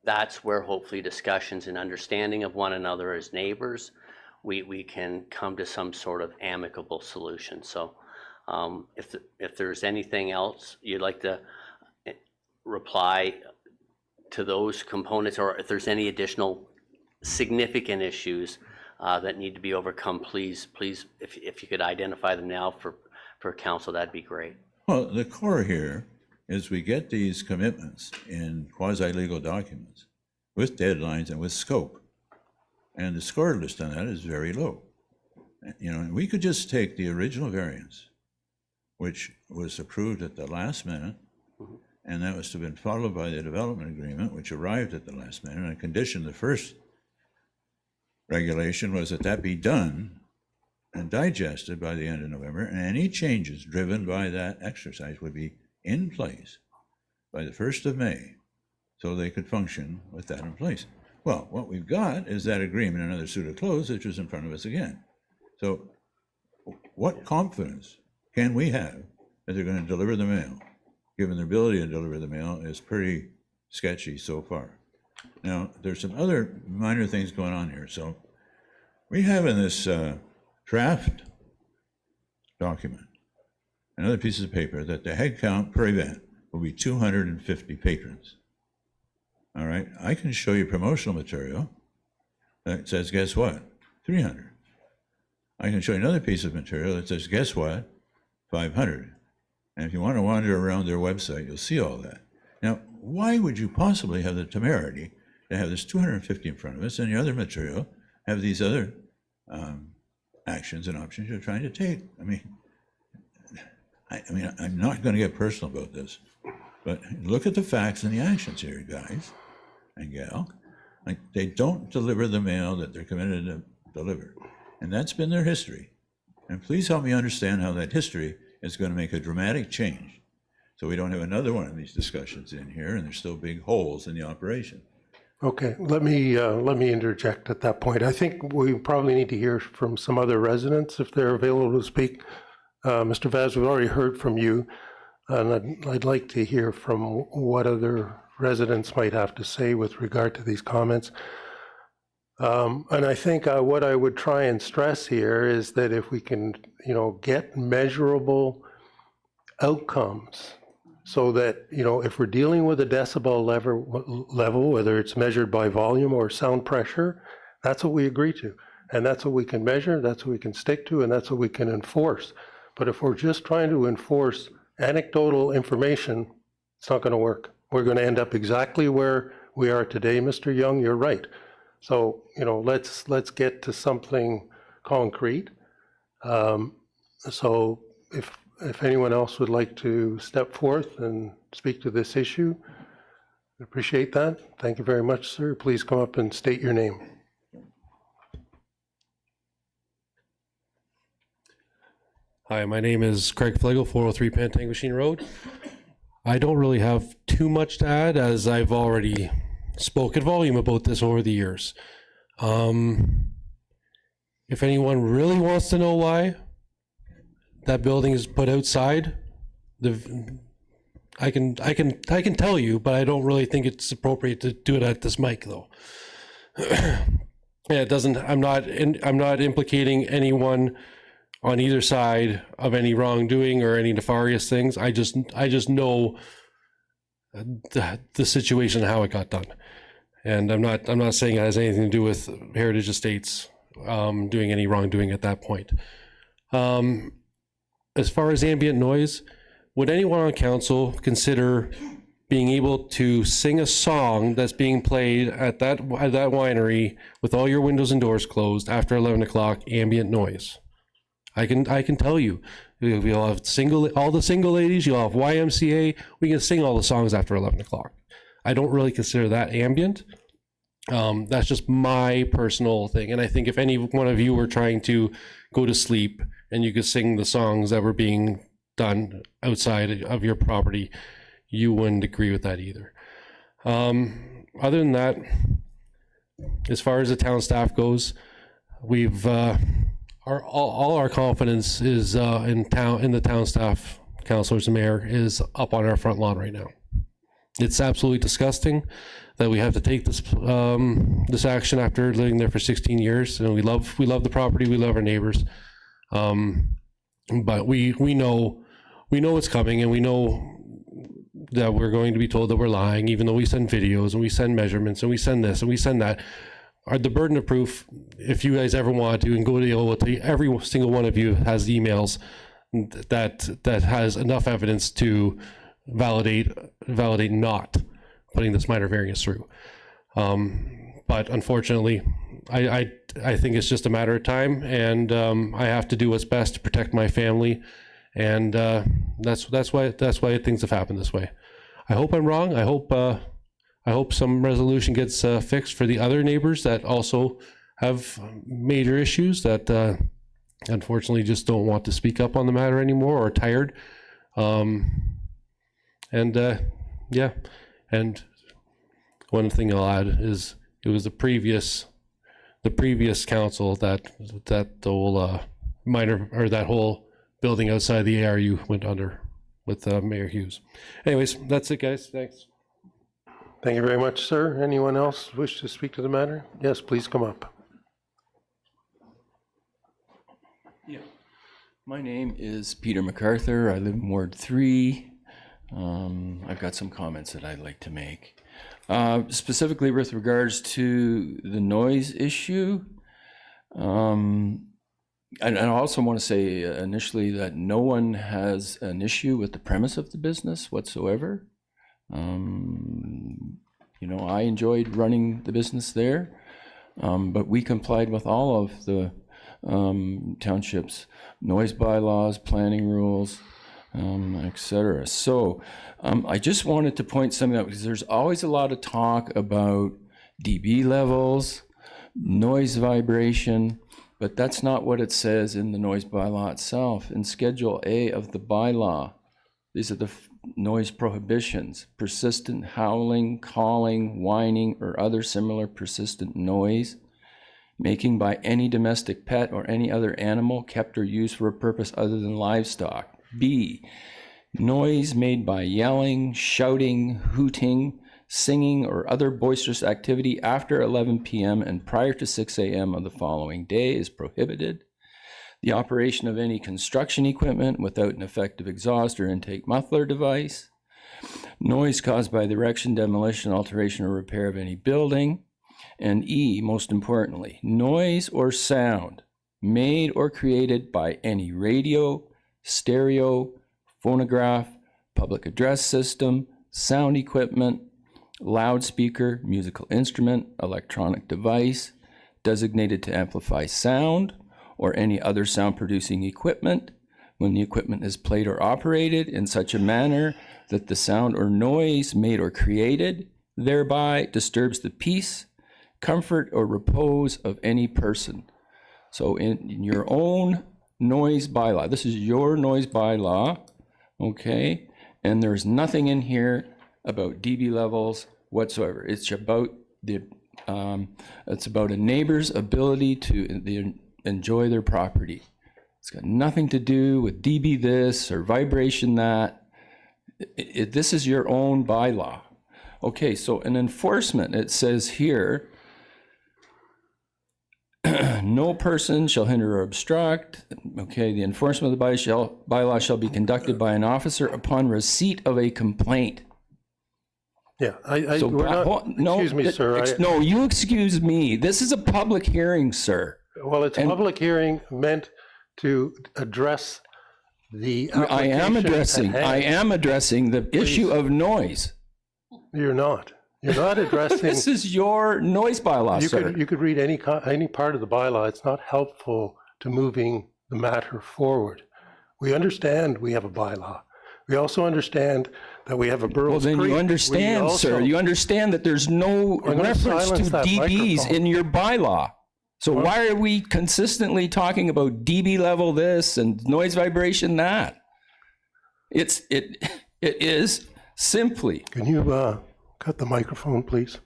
That's where hopefully discussions and understanding of one another as neighbors, we can come to some sort of amicable solution. So if there's anything else you'd like to reply to those components, or if there's any additional significant issues that need to be overcome, please, if you could identify them now for council, that'd be great. Well, the core here is we get these commitments in quasi-legal documents with deadlines and with scope. And the score list on that is very low. You know, and we could just take the original variance, which was approved at the last minute, and that was to have been followed by the development agreement, which arrived at the last minute, and a condition, the first regulation was that that be done and digested by the end of November, and any changes driven by that exercise would be in place by the 1st of May, so they could function with that in place. Well, what we've got is that agreement, another suit of clothes, which is in front of us again. So what confidence can we have that they're going to deliver the mail, given their ability to deliver the mail is pretty sketchy so far. Now, there's some other minor things going on here. So we have in this draft document another piece of paper that the head count per event will be 250 patrons. All right, I can show you promotional material that says, guess what, 300. I can show you another piece of material that says, guess what, 500. And if you want to wander around their website, you'll see all that. Now, why would you possibly have the temerity to have this 250 in front of us and the other material have these other actions and options you're trying to take? I mean, I'm not going to get personal about this, but look at the facts and the actions here, guys and gal. Like, they don't deliver the mail that they're committed to deliver. And that's been their history. And please help me understand how that history is going to make a dramatic change, so we don't have another one of these discussions in here and there's still big holes in the operation. Okay, let me interject at that point. I think we probably need to hear from some other residents if they're available to speak. Mr. Vaz, we've already heard from you, and I'd like to hear from what other residents might have to say with regard to these comments. And I think what I would try and stress here is that if we can, get measurable outcomes, so that, if we're dealing with a decibel level, whether it's measured by volume or sound pressure, that's what we agree to. And that's what we can measure, that's what we can stick to, and that's what we can enforce. But if we're just trying to enforce anecdotal information, it's not going to work. We're going to end up exactly where we are today, Mr. Young, you're right. So, let's get to something concrete. So if anyone else would like to step forth and speak to this issue, I appreciate that. Thank you very much, sir. Please come up and state your name. Hi, my name is Craig Flegel, 403 Pantanguishene Road. I don't really have too much to add, as I've already spoke at volume about this over the years. If anyone really wants to know why that building is put outside, I can tell you, but I don't really think it's appropriate to do it at this mic, though. Yeah, it doesn't. I'm not implicating anyone on either side of any wrongdoing or any nefarious things. I just know the situation and how it got done, and I'm not saying it has anything to do with Heritage Estates doing any wrongdoing at that point. As far as ambient noise, would anyone on council consider being able to sing a song that's being played at that winery with all your windows and doors closed after 11 o'clock, ambient noise? I can tell you, we'll have all the single ladies, you'll have YMCA, we can sing all the songs after 11 o'clock. I don't really consider that ambient. That's just my personal thing. And I think if any one of you were trying to go to sleep and you could sing the songs that were being done outside of your property, you wouldn't agree with that either. Other than that, as far as the town staff goes, we've all our confidence is in the town staff, councilors and mayor, is up on our front lawn right now. It's absolutely disgusting that we have to take this this action after living there for 16 years. And we love the property, we love our neighbors, but we know it's coming, and we know that we're going to be told that we're lying, even though we send videos and we send measurements and we send this and we send that. The burden of proof, if you guys ever want to, and go to the OOT, every single one of you has emails that has enough evidence to validate not putting this minor variance through. But unfortunately, I think it's just a matter of time, and I have to do what's best to protect my family, and that's why things have happened this way. I hope I'm wrong. I hope some resolution gets fixed for the other neighbors that also have major issues that unfortunately just don't want to speak up on the matter anymore, or are tired. Yeah, and one thing I'll add is it was the previous council that the whole that whole building outside the ARU went under with Mayor Hughes. Anyways, that's it, guys. Thanks. Thank you very much, sir. Anyone else wish to speak to the matter? Yes, please come up. Yeah. My name is Peter MacArthur. I live in Ward 3. I've got some comments that I'd like to make. Specifically with regards to the noise issue. And I also want to say initially that no one has an issue with the premise of the business whatsoever. You know, I enjoyed running the business there, but we complied with all of the township's noise bylaws, planning rules, etc. So I just wanted to point something out, because there's always a lot of talk about dB levels, noise vibration, but that's not what it says in the noise bylaw itself. In Schedule A of the bylaw, these are the noise prohibitions: persistent howling, calling, whining, or other similar persistent noise, making by any domestic pet or any other animal kept or used for a purpose other than livestock. B, noise made by yelling, shouting, hooting, singing, or other boisterous activity after 11 p.m. and prior to 6 a.m. of the following day is prohibited. The operation of any construction equipment without an effective exhaust or intake muffler device. Noise caused by the erection, demolition, alteration, or repair of any building. And E, most importantly, noise or sound made or created by any radio, stereo, phonograph, public address system, sound equipment, loudspeaker, musical instrument, electronic device, designated to amplify sound, or any other sound producing equipment, when the equipment is played or operated in such a manner that the sound or noise made or created thereby disturbs the peace, comfort, or repose of any person. So in your own noise bylaw, this is your noise bylaw, okay? And there's nothing in here about dB levels whatsoever. It's about a neighbor's ability to enjoy their property. It's got nothing to do with dB this or vibration that. This is your own bylaw. Okay, so in enforcement, it says here, no person shall hinder or obstruct. Okay, the enforcement of the bylaw shall be conducted by an officer upon receipt of a complaint. Yeah, excuse me, sir. No, you excuse me. This is a public hearing, sir. Well, it's a public hearing meant to address the I am addressing the issue of noise. You're not. You're not addressing. This is your noise bylaw, sir. You could read any part of the bylaw. It's not helpful to moving the matter forward. We understand we have a bylaw. We also understand that we have a Burroughs Creek. Well, then you understand, sir. You understand that there's no reference to dBs in your bylaw. So why are we consistently talking about dB level this and noise vibration that? It is simply. Can you cut the microphone, please?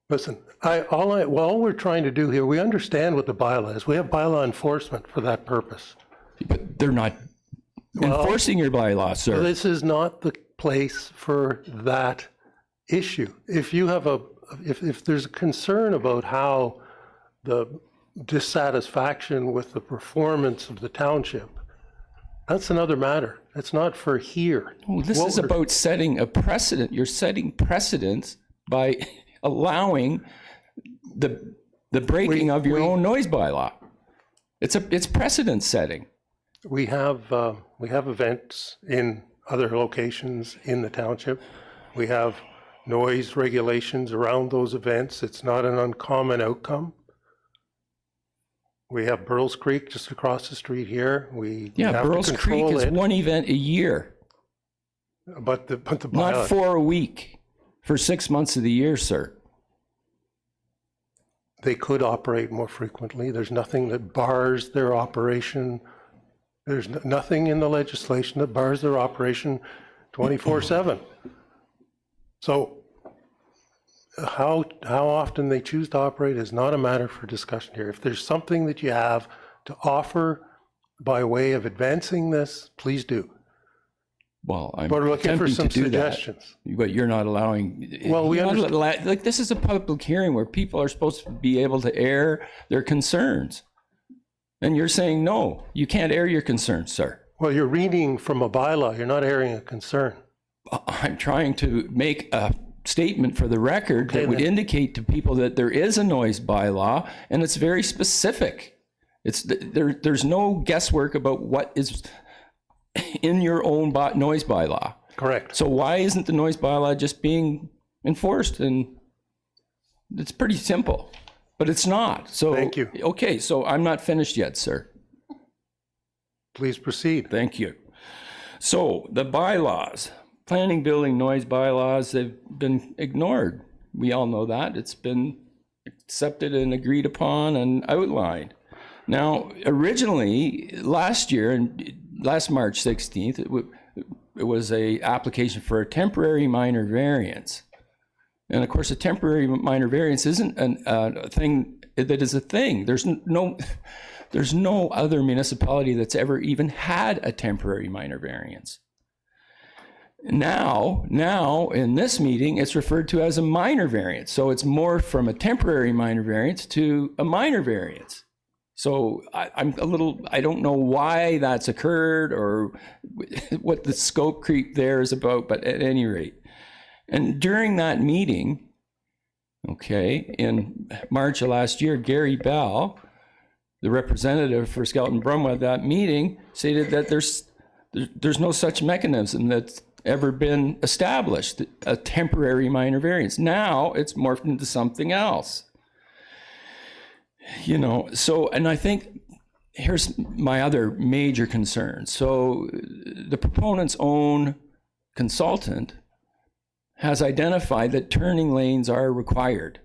Listen, all we're trying to do here, we understand what the bylaw is. We have bylaw enforcement for that purpose. But they're not enforcing your bylaw, sir. This is not the place for that issue. If you have if there's a concern about how the dissatisfaction with the performance of the township, that's another matter. It's not for here. Oh, this is about setting a precedent. You're setting precedents by allowing the breaking of your own noise bylaw. It's precedent setting. We have events in other locations in the township. We have noise regulations around those events. It's not an uncommon outcome. We have Burles Creek just across the street here. Burles Creek is one event a year. But the not 4 a week for 6 months of the year, sir. They could operate more frequently. There's nothing that bars their operation. There's nothing in the legislation that bars their operation 24/7. So how often they choose to operate is not a matter for discussion here. If there's something that you have to offer by way of advancing this, please do. Well, I'm But we're looking for some suggestions. But you're not allowing. Well, we understand. Like, this is a public hearing where people are supposed to be able to air their concerns, and you're saying no, you can't air your concerns, sir. Well, you're reading from a bylaw. You're not airing a concern. I'm trying to make a statement for the record that would indicate to people that there is a noise bylaw, and it's very specific. There's no guesswork about what is in your own noise bylaw. Correct. So why isn't the noise bylaw just being enforced? And it's pretty simple, but it's not. So thank you. Okay, so I'm not finished yet, sir. Please proceed. Thank you. So the bylaws, planning, building, noise bylaws, they've been ignored. We all know that. It's been accepted and agreed upon and outlined. Now, originally, last March 16th, it was a application for a temporary minor variance. And of course, a temporary minor variance isn't a thing that is a thing. There's no other municipality that's ever even had a temporary minor variance. Now, in this meeting, it's referred to as a minor variance. So it's more from a temporary minor variance to a minor variance. So I don't know why that's occurred or what the scope creep there is about, but at any rate. And during that meeting, okay, in March of last year, Gary Bell, the representative for Skelton Brumwa at that meeting, stated that there's no such mechanism that's ever been established, a temporary minor variance. Now it's morphed into something else. You know, so, and I think here's my other major concern. So the proponent's own consultant has identified that turning lanes are required.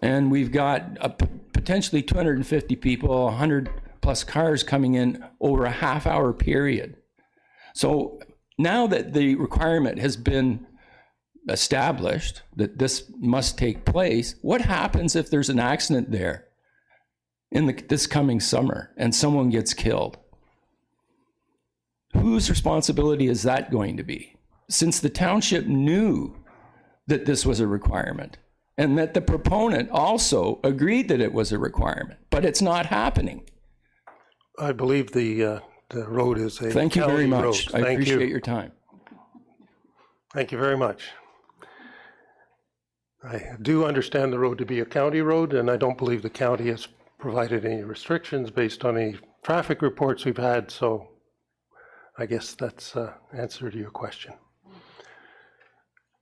And we've got potentially 250 people, 100 plus cars coming in over a half-hour period. So now that the requirement has been established that this must take place, what happens if there's an accident there in this coming summer and someone gets killed? Whose responsibility is that going to be? Since the township knew that this was a requirement and that the proponent also agreed that it was a requirement, but it's not happening. I believe the road is a Thank you very county much. road. I appreciate your time. Thank you very much. I do understand the road to be a county road, and I don't believe the county has provided any restrictions based on any traffic reports we've had, so I guess that's an answer to your question.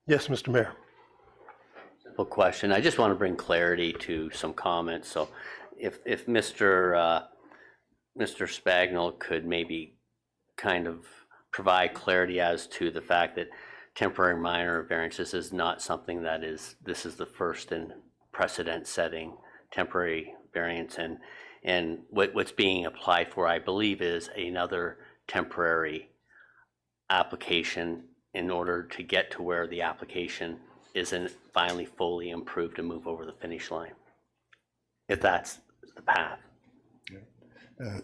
Yes, Mr. Mayor. Simple question. I just want to bring clarity to some comments. So if Mr. Spagnol could maybe kind of provide clarity as to the fact that temporary minor variances is not something that this is the first and precedent-setting temporary variance, and what's being applied for, I believe, is another temporary application in order to get to where the application isn't finally fully improved and move over the finish line, if that's the path.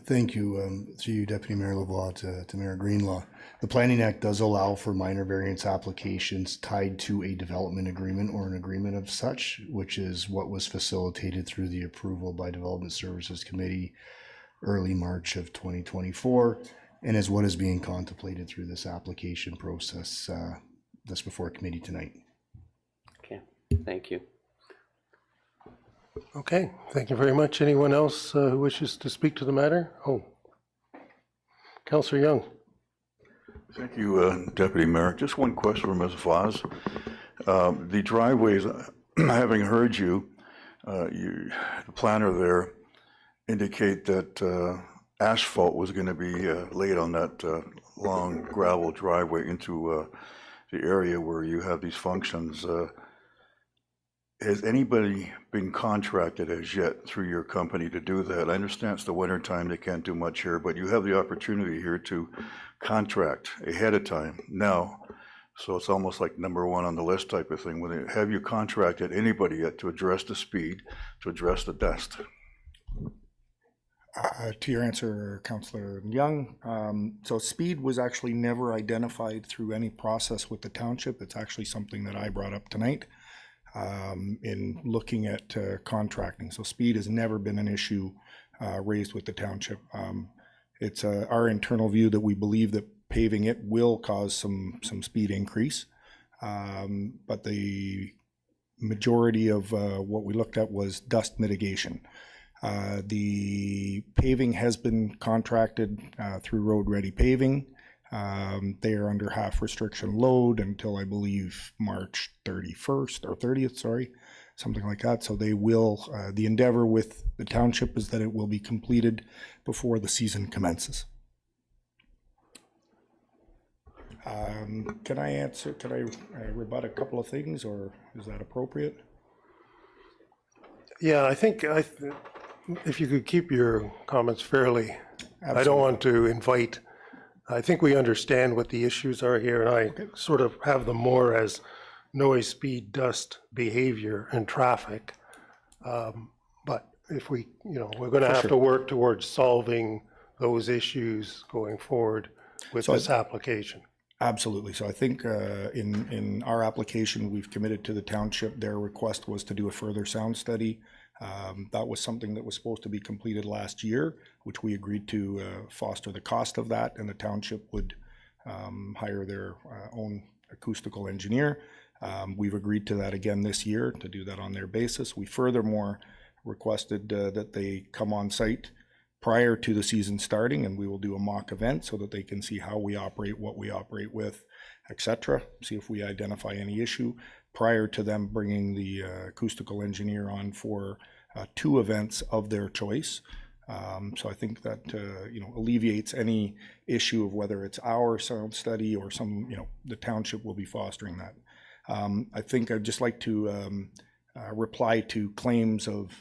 Thank you, through you, Deputy Mayor LeBlanc, to Mayor Greenlaw. The Planning Act does allow for minor variance applications tied to a development agreement or an agreement of such, which is what was facilitated through the approval by Development Services Committee early March of 2024, and is what is being contemplated through this application process that's before committee tonight. Okay, thank you. Okay, thank you very much. Anyone else who wishes to speak to the matter? Oh, Councillor Young. Thank you, Deputy Mayor. Just one question for Ms. Vaz. The driveways, having heard you, the planner there indicate that asphalt was going to be laid on that long gravel driveway into the area where you have these functions. Has anybody been contracted as yet through your company to do that? I understand it's the winter time, they can't do much here, but you have the opportunity here to contract ahead of time now. So it's almost like number one on the list type of thing. Have you contracted anybody yet to address the speed, to address the dust? To your answer, Councillor Young, so speed was actually never identified through any process with the township. It's actually something that I brought up tonight in looking at contracting. So speed has never been an issue raised with the township. It's our internal view that we believe that paving it will cause some speed increase, but the majority of what we looked at was dust mitigation. The paving has been contracted through Road Ready Paving. They are under half restriction load until I believe March 31st or 30th, sorry, something like that. So they will, the endeavor with the township is that it will be completed before the season commences. Can I rebut a couple of things, or is that appropriate? Yeah, I think if you could keep your comments fairly. Absolutely. I don't want to invite, I think we understand what the issues are here, and I sort of have them more as noise, speed, dust, behavior, and traffic. But if we, we're going to have to work towards solving those issues going forward with this application. Absolutely. So I think in our application, we've committed to the township. Their request was to do a further sound study. That was something that was supposed to be completed last year, which we agreed to foster the cost of that, and the township would hire their own acoustical engineer. We've agreed to that again this year to do that on their basis. We furthermore requested that they come on site prior to the season starting, and we will do a mock event so that they can see how we operate, what we operate with, etc. See if we identify any issue prior to them bringing the acoustical engineer on for 2 events of their choice. So I think that alleviates any issue of whether it's our sound study or some, the township will be fostering that. I think I'd just like to reply to claims of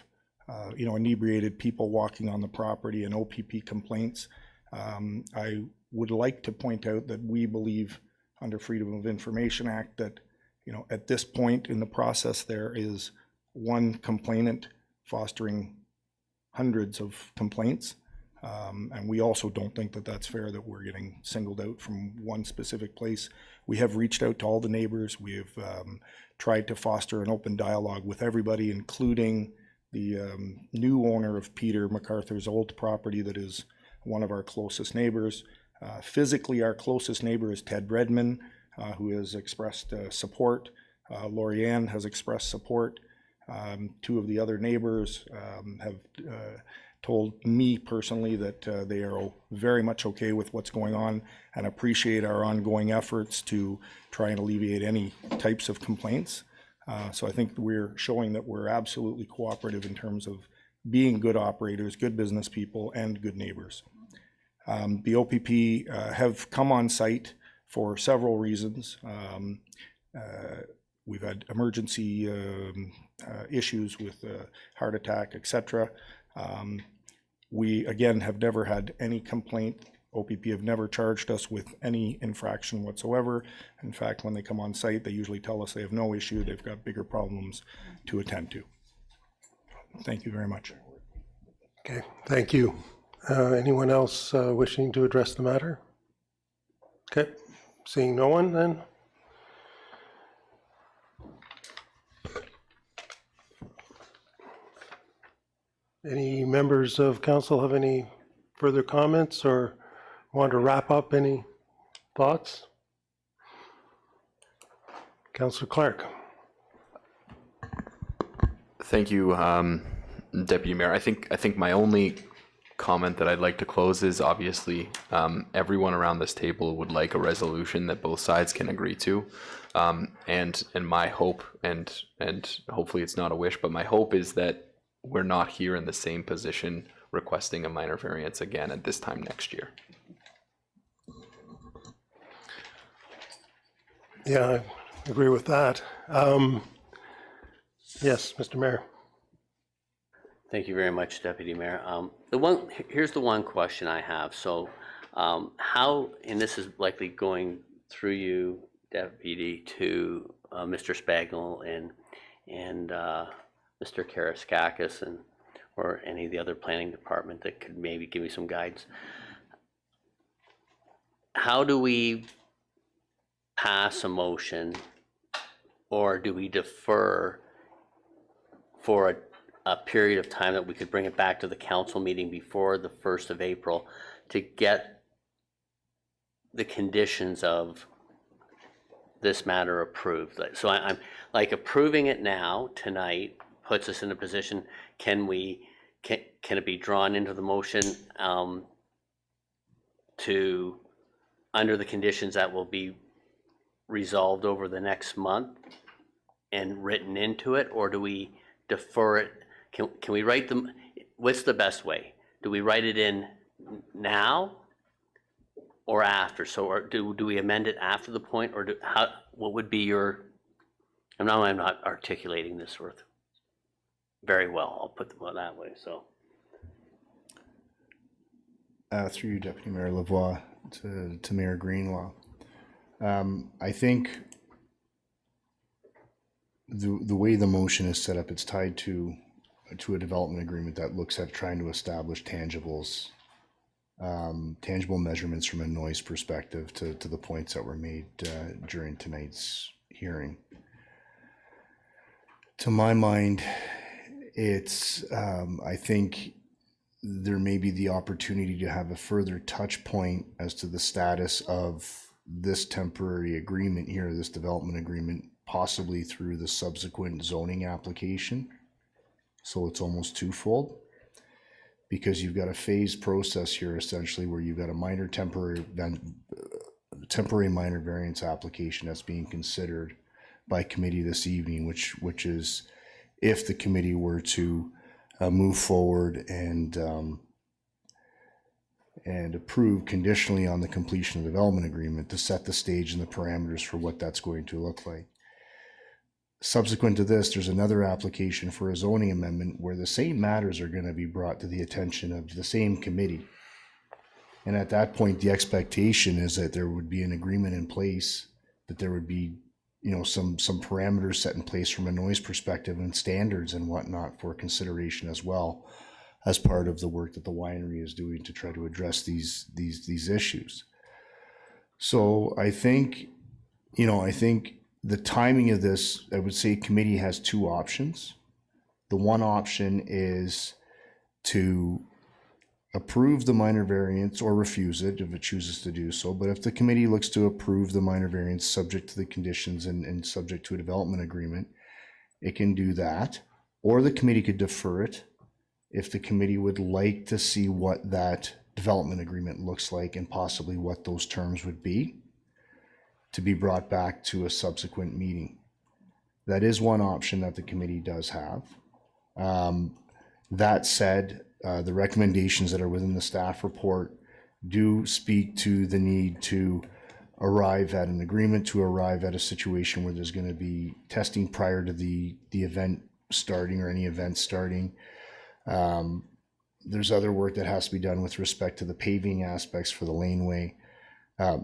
inebriated people walking on the property and OPP complaints. I would like to point out that we believe under Freedom of Information Act that, at this point in the process, there is one complainant fostering hundreds of complaints. And we also don't think that that's fair that we're getting singled out from one specific place. We have reached out to all the neighbors. We have tried to foster an open dialogue with everybody, including the new owner of Peter MacArthur's old property that is one of our closest neighbors. Physically, our closest neighbor is Ted Redman, who has expressed support. Lorianne has expressed support. 2 of the other neighbors have told me personally that they are very much okay with what's going on and appreciate our ongoing efforts to try and alleviate any types of complaints. So I think we're showing that we're absolutely cooperative in terms of being good operators, good business people, and good neighbors. The OPP have come on site for several reasons. We've had emergency issues with heart attack, etc. We, again, have never had any complaint. OPP have never charged us with any infraction whatsoever. In fact, when they come on site, they usually tell us they have no issue. They've got bigger problems to attend to. Thank you very much. Okay, thank you. Anyone else wishing to address the matter? Okay, seeing no one then. Any members of council have any further comments or want to wrap up any thoughts? Councillor Clark. Thank you, Deputy Mayor. I think my only comment that I'd like to close is obviously everyone around this table would like a resolution that both sides can agree to, and my hope, and hopefully it's not a wish, but my hope is that we're not here in the same position requesting a minor variance again at this time next year. Yeah, I agree with that. Yes, Mr. Mayor. Thank you very much, Deputy Mayor. Here's the one question I have. So how, and this is likely going through you, Deputy, to Mr. Spagnell and Mr. Karaskakis or any of the other planning department that could maybe give me some guidance. How do we pass a motion, or do we defer for a period of time that we could bring it back to the council meeting before the 1st of April to get the conditions of this matter approved? So I'm like, approving it now tonight puts us in a position, can it be drawn into the motion to, under the conditions that will be resolved over the next month and written into it, or do we defer it? Can we write them? What's the best way? Do we write it in now or after? So, or do we amend it after the point, or what would be your? I'm not articulating this very well. I'll put them that way. So, through you, Deputy Mayor Lavoie, to Mayor Greenlaw, I think the way the motion is set up, it's tied to a development agreement that looks at trying to establish tangible measurements from a noise perspective to the points that were made during tonight's hearing. To my mind, it's I think there may be the opportunity to have a further touch point as to the status of this temporary agreement here, this development agreement, possibly through the subsequent zoning application. So it's almost twofold, because you've got a phased process here essentially where you've got a minor temporary minor variance application that's being considered by committee this evening, which is if the committee were to move forward and approve conditionally on the completion of the development agreement to set the stage and the parameters for what that's going to look like. Subsequent to this, there's another application for a zoning amendment where the same matters are going to be brought to the attention of the same committee. And at that point, the expectation is that there would be an agreement in place, that there would be, some parameters set in place from a noise perspective and standards and whatnot for consideration as well, as part of the work that the winery is doing to try to address these issues. So I think the timing of this, I would say committee has two options. The one option is to approve the minor variance or refuse it if it chooses to do so. But if the committee looks to approve the minor variance subject to the conditions and subject to a development agreement, it can do that. Or the committee could defer it if the committee would like to see what that development agreement looks like and possibly what those terms would be, to be brought back to a subsequent meeting. That is one option that the committee does have. That said, the recommendations that are within the staff report do speak to the need to arrive at an agreement, to arrive at a situation where there's going to be testing prior to the event starting or any event starting. There's other work that has to be done with respect to the paving aspects for the laneway.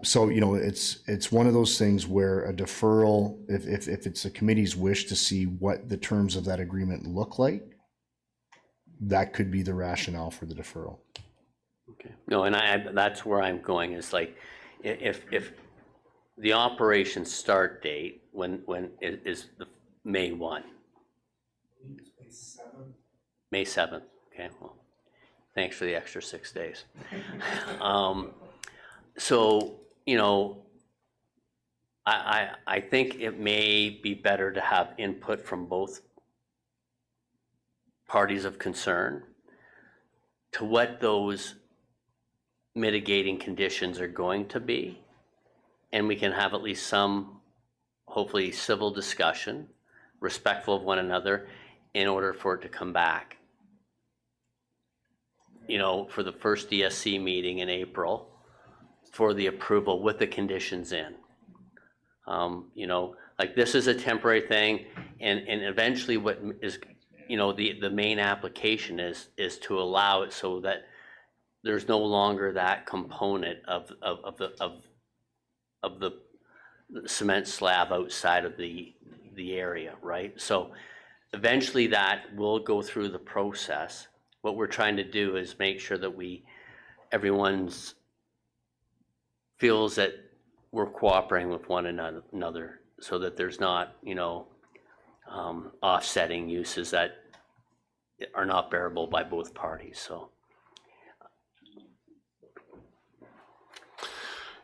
So, it's one of those things where a deferral, if it's the committee's wish to see what the terms of that agreement look like, that could be the rationale for the deferral. Okay. No, and that's where I'm going, is like, if the operation start date, when is the May 1? May 7th, okay, well, thanks for the extra 6 days. So, you know, I think it may be better to have input from both parties of concern to what those mitigating conditions are going to be. And we can have at least some, hopefully, civil discussion, respectful of one another, in order for it to come back. You know, for the first DSC meeting in April, for the approval with the conditions in. You know, like, this is a temporary thing, and eventually what is, you know, the main application is to allow it so that there's no longer that component of the cement slab outside of the area, right? So eventually that will go through the process. What we're trying to do is make sure that everyone's feels that we're cooperating with one another, so that there's not, you know, offsetting uses that are not bearable by both parties. So.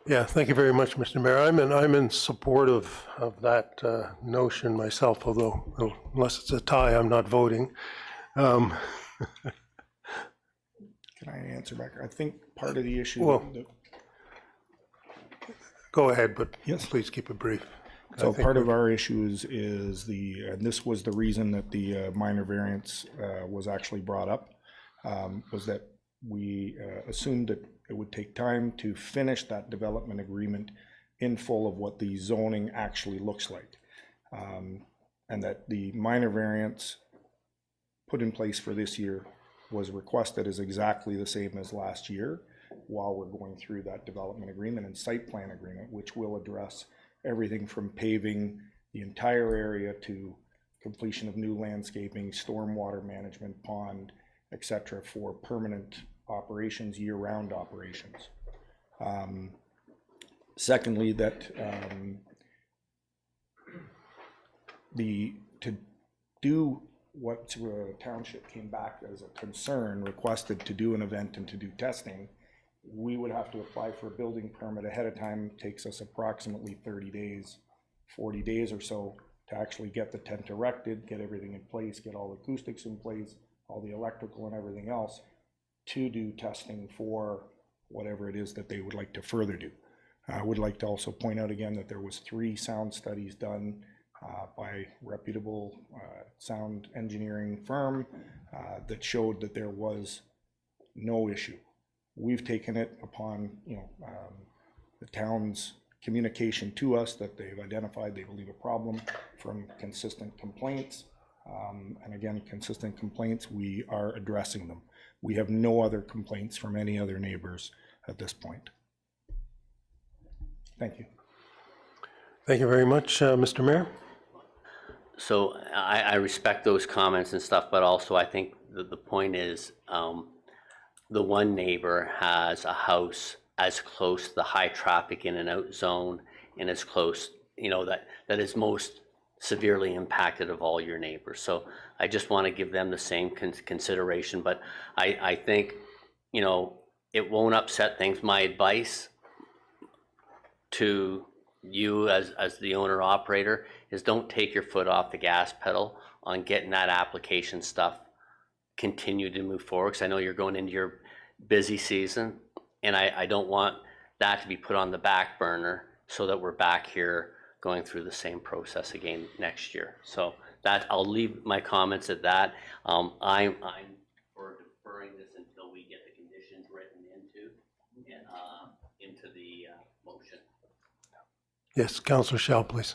Yeah, thank you very much, Mr. Mayor. I'm in support of that notion myself, although unless it's a tie, I'm not voting. Can I answer back? I think part of the issue. Well, go ahead, but yes, please keep it brief. So part of our issues is and this was the reason that the minor variance was actually brought up, was that we assumed that it would take time to finish that development agreement in full of what the zoning actually looks like. And that the minor variance put in place for this year was requested as exactly the same as last year, while we're going through that development agreement and site plan agreement, which will address everything from paving the entire area to completion of new landscaping, stormwater management, pond, etc., for permanent operations, year-round operations. Secondly, that to do what township came back as a concern, requested to do an event and to do testing, we would have to apply for a building permit ahead of time. It takes us approximately 30 days, 40 days or so to actually get the tent erected, get everything in place, get all the acoustics in place, all the electrical and everything else, to do testing for whatever it is that they would like to further do. I would like to also point out again that there was 3 sound studies done by reputable sound engineering firm that showed that there was no issue. We've taken it upon, the town's communication to us that they've identified they believe a problem from consistent complaints. And again, consistent complaints, we are addressing them. We have no other complaints from any other neighbors at this point. Thank you. Thank you very much, Mr. Mayor. So I respect those comments and stuff, but also I think the point is, the one neighbor has a house as close to the high traffic in and out zone, and as close, that is most severely impacted of all your neighbors. So I just want to give them the same consideration, but I think, it won't upset things. My advice to you as the owner operator is don't take your foot off the gas pedal on getting that application stuff continue to move forward, because I know you're going into your busy season, and I don't want that to be put on the back burner so that we're back here going through the same process again next year. So that, I'll leave my comments at that. I'm for deferring this until we get the conditions written into the motion. Yes, Councillor Schell, please.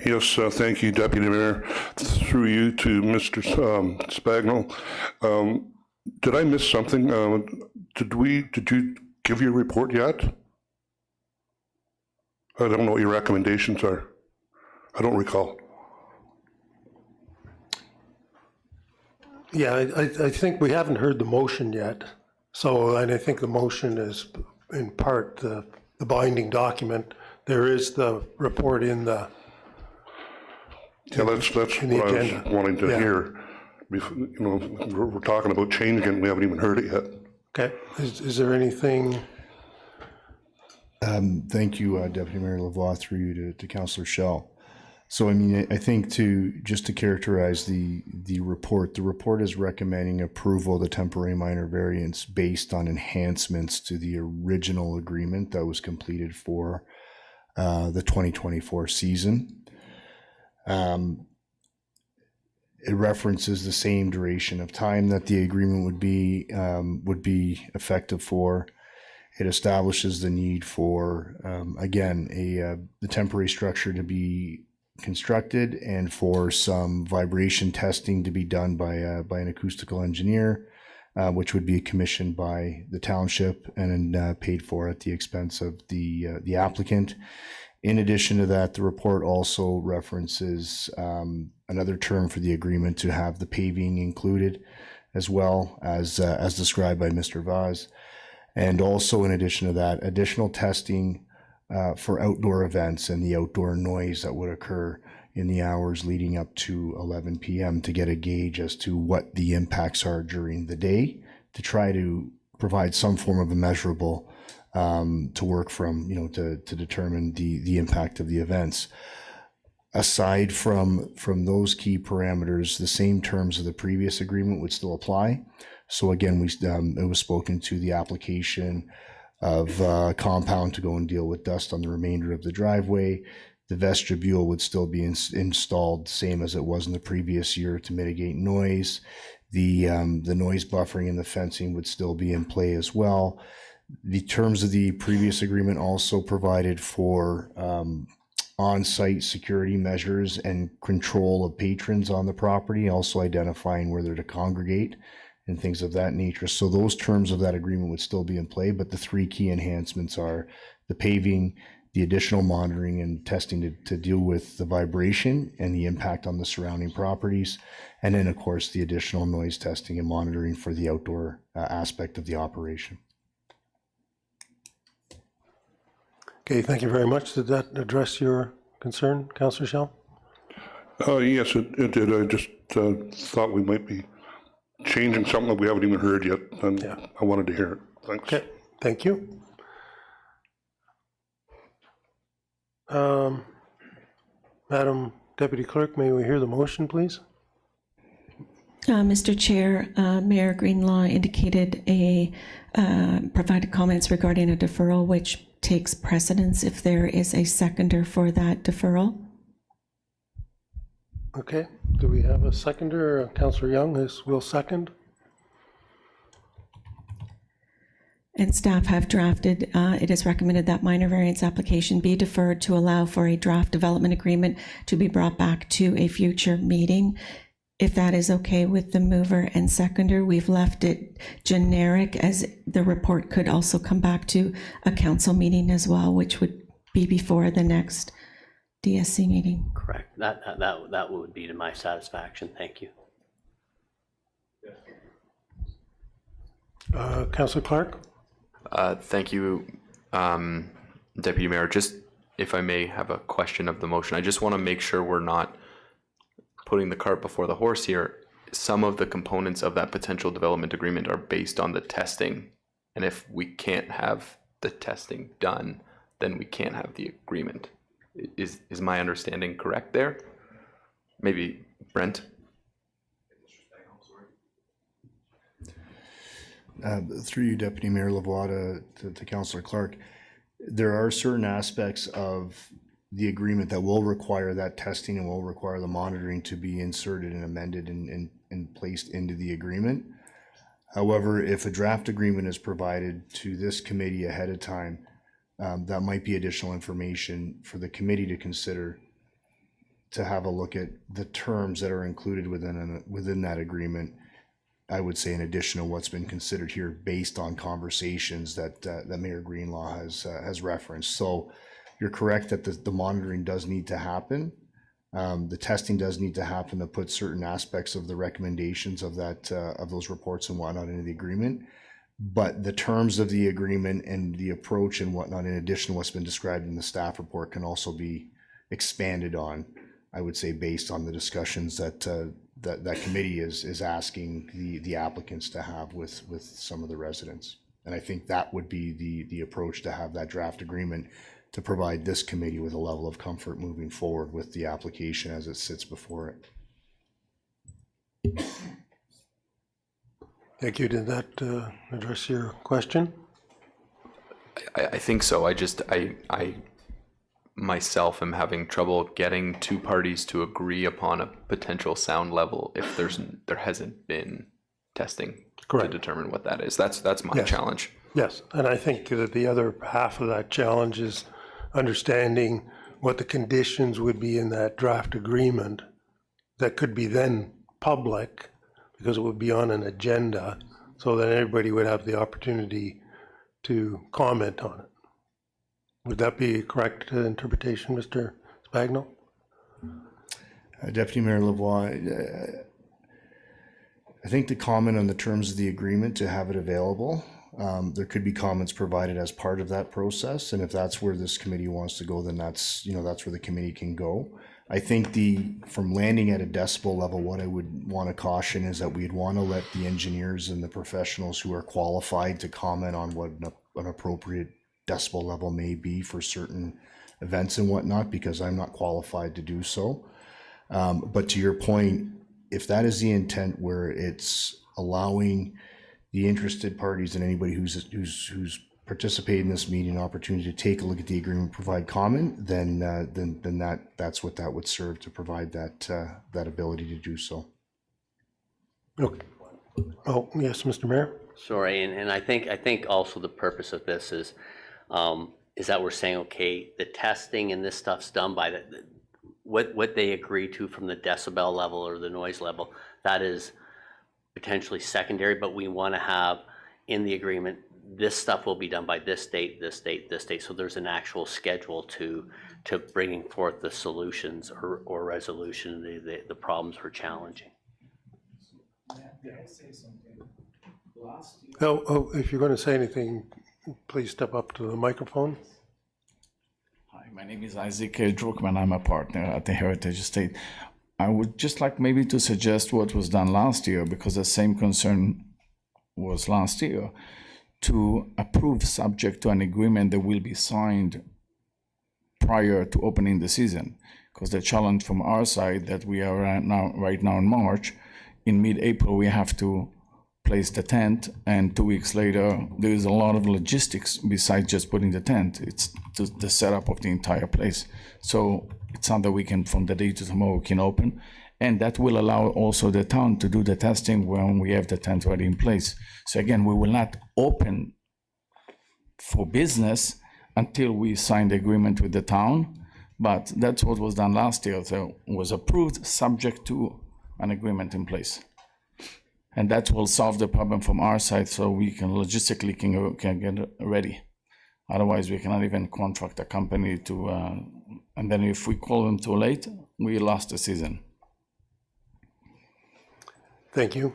Yes, thank you, Deputy Mayor. Through you to Mr. Spagnol. Did I miss something? Did you give your report yet? I don't know what your recommendations are. I don't recall. Yeah, I think we haven't heard the motion yet. So, and I think the motion is in part the binding document. There is the report in the Yeah, that's what I was wanting to hear. You know, we're talking about changing it, and we haven't even heard it yet. Okay, is there anything? Thank you, Deputy Mayor Lavoie, through you to Councillor Schell. So, I mean, I think just to characterize the report is recommending approval of the temporary minor variance based on enhancements to the original agreement that was completed for the 2024 season. It references the same duration of time that the agreement would be effective for. It establishes the need for, again, the temporary structure to be constructed and for some vibration testing to be done by an acoustical engineer, which would be commissioned by the township and paid for at the expense of the applicant. In addition to that, the report also references another term for the agreement to have the paving included, as well as described by Mr. Vaz. And also, in addition to that, additional testing for outdoor events and the outdoor noise that would occur in the hours leading up to 11 p.m. to get a gauge as to what the impacts are during the day, to try to provide some form of a measurable to work from, to determine the impact of the events. Aside from those key parameters, the same terms of the previous agreement would still apply. So again, it was spoken to the application of compound to go and deal with dust on the remainder of the driveway. The vestibule would still be installed same as it was in the previous year to mitigate noise. The noise buffering and the fencing would still be in play as well. The terms of the previous agreement also provided for on-site security measures and control of patrons on the property, also identifying where they're to congregate and things of that nature. So those terms of that agreement would still be in play, but the three key enhancements are the paving, the additional monitoring and testing to deal with the vibration and the impact on the surrounding properties, and then of course the additional noise testing and monitoring for the outdoor aspect of the operation. Okay, thank you very much. Did that address your concern, Councillor Schell? Yes, it did. I just thought we might be changing something that we haven't even heard yet, and yeah. I wanted to hear it. Thanks. Okay, thank you. Madam Deputy Clerk, may we hear the motion, please? Mr. Chair, Mayor Greenlaw indicated provided comments regarding a deferral, which takes precedence if there is a seconder for that deferral. Okay, do we have a seconder? Councillor Young will second. And staff have drafted, it is recommended that minor variance application be deferred to allow for a draft development agreement to be brought back to a future meeting. If that is okay with the mover and seconder, we've left it generic, as the report could also come back to a council meeting as well, which would be before the next DSC meeting. Correct. That would be to my satisfaction. Thank you. Councillor Clark? Thank you, Deputy Mayor. Just, if I may have a question of the motion, I just want to make sure we're not putting the cart before the horse here. Some of the components of that potential development agreement are based on the testing, and if we can't have the testing done, then we can't have the agreement. Is my understanding correct there? Maybe Brent? Through you, Deputy Mayor Lavoie, to Councillor Clark, there are certain aspects of the agreement that will require that testing and will require the monitoring to be inserted and amended and placed into the agreement. However, if a draft agreement is provided to this committee ahead of time, that might be additional information for the committee to consider, to have a look at the terms that are included within that agreement. I would say in addition to what's been considered here based on conversations that Mayor Greenlaw has referenced. So you're correct that the monitoring does need to happen. The testing does need to happen to put certain aspects of the recommendations of that, of those reports and whatnot into the agreement. But the terms of the agreement and the approach and whatnot, in addition to what's been described in the staff report, can also be expanded on, I would say, based on the discussions that that committee is asking the applicants to have with some of the residents. And I think that would be the approach, to have that draft agreement to provide this committee with a level of comfort moving forward with the application as it sits before it. Thank you. Did that address your question? I think so. I myself am having trouble getting two parties to agree upon a potential sound level if there hasn't been testing to determine what that is. That's my challenge. Yes, and I think that the other half of that challenge is understanding what the conditions would be in that draft agreement that could be then public, because it would be on an agenda, so that everybody would have the opportunity to comment on it. Would that be a correct interpretation, Mr. Spagnol? Deputy Mayor Lavoie, I think the comment on the terms of the agreement, to have it available, there could be comments provided as part of that process, and if that's where this committee wants to go, then that's where the committee can go. I think from landing at a decibel level, what I would want to caution is that we'd want to let the engineers and the professionals who are qualified to comment on what an appropriate decibel level may be for certain events and whatnot, because I'm not qualified to do so. But to your point, if that is the intent, where it's allowing the interested parties and anybody who's participating in this meeting an opportunity to take a look at the agreement, provide comment, then that's what that would serve, to provide that ability to do so. Okay. Oh, yes, Mr. Mayor. Sorry, and I think also the purpose of this is that we're saying, okay, the testing and this stuff's done by what they agree to from the decibel level or the noise level, that is potentially secondary, but we want to have in the agreement, this stuff will be done by this date, this date, this date. So there's an actual schedule to bringing forth the solutions or resolution the problems we're challenging. Oh, if you're going to say anything, please step up to the microphone. Hi, my name is Isaac Druckmann. I'm a partner at the Heritage Estate. I would just like maybe to suggest what was done last year, because the same concern was last year, to approve subject to an agreement that will be signed prior to opening the season. Because the challenge from our side that we are right now in March, in mid-April we have to place the tent, and 2 weeks later there is a lot of logistics besides just putting the tent. It's the setup of the entire place. So it's not that we can, from the day to tomorrow, we can open, and that will allow also the town to do the testing when we have the tent ready in place. So again, we will not open for business until we sign the agreement with the town, but that's what was done last year. So it was approved subject to an agreement in place. And that will solve the problem from our side, so we can logistically can get ready. Otherwise, we cannot even contract a company to, and then if we call them too late, we lost the season. Thank you.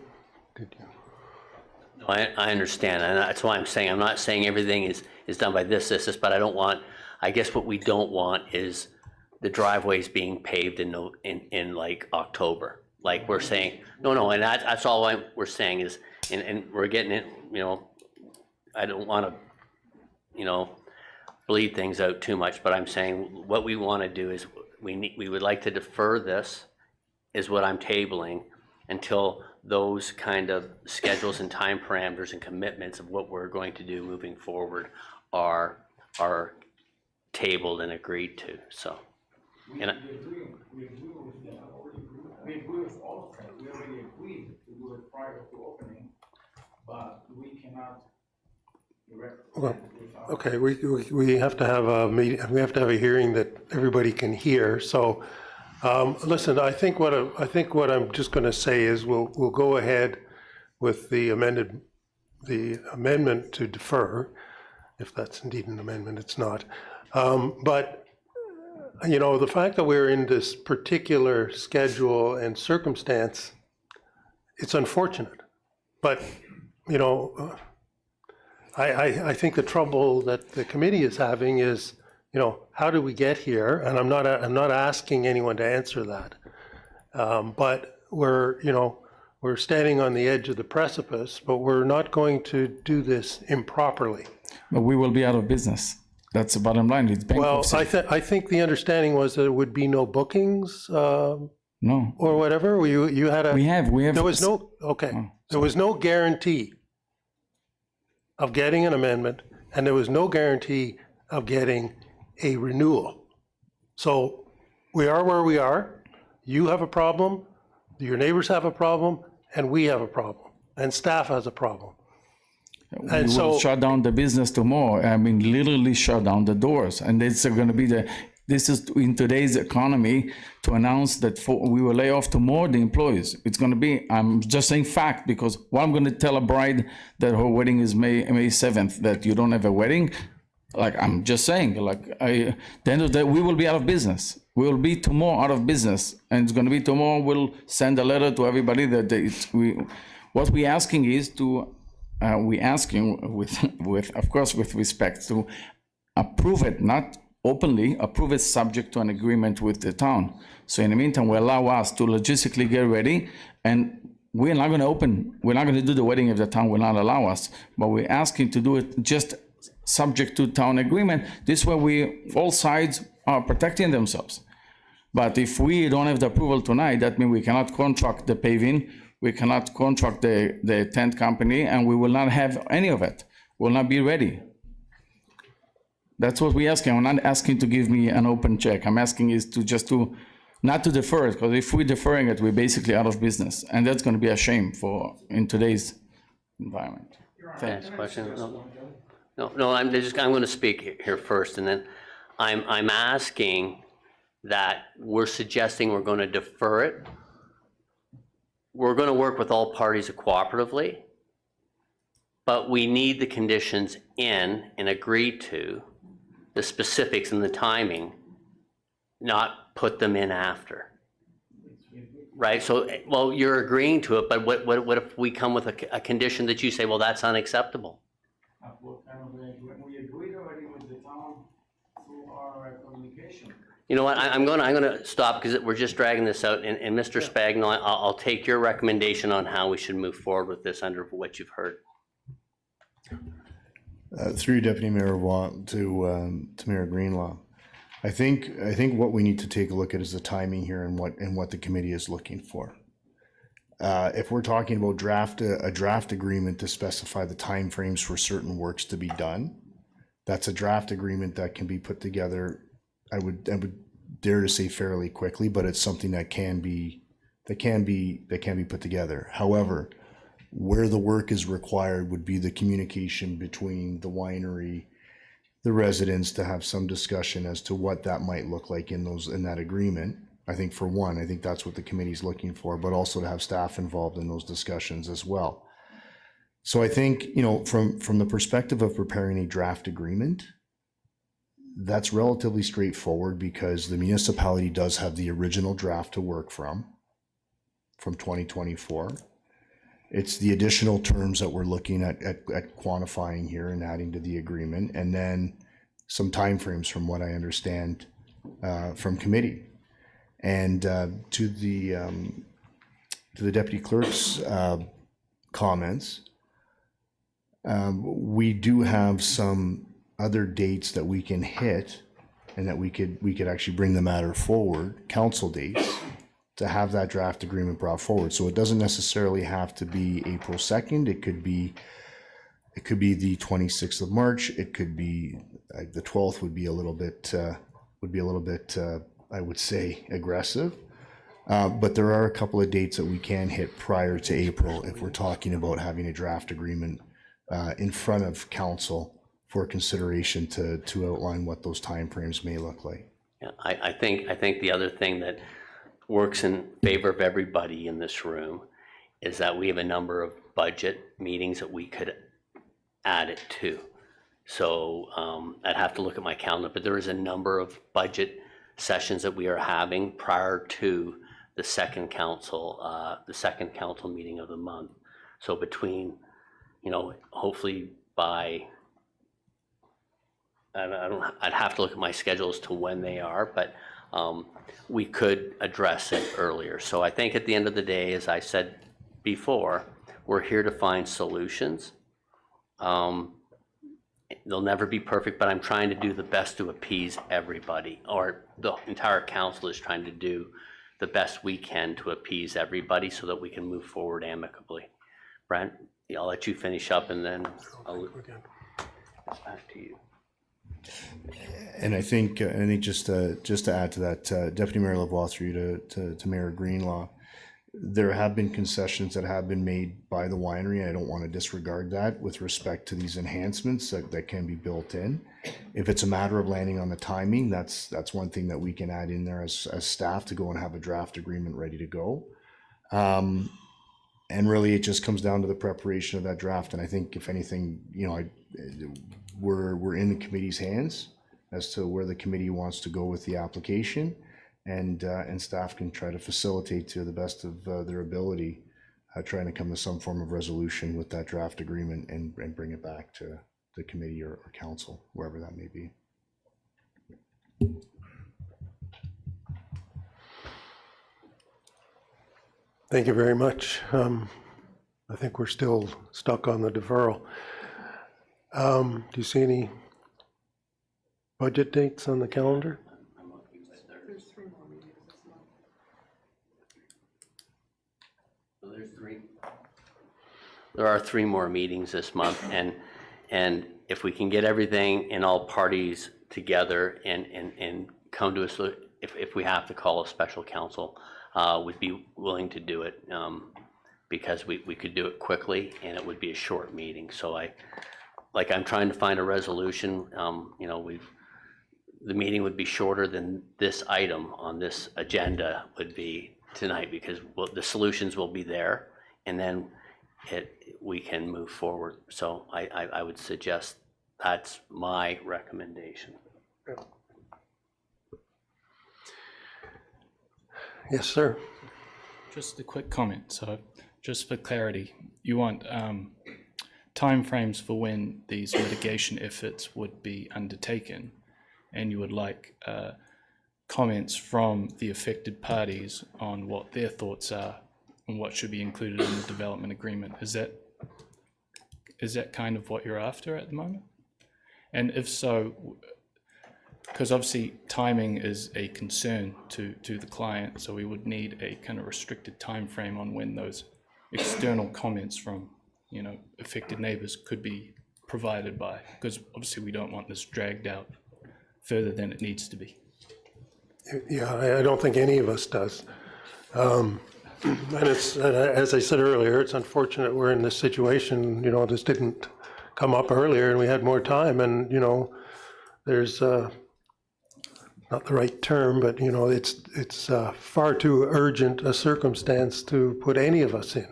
No, I understand, and that's why I'm saying, I'm not saying everything is done by this, but I don't want, I guess what we don't want is the driveways being paved in like October. Like we're saying, no, and that's all we're saying is, and we're getting it, I don't want to, bleed things out too much, but I'm saying what we want to do is we would like to defer this, is what I'm tabling, until those kind of schedules and time parameters and commitments of what we're going to do moving forward are tabled and agreed to. So, We agree with all of that. We already agreed to do it prior to opening, but we cannot direct. Okay, we have to have a meeting. We have to have a hearing that everybody can hear. So, listen, I think what I'm just going to say is we'll go ahead with the amendment to defer, if that's indeed an amendment. It's not, but you know, the fact that we're in this particular schedule and circumstance, it's unfortunate. But, you know, I think the trouble that the committee is having is, you know, how did we get here? And I'm not asking anyone to answer that. But we're standing on the edge of the precipice, but we're not going to do this improperly. But we will be out of business. That's the bottom line. It's bankruptcy. Well, I think the understanding was that there would be no bookings, no, or whatever. You had a. We have. There was no. Okay. There was no guarantee of getting an amendment, and there was no guarantee of getting a renewal. So we are where we are. You have a problem. Your neighbors have a problem, and we have a problem, and staff has a problem. We will shut down the business tomorrow. I mean, literally shut down the doors. And it's going to be this is in today's economy to announce that we will lay off tomorrow the employees. It's going to be, I'm just saying fact, because what I'm going to tell a bride that her wedding is May 7th, that you don't have a wedding, like I'm just saying, like the end of the day, we will be out of business. We will be tomorrow out of business. And it's going to be tomorrow, we'll send a letter to everybody that what we're asking is to, we asking with of course with respect to approve it, not openly approve it, subject to an agreement with the town. So in the meantime, we allow us to logistically get ready, and we're not going to do the wedding if the town will not allow us, but we're asking to do it just subject to town agreement. This way all sides are protecting themselves. But if we don't have the approval tonight, that means we cannot contract the paving, we cannot contract the tent company, and we will not have any of it. We'll not be ready. That's what we're asking. I'm not asking to give me an open check. I'm asking is to not to defer it, because if we're deferring it, we're basically out of business. And that's going to be a shame in today's environment. Next question? No, I'm going to speak here first, and then I'm asking that we're suggesting we're going to defer it. We're going to work with all parties cooperatively, but we need the conditions in and agreed to, the specifics and the timing, not put them in after. Right? So, well, you're agreeing to it, but what if we come with a condition that you say, well, that's unacceptable? We agreed already with the town through our communication. You know what, I'm going to stop because we're just dragging this out. And Mr. Spagnuolo, I'll take your recommendation on how we should move forward with this under what you've heard. Through Deputy Mayor Watt to Mayor Greenlaw, I think what we need to take a look at is the timing here and what the committee is looking for. If we're talking about a draft agreement to specify the timeframes for certain works to be done, that's a draft agreement that can be put together. I would dare to say fairly quickly, but it's something that can be put together. However, where the work is required would be the communication between the winery, the residents, to have some discussion as to what that might look like in that agreement. I think for one, I think that's what the committee's looking for, but also to have staff involved in those discussions as well. So I think, you know, from the perspective of preparing a draft agreement, that's relatively straightforward because the municipality does have the original draft to work from 2024. It's the additional terms that we're looking at quantifying here and adding to the agreement, and then some timeframes from what I understand from committee. And to the deputy clerk's comments, we do have some other dates that we can hit, and that we could actually bring the matter forward, council dates, to have that draft agreement brought forward. So it doesn't necessarily have to be April 2nd. It could be the 26th of March. It could be the 12th would be a little bit I would say aggressive. But there are a couple of dates that we can hit prior to April if we're talking about having a draft agreement in front of council for consideration to outline what those timeframes may look like. Yeah, I think the other thing that works in favor of everybody in this room is that we have a number of budget meetings that we could add it to. So I'd have to look at my calendar, but there is a number of budget sessions that we are having prior to the second council meeting of the month. So between, hopefully by, I'd have to look at my schedule as to when they are, but we could address it earlier. So I think at the end of the day, as I said before, we're here to find solutions. They'll never be perfect, but I'm trying to do the best to appease everybody, or the entire council is trying to do the best we can to appease everybody so that we can move forward amicably. Brent, I'll let you finish up and then I'll back to you. And I think just to add to that, Deputy Mayor Lavoie, through you to Mayor Greenlaw, there have been concessions that have been made by the winery. I don't want to disregard that with respect to these enhancements that can be built in. If it's a matter of landing on the timing, that's one thing that we can add in there as staff to go and have a draft agreement ready to go. And really, it just comes down to the preparation of that draft. And I think, if anything, we're in the committee's hands as to where the committee wants to go with the application, and staff can try to facilitate to the best of their ability, trying to come to some form of resolution with that draft agreement and bring it back to the committee or council, wherever that may be. Thank you very much. I think we're still stuck on the deferral. Do you see any budget dates on the calendar? There are 3 more meetings this month, and if we can get everything and all parties together and come to a, if we have to call a special council, we'd be willing to do it, because we could do it quickly and it would be a short meeting. So I'm trying to find a resolution. The meeting would be shorter than this item on this agenda would be tonight, because the solutions will be there, and then we can move forward. So I would suggest that's my recommendation. Yes, sir. Just a quick comment. So just for clarity, you want timeframes for when these mitigation efforts would be undertaken, and you would like comments from the affected parties on what their thoughts are and what should be included in the development agreement. Is that kind of what you're after at the moment? And if so, because obviously timing is a concern to the client, so we would need a kind of restricted time frame on when those external comments from affected neighbors could be provided by, because obviously we don't want this dragged out further than it needs to be. Yeah, I don't think any of us does. And it's, as I said earlier, it's unfortunate we're in this situation. This didn't come up earlier and we had more time, and there's not the right term, but it's far too urgent a circumstance to put any of us in.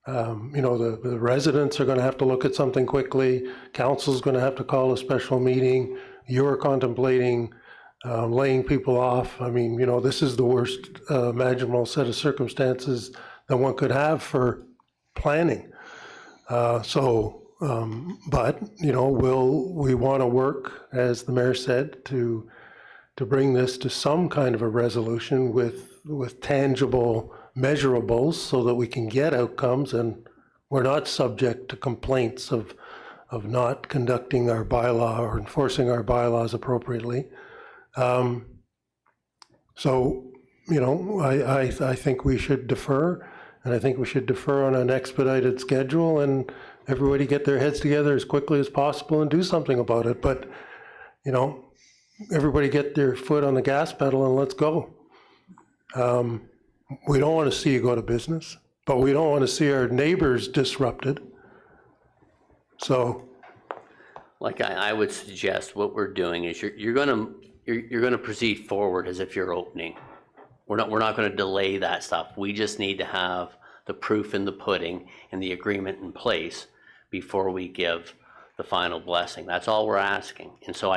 The residents are going to have to look at something quickly. Council's going to have to call a special meeting. You're contemplating laying people off. I mean, this is the worst imaginable set of circumstances that one could have for planning. But we want to work, as the mayor said, to bring this to some kind of a resolution with tangible measurables, so that we can get outcomes and we're not subject to complaints of not conducting our bylaw or enforcing our bylaws appropriately. I think we should defer, and I think we should defer on an expedited schedule, and everybody get their heads together as quickly as possible and do something about it. But, everybody get their foot on the gas pedal and let's go. We don't want to see you go to business, but we don't want to see our neighbors disrupted. So, I would suggest what we're doing is you're going to proceed forward as if you're opening. We're not going to delay that stuff. We just need to have the proof in the pudding and the agreement in place before we give the final blessing. That's all we're asking. And so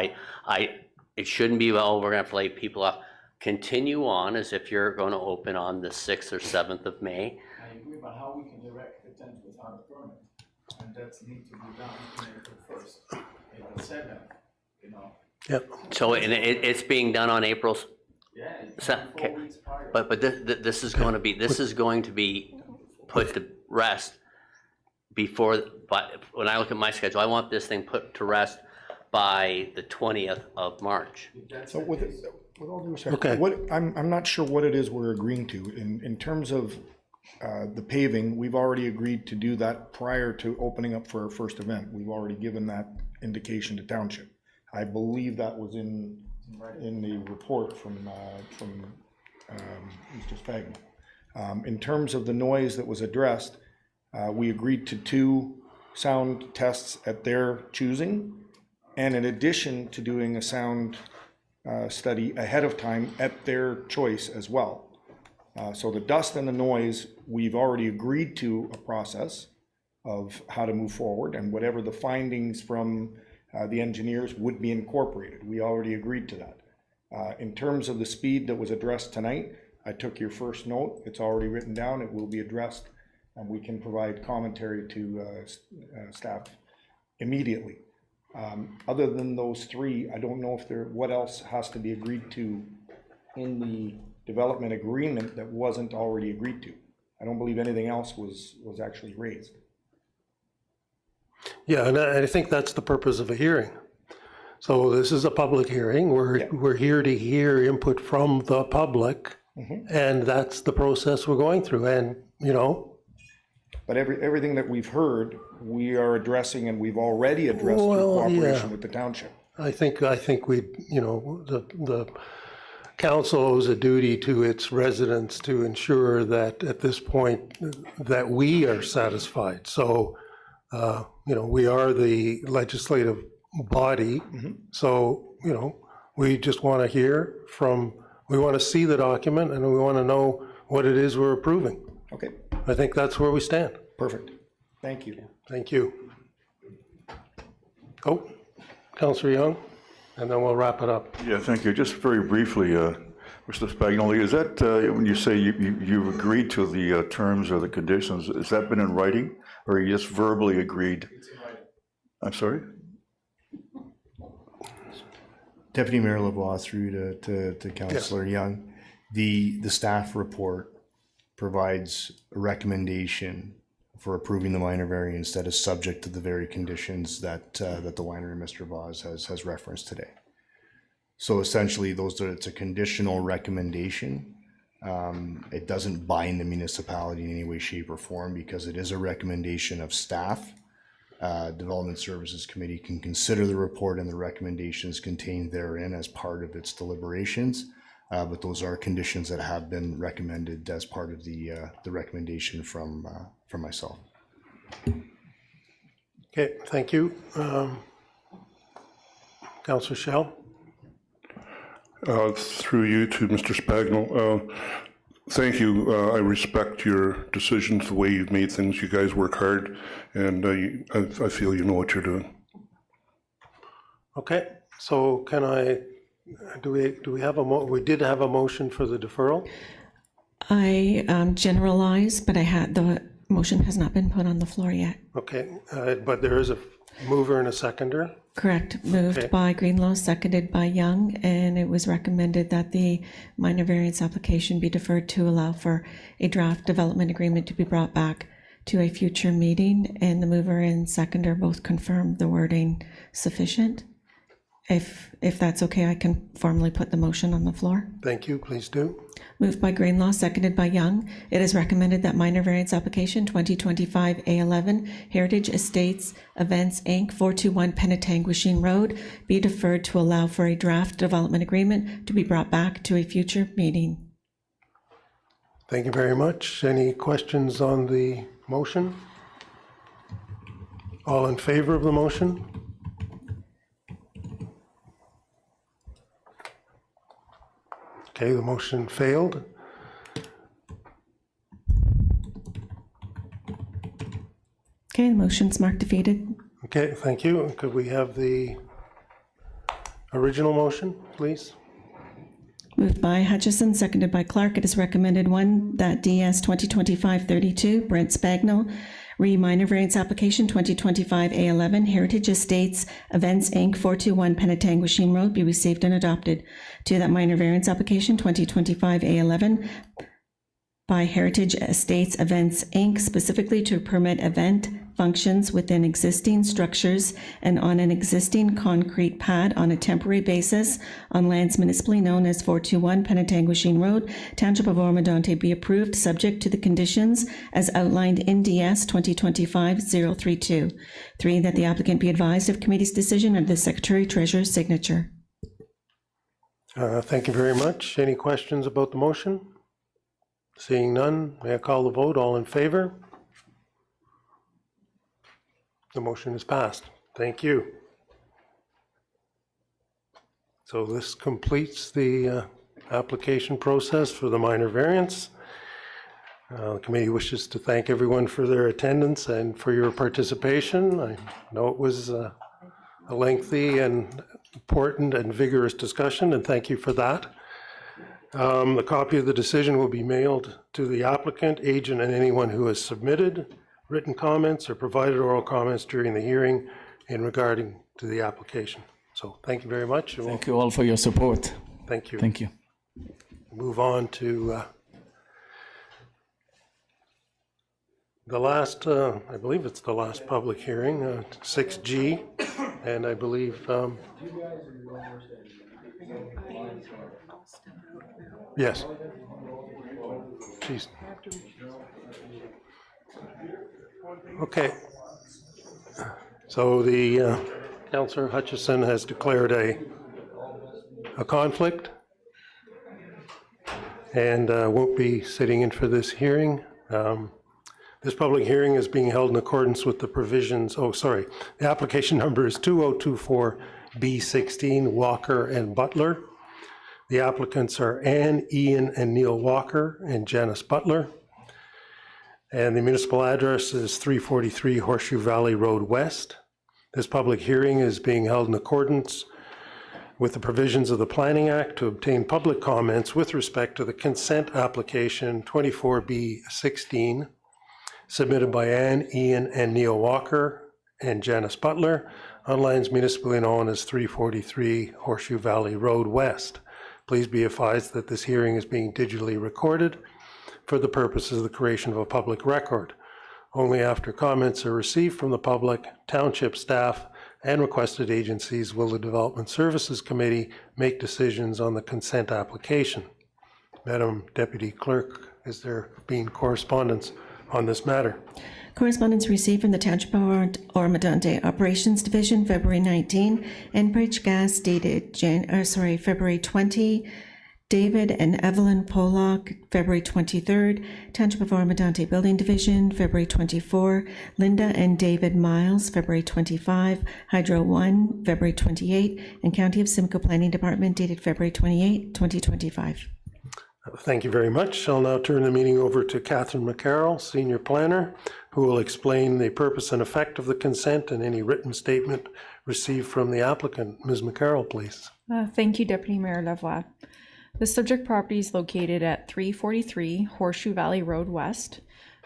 it shouldn't be, well, we're gonna have to lay people off. Continue on as if you're gonna open on the 6th or 7th of May. I agree, but how we can direct the tent without a permit? And that needs to be done on April 1st, April 7th, you know? Yep. So, and it's being done on April, Yeah, it's So- 4 okay. weeks prior. but this is going to be put to rest before, but when I look at my schedule, I want this thing put to rest by the 20th of March. So with all due respect, Okay. I'm not sure what it is we're agreeing to. In terms of the paving, we've already agreed to do that prior to opening up for our first event. We've already given that indication to Township. I believe that was in the report from Mr. Spagna. In terms of the noise that was addressed, we agreed to 2 sound tests at their choosing, and in addition to doing a sound study ahead of time at their choice as well. So the dust and the noise, we've already agreed to a process of how to move forward, and whatever the findings from the engineers would be incorporated. We already agreed to that. In terms of the speed that was addressed tonight, I took your first note. It's already written down. It will be addressed, and we can provide commentary to staff immediately. Other than those 3, I don't know if what else has to be agreed to in the development agreement that wasn't already agreed to. I don't believe anything else was actually raised. Yeah, and I think that's the purpose of a hearing. So this is a public hearing. We're here to hear input from the public, and that's the process we're going through. And, you know. But everything that we've heard, we are addressing, and we've already addressed through cooperation with the township. I think we, you know, the council owes a duty to its residents to ensure that at this point that we are satisfied. So, you know, we are the legislative body. So, you know, we just want to hear we want to see the document, and we want to know what it is we're approving. Okay. I think that's where we stand. Perfect. Thank you. Thank you. Oh, Councillor Young, and then we'll wrap it up. Yeah, thank you. Just very briefly, Mr. Spagnoli, is that, when you say you've agreed to the terms or the conditions, has that been in writing, or you just verbally agreed? I'm sorry? Deputy Mayor Lavoie, through to Councillor Young, the staff report provides a recommendation for approving the minor variance that is subject to the very conditions that the winery Mr. Vaz has referenced today. So essentially, it's a conditional recommendation. It doesn't bind the municipality in any way, shape, or form, because it is a recommendation of staff. Development Services Committee can consider the report and the recommendations contained therein as part of its deliberations. But those are conditions that have been recommended as part of the recommendation from myself. Okay, thank you. Councillor Schell. Through you to Mr. Spagnol, thank you. I respect your decisions, the way you've made things. You guys work hard, and I feel you know what you're doing. Okay, so can I? Do we have we did have a motion for the deferral? I generalize, but the motion has not been put on the floor yet. Okay, but there is a mover and a seconder? Correct. Moved by Greenlaw, seconded by Young, and it was recommended that the minor variance application be deferred to allow for a draft development agreement to be brought back to a future meeting, and the mover and seconder both confirmed the wording sufficient. If that's okay, I can formally put the motion on the floor. Thank you, please do. Moved by Greenlaw, seconded by Young. It is recommended that minor variance application 2025 A11 Heritage Estates Events Inc. 421 Penetanguishene Road be deferred to allow for a draft development agreement to be brought back to a future meeting. Thank you very much. Any questions on the motion? All in favor of the motion? Okay, the motion failed. Okay, the motion's marked defeated. Okay, thank you. Could we have the original motion, please. Moved by Hutchison, seconded by Clark. It is recommended, one, that DS 2025-32, Brent Spagnell, minor variance application 2025-A11, Heritage Estates Events Inc., 421 Penetanguishene Road, be received and adopted. Two, that minor variance application 2025-A11 by Heritage Estates Events Inc., specifically to permit event functions within existing structures and on an existing concrete pad on a temporary basis on lands municipally known as 421 Penetanguishene Road, Township of Oro-Medonte, be approved, subject to the conditions as outlined in DS 2025-032. Three, that the applicant be advised of committee's decision and the Secretary Treasurer's signature. Thank you very much. Any questions about the motion? Seeing none, may I call the vote? All in favor? The motion is passed. Thank you. So this completes the application process for the minor variance. The committee wishes to thank everyone for their attendance and for your participation. I know it was a lengthy and important and vigorous discussion, and thank you for that. A copy of the decision will be mailed to the applicant, agent, and anyone who has submitted written comments or provided oral comments during the hearing in regarding to the application. So thank you very much. Thank you all for your support. Thank you. Thank you. Move on to the last, I believe it's the last public hearing, 6G, and I believe, yes. Jeez. Okay. So the Councillor Hutchison has declared a conflict and won't be sitting in for this hearing. This public hearing is being held in accordance with the provisions, the application number is 2024B16, Walker and Butler. The applicants are Ann, Ian, and Neil Walker and Janice Butler. And the municipal address is 343 Horseshoe Valley Road West. This public hearing is being held in accordance with the provisions of the Planning Act to obtain public comments with respect to the consent application 24B16 submitted by Ann, Ian, and Neil Walker and Janice Butler on lands municipally known as 343 Horseshoe Valley Road West. Please be advised that this hearing is being digitally recorded for the purposes of the creation of a public record. Only after comments are received from the public, township staff, and requested agencies will the Development Services Committee make decisions on the consent application. Madam Deputy Clerk, is there been correspondence on this matter? Correspondence received from the Township of Oro-Medonte Operations Division, February 19, Enbridge Gas dated February 20, David and Evelyn Pollock, February 23rd, Township of Oro-Medonte Building Division, February 24, Linda and David Miles, February 25, Hydro 1, February 28, and County of Simcoe Planning Department dated February 28, 2025. Thank you very much. I'll now turn the meeting over to Catherine McCarroll, Senior Planner, who will explain the purpose and effect of the consent and any written statement received from the applicant. Ms. McCarroll, please. Thank you, Deputy Mayor Lavoie. The subject property is located at 343 Horseshoe Valley Road West.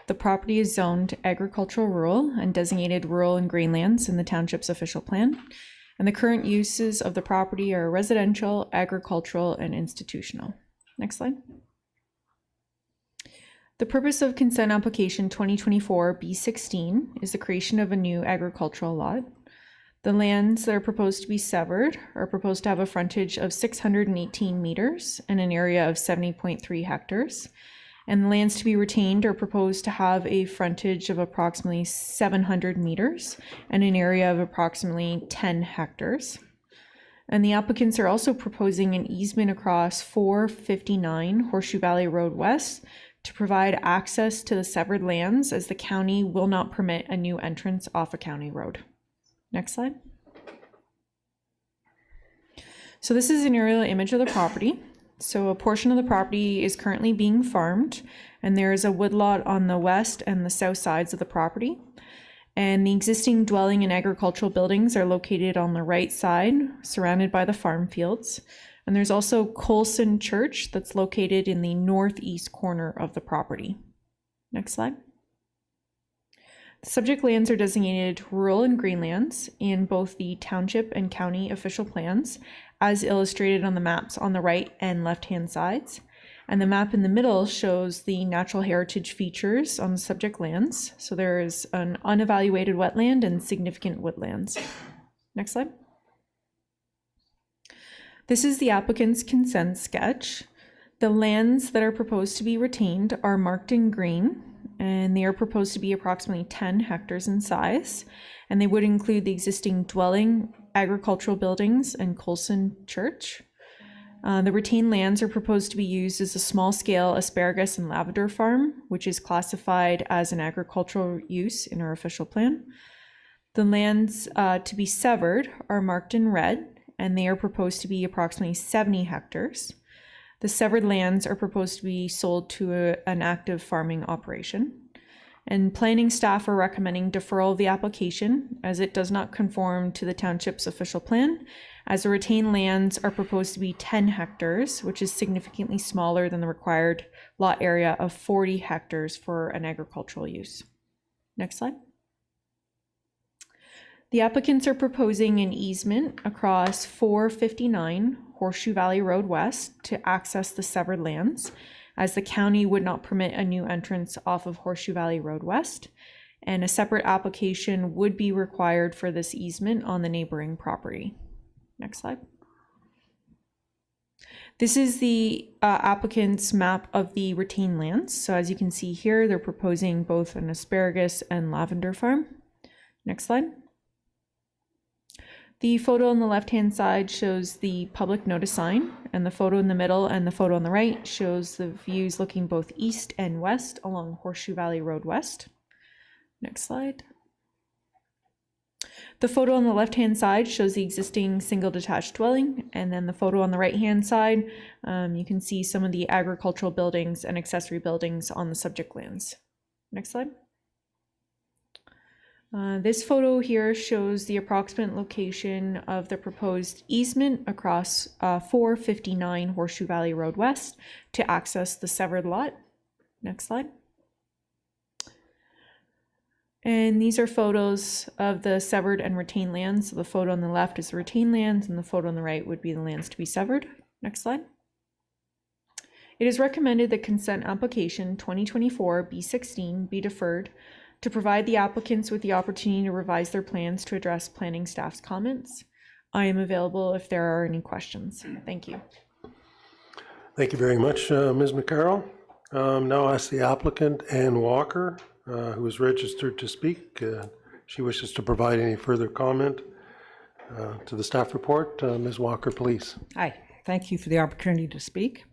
The property is zoned agricultural rural and designated rural and greenlands in the township's official plan. And the current uses of the property are residential, agricultural, and institutional. Next slide. The purpose of consent application 2024-B16 is the creation of a new agricultural lot. The lands that are proposed to be severed are proposed to have a frontage of 618 meters and an area of 70.3 hectares. And the lands to be retained are proposed to have a frontage of approximately 700 meters and an area of approximately 10 hectares. And the applicants are also proposing an easement across 459 Horseshoe Valley Road West to provide access to the severed lands, as the county will not permit a new entrance off a county road. Next slide. So this is an aerial image of the property. So a portion of the property is currently being farmed, and there is a woodlot on the west and the south sides of the property. And the existing dwelling and agricultural buildings are located on the right side, surrounded by the farm fields. And there's also Colson Church that's located in the northeast corner of the property. Next slide. The subject lands are designated rural and green lands in both the township and county official plans, as illustrated on the maps on the right and left-hand sides. And the map in the middle shows the natural heritage features on the subject lands. So there is an unevaluated wetland and significant woodlands. Next slide. This is the applicant's consent sketch. The lands that are proposed to be retained are marked in green, and they are proposed to be approximately 10 hectares in size. And they would include the existing dwelling, agricultural buildings, and Colson Church. The retained lands are proposed to be used as a small-scale asparagus and lavender farm, which is classified as an agricultural use in our official plan. The lands to be severed are marked in red, and they are proposed to be approximately 70 hectares. The severed lands are proposed to be sold to an active farming operation. And planning staff are recommending deferral of the application as it does not conform to the township's official plan, as the retained lands are proposed to be 10 hectares, which is significantly smaller than the required lot area of 40 hectares for an agricultural use. Next slide. The applicants are proposing an easement across 459 Horseshoe Valley Road West to access the severed lands, as the county would not permit a new entrance off of Horseshoe Valley Road West, and a separate application would be required for this easement on the neighboring property. Next slide. This is the applicant's map of the retained lands. So as you can see here, they're proposing both an asparagus and lavender farm. Next slide. The photo on the left-hand side shows the public notice sign, and the photo in the middle and the photo on the right shows the views looking both east and west along Horseshoe Valley Road West. Next slide. The photo on the left-hand side shows the existing single detached dwelling, and then the photo on the right-hand side, you can see some of the agricultural buildings and accessory buildings on the subject lands. Next slide. This photo here shows the approximate location of the proposed easement across 459 Horseshoe Valley Road West to access the severed lot. Next slide. And these are photos of the severed and retained lands. So the photo on the left is the retained lands, and the photo on the right would be the lands to be severed. Next slide. It is recommended that consent application 2024 B16 be deferred to provide the applicants with the opportunity to revise their plans to address planning staff's comments. I am available if there are any questions. Thank you. Thank you very much, Ms. McCarroll. Now I ask the applicant, Ann Walker, who is registered to speak. She wishes to provide any further comment to the staff report. Ms. Walker, please. Hi, thank you for the opportunity to speak.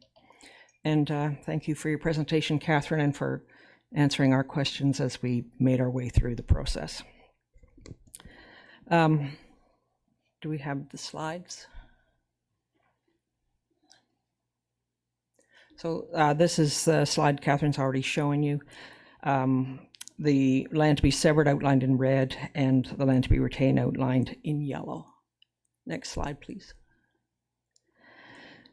And thank you for your presentation, Catherine, and for answering our questions as we made our way through the process. Do we have the slides? So this is the slide Catherine's already showing you. The land to be severed outlined in red and the land to be retained outlined in yellow. Next slide, please.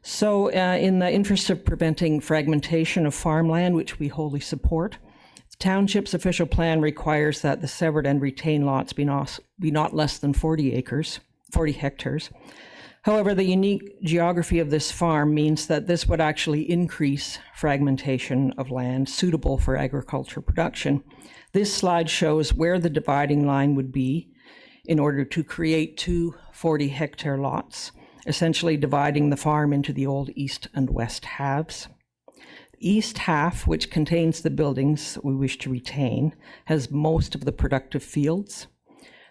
So in the interest of preventing fragmentation of farmland, which we wholly support, the township's official plan requires that the severed and retained lots be not less than 40 hectares. However, the unique geography of this farm means that this would actually increase fragmentation of land suitable for agriculture production. This slide shows where the dividing line would be in order to create two 40-hectare lots, essentially dividing the farm into the old east and west halves. The east half, which contains the buildings we wish to retain, has most of the productive fields.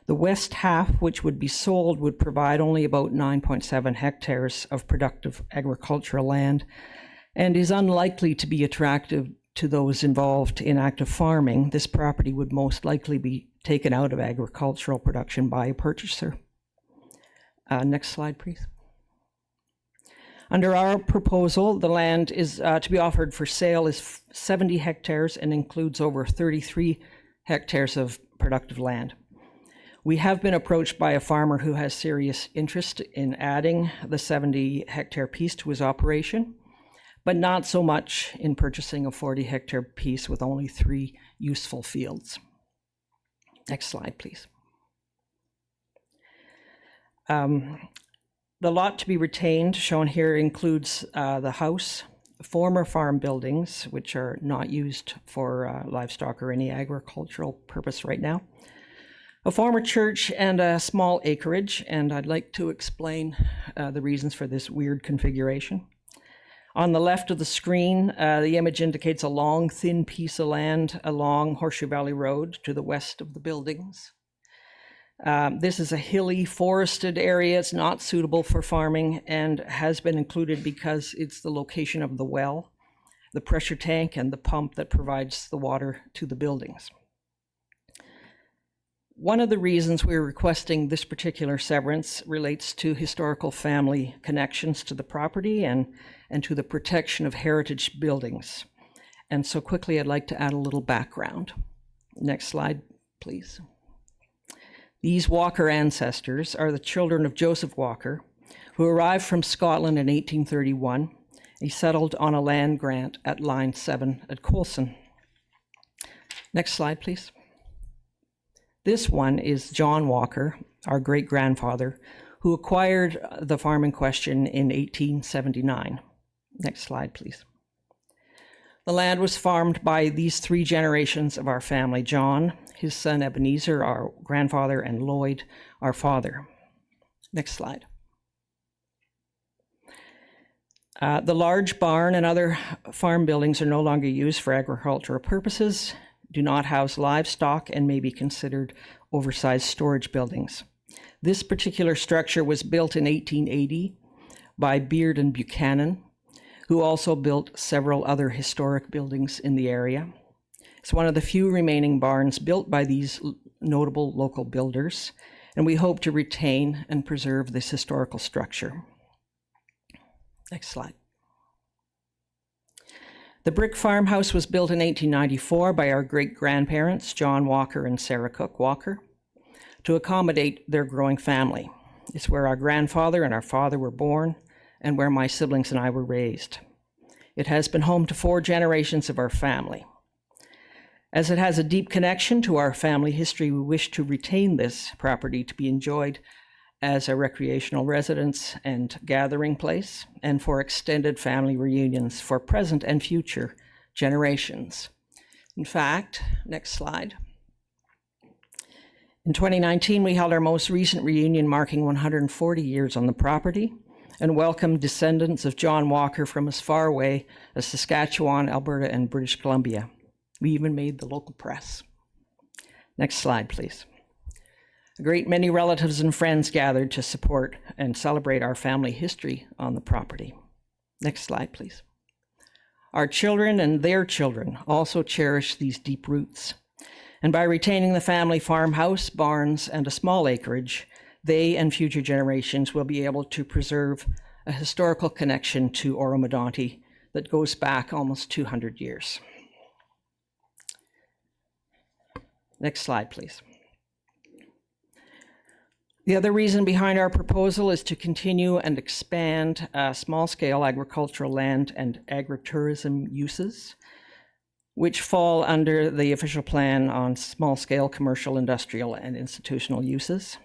The west half, which would be sold, would provide only about 9.7 hectares of productive agricultural land and is unlikely to be attractive to those involved in active farming. This property would most likely be taken out of agricultural production by a purchaser. Next slide, please. Under our proposal, the land is to be offered for sale is 70 hectares and includes over 33 hectares of productive land. We have been approached by a farmer who has serious interest in adding the 70-hectare piece to his operation, but not so much in purchasing a 40-hectare piece with only 3 useful fields. Next slide, please. The lot to be retained, shown here, includes the house, former farm buildings, which are not used for livestock or any agricultural purpose right now, a former church, and a small acreage, and I'd like to explain the reasons for this weird configuration. On the left of the screen, the image indicates a long, thin piece of land along Horseshoe Valley Road to the west of the buildings. This is a hilly, forested area. It's not suitable for farming and has been included because it's the location of the well, the pressure tank, and the pump that provides the water to the buildings. One of the reasons we're requesting this particular severance relates to historical family connections to the property and to the protection of heritage buildings. And so quickly, I'd like to add a little background. Next slide, please. These Walker ancestors are the children of Joseph Walker, who arrived from Scotland in 1831. He settled on a land grant at Line 7 at Coulson. Next slide, please. This one is John Walker, our great-grandfather, who acquired the farm in question in 1879. Next slide, please. The land was farmed by these 3 generations of our family: John, his son Ebenezer, our grandfather, and Lloyd, our father. Next slide. The large barn and other farm buildings are no longer used for agricultural purposes, do not house livestock, and may be considered oversized storage buildings. This particular structure was built in 1880 by Beard and Buchanan, who also built several other historic buildings in the area. It's one of the few remaining barns built by these notable local builders, and we hope to retain and preserve this historical structure. Next slide. The brick farmhouse was built in 1894 by our great-grandparents, John Walker and Sarah Cook Walker, to accommodate their growing family. It's where our grandfather and our father were born, and where my siblings and I were raised. It has been home to 4 generations of our family. As it has a deep connection to our family history, we wish to retain this property to be enjoyed as a recreational residence and gathering place, and for extended family reunions for present and future generations. In fact, next slide. In 2019, we held our most recent reunion marking 140 years on the property and welcomed descendants of John Walker from as far away as Saskatchewan, Alberta, and British Columbia. We even made the local press. Next slide, please. A great many relatives and friends gathered to support and celebrate our family history on the property. Next slide, please. Our children and their children also cherish these deep roots. And by retaining the family farmhouse, barns, and a small acreage, they and future generations will be able to preserve a historical connection to Oro-Medonte that goes back almost 200 years. Next slide, please. The other reason behind our proposal is to continue and expand small-scale agricultural land and agritourism uses, which fall under the official plan on small-scale commercial, industrial, and institutional uses.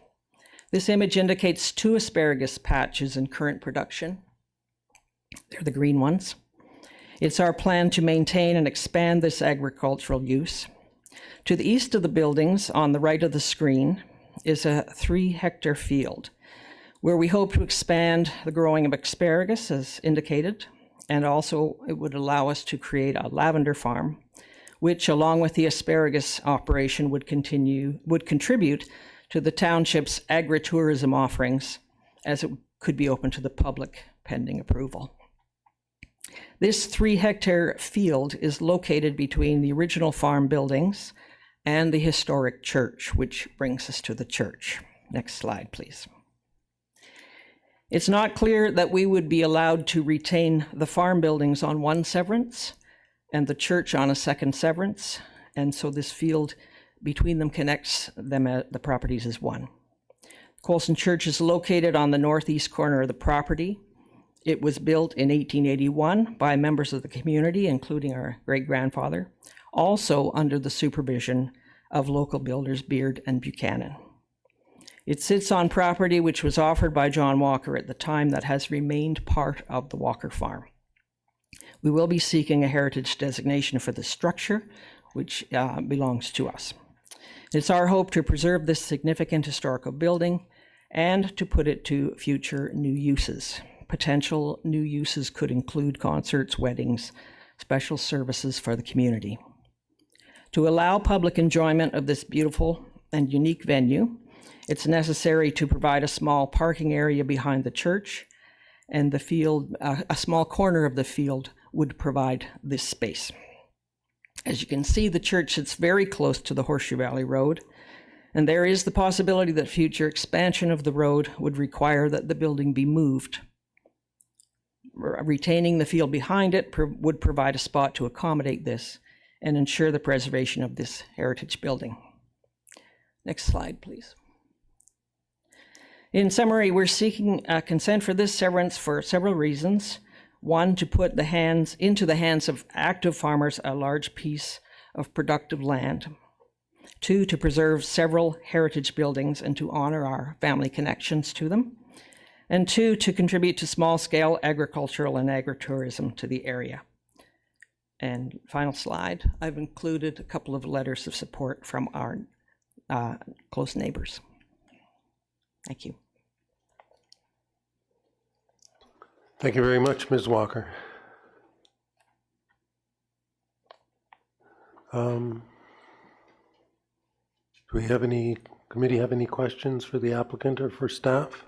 This image indicates 2 asparagus patches in current production. They're the green ones. It's our plan to maintain and expand this agricultural use. To the east of the buildings, on the right of the screen, is a 3-hectare field where we hope to expand the growing of asparagus as indicated, and also it would allow us to create a lavender farm, which along with the asparagus operation would contribute to the township's agritourism offerings, as it could be open to the public pending approval. This 3-hectare field is located between the original farm buildings and the historic church, which brings us to the church. Next slide, please. It's not clear that we would be allowed to retain the farm buildings on one severance and the church on a second severance, and so this field between them connects them, the properties as one. Colson Church is located on the northeast corner of the property. It was built in 1881 by members of the community, including our great-grandfather, also under the supervision of local builders Beard and Buchanan. It sits on property which was offered by John Walker at the time that has remained part of the Walker Farm. We will be seeking a heritage designation for the structure, which belongs to us. It's our hope to preserve this significant historical building and to put it to future new uses. Potential new uses could include concerts, weddings, special services for the community. To allow public enjoyment of this beautiful and unique venue, it's necessary to provide a small parking area behind the church, and the field, a small corner of the field would provide this space. As you can see, the church sits very close to the Horseshoe Valley Road, and there is the possibility that future expansion of the road would require that the building be moved. Retaining the field behind it would provide a spot to accommodate this and ensure the preservation of this heritage building. Next slide, please. In summary, we're seeking consent for this severance for several reasons. One, to put into the hands of active farmers a large piece of productive land. Two, to preserve several heritage buildings and to honor our family connections to them. And two, to contribute to small-scale agricultural and agritourism to the area. And final slide, I've included a couple of letters of support from our close neighbors. Thank you. Thank you very much, Ms. Walker. Do we have any, committee have any questions for the applicant or for staff?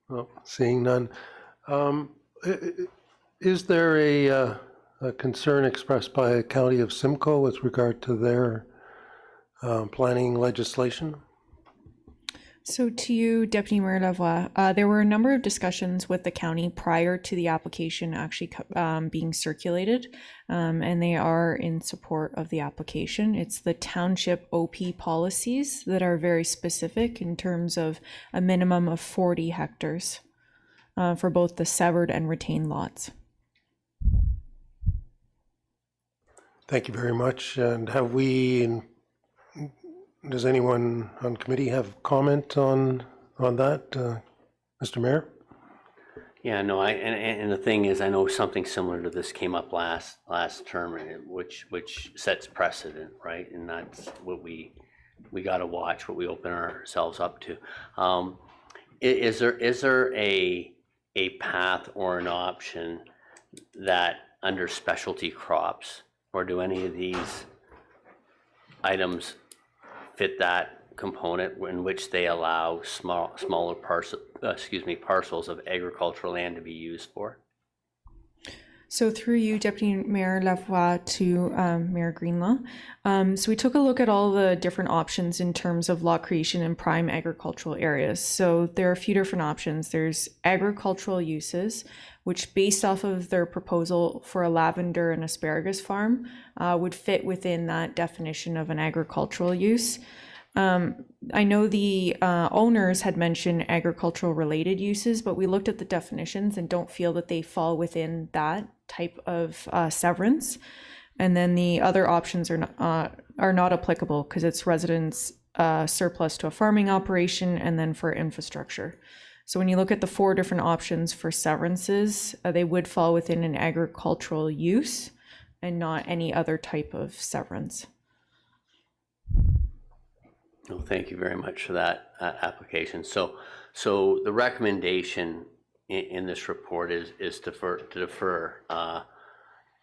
Well, seeing none. Is there a concern expressed by the County of Simcoe with regard to their planning legislation? So to you, Deputy Mayor Lavoie, there were a number of discussions with the county prior to the application actually being circulated, and they are in support of the application. It's the township OP policies that are very specific in terms of a minimum of 40 hectares for both the severed and retained lots. Thank you very much. And have we, does anyone on committee have comment on that, Mr. Mayor? Yeah, no, and the thing is, I know something similar to this came up last term, which sets precedent, right? And that's what we got to watch, what we open ourselves up to. Is there a path or an option that under specialty crops, or do any of these items fit that component in which they allow smaller parcels of agricultural land to be used for? So through you, Deputy Mayor Lavoie, to Mayor Greenlaw. So we took a look at all the different options in terms of lot creation in prime agricultural areas. So there are a few different options. There's agricultural uses, which based off of their proposal for a lavender and asparagus farm would fit within that definition of an agricultural use. I know the owners had mentioned agricultural related uses, but we looked at the definitions and don't feel that they fall within that type of severance. And then the other options are not applicable because it's residents surplus to a farming operation and then for infrastructure. So when you look at the 4 different options for severances, they would fall within an agricultural use and not any other type of severance. Well, thank you very much for that application. So the recommendation in this report is to defer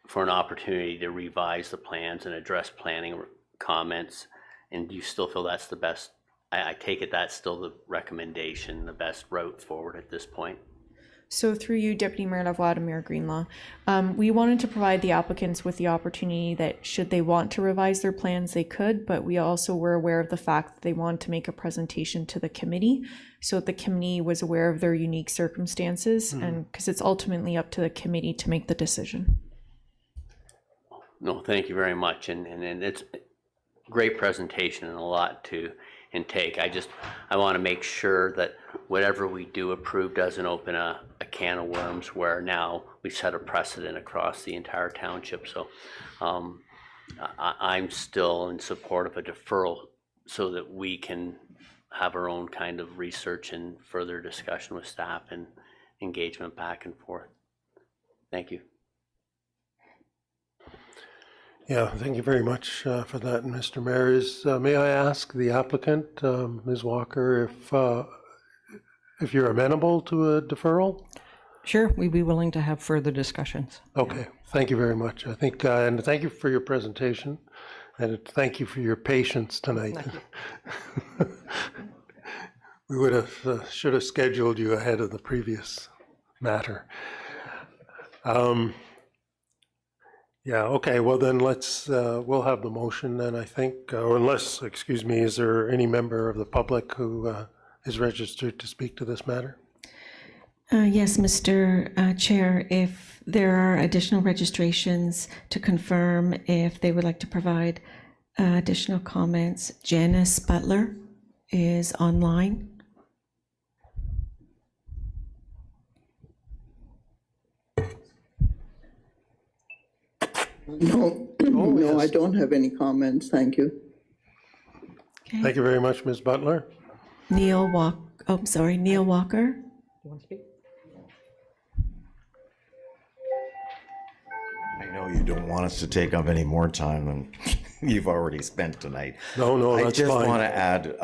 for an opportunity to revise the plans and address planning comments. And do you still feel that's the best? I take it that's still the recommendation, the best route forward at this point? So through you, Deputy Mayor Lavoie, to Mayor Greenlaw, we wanted to provide the applicants with the opportunity that should they want to revise their plans, they could, but we also were aware of the fact that they wanted to make a presentation to the committee so that the committee was aware of their unique circumstances, and because it's ultimately up to the committee to make the decision. No, thank you very much, and it's a great presentation and a lot to intake. I want to make sure that whatever we do approve doesn't open a can of worms where now we set a precedent across the entire township. So I'm still in support of a deferral so that we can have our own kind of research and further discussion with staff and engagement back and forth. Thank you. Yeah, thank you very much for that, Mr. Mayor. May I ask the applicant, Ms. Walker, if you're amenable to a deferral? Sure, we'd be willing to have further discussions. Okay, thank you very much. I think, and thank you for your presentation, and thank you for your patience tonight. We would have should have scheduled you ahead of the previous matter. Yeah, okay, well then we'll have the motion then, I think, or unless, excuse me, is there any member of the public who is registered to speak to this matter? Yes, Mr. Chair, if there are additional registrations to confirm if they would like to provide additional comments, Janice Butler is online. No, I don't have any comments. Thank you. Okay. Thank you very much, Ms. Butler. Neil Walker. You want to speak? I know you don't want us to take up any more time than you've already spent tonight. No, I that's just fine. want to add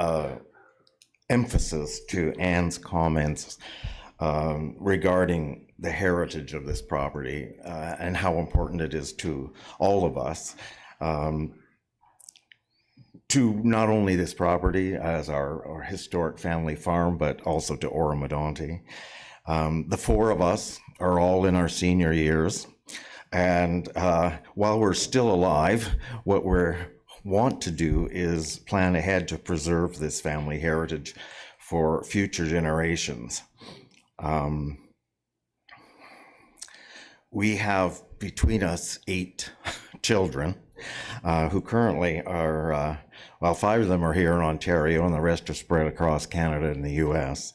emphasis to Anne's comments regarding the heritage of this property and how important it is to all of us, to not only this property as our historic family farm, but also to Oro-Medonte. The four of us are all in our senior years, and while we're still alive, what we want to do is plan ahead to preserve this family heritage for future generations. We have between us 8 children who currently are, well, 5 of them are here in Ontario and the rest are spread across Canada and the US.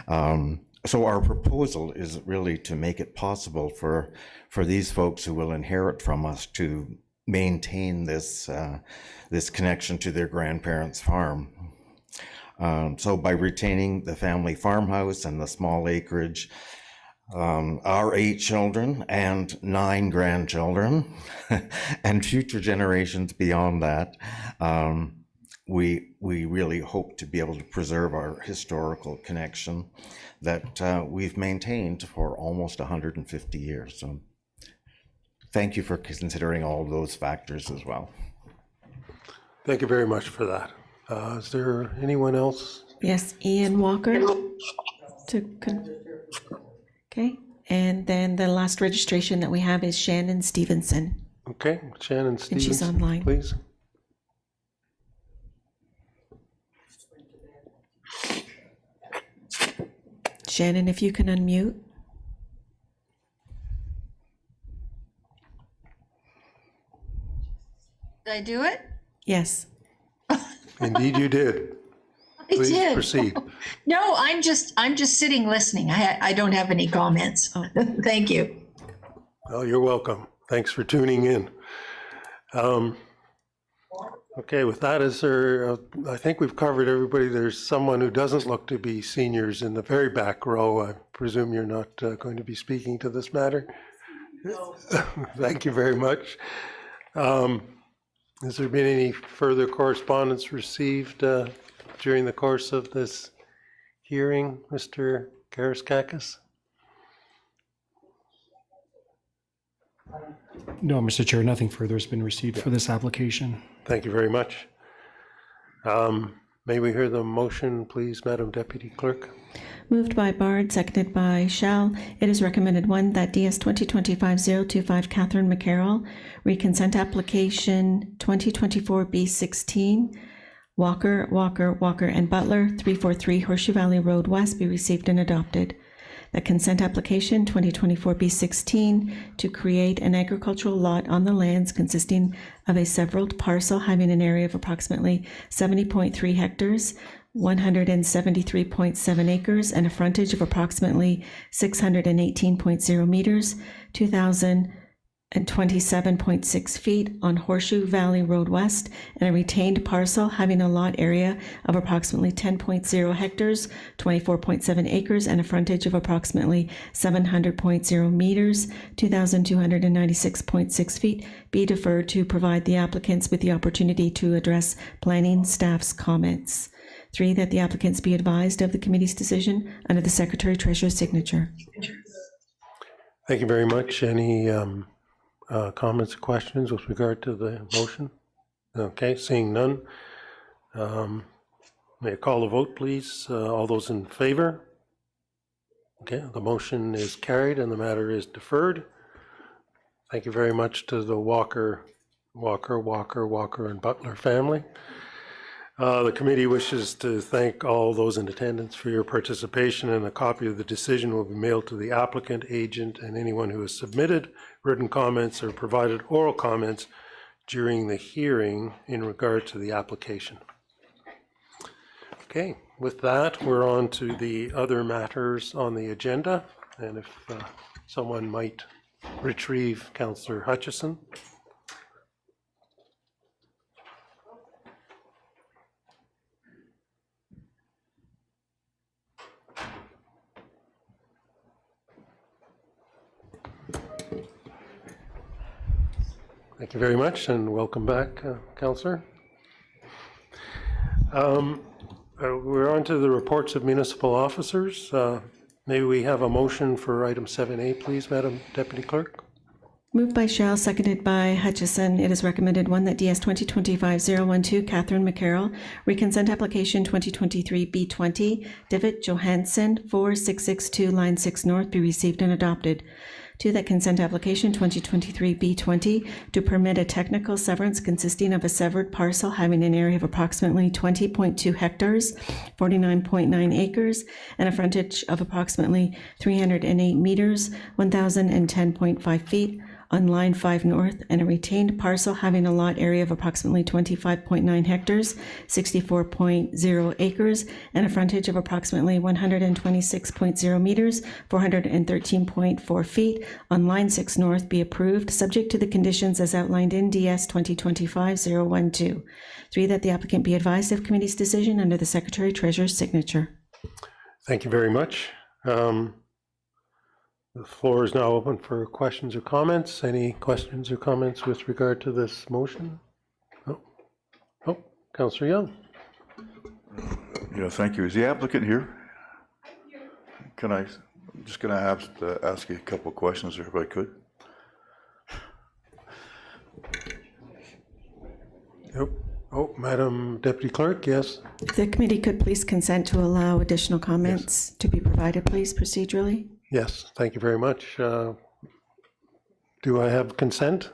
So our proposal is really to make it possible for these folks who will inherit from us to maintain this, this connection to their grandparents' farm. So by retaining the family farmhouse and the small acreage, our 8 children and 9 grandchildren and future generations beyond that, we really hope to be able to preserve our historical connection that we've maintained for almost 150 years. So thank you for considering all of those factors as well. Thank you very much for that. Is there anyone else? Yes, Ian Walker. Okay, and then the last registration that we have is Shannon Stevenson. Okay, Shannon Stevenson, and she's online. Please. Shannon, if you can unmute. Did I do it? Yes. Indeed you did. Please I did. proceed. No, I'm just sitting listening. I don't have any comments. Oh. Thank you. Well, you're welcome. Thanks for tuning in. Okay, with that, is there, I think we've covered everybody. There's someone who doesn't look to be seniors in the very back row. I presume you're not going to be speaking to this matter? No. Thank you very much. Has there been any further correspondence received during the course of this hearing, Mr. Karaskakis? No, Mr. Chair, nothing further has been received for this application. Thank you very much. May we hear the motion, please, Madam Deputy Clerk? Moved by Bard, seconded by Shell. It is recommended, 1, that DS 2025-025 Catherine McCarroll, reconsent application 2024-B16, Walker, and Butler, 343 Horseshoe Valley Road West, be received and adopted. that consent application 2024B16 to create an agricultural lot on the lands consisting of a severed parcel having an area of approximately 70.3 hectares, 173.7 acres, and a frontage of approximately 618.0 meters, 2,027.6 feet on Horseshoe Valley Road West, and a retained parcel having a lot area of approximately 10.0 hectares, 24.7 acres, and a frontage of approximately 700.0 meters, 2,296.6 feet, be deferred to provide the applicants with the opportunity to address planning staff's comments. 3, that the applicants be advised of the committee's decision under the Secretary Treasurer's signature. Thank you very much. Any comments or questions with regard to the motion? Okay, seeing none. May I call the vote, please? All those in favor? Okay, the motion is carried and the matter is deferred. Thank you very much to the Walker, and Butler family. The committee wishes to thank all those in attendance for your participation, and a copy of the decision will be mailed to the applicant, agent, and anyone who has submitted written comments or provided oral comments during the hearing in regard to the application. Okay, with that, we're on to the other matters on the agenda, and if someone might retrieve Councillor Hutchison. Thank you very much, and welcome back, Councillor. We're on to the reports of municipal officers. May we have a motion for item 7A, please, Madam Deputy Clerk? Moved by Shell, seconded by Hutchison. It is recommended, 1, that DS 2025-012 Catherine McCarroll, reconsent application 2023-B20, David Johansson, 4662 Line 6 North, be received and adopted. 2, that consent application 2023-B20 to permit a technical severance consisting of a severed parcel having an area of approximately 20.2 hectares, 49.9 acres, and a frontage of approximately 308 meters, 1,010.5 feet on Line 5 North, and a retained parcel having a lot area of approximately 25.9 hectares, 64.0 acres, and a frontage of approximately 126.0 meters, 413.4 feet on Line 6 North be approved, subject to the conditions as outlined in DS 2025-012. 3, that the applicant be advised of committee's decision under the Secretary Treasurer's signature. Thank you very much. The floor is now open for questions or comments. Any questions or comments with regard to this motion? Oh, Councillor Young. Yeah, thank you. Is the applicant here? I'm just going to have to ask you a couple of questions if I could. Oh, Madam Deputy Clerk, yes. If the committee could please consent to allow additional comments to be provided, please, procedurally. Yes, thank you very much. Do I have consent?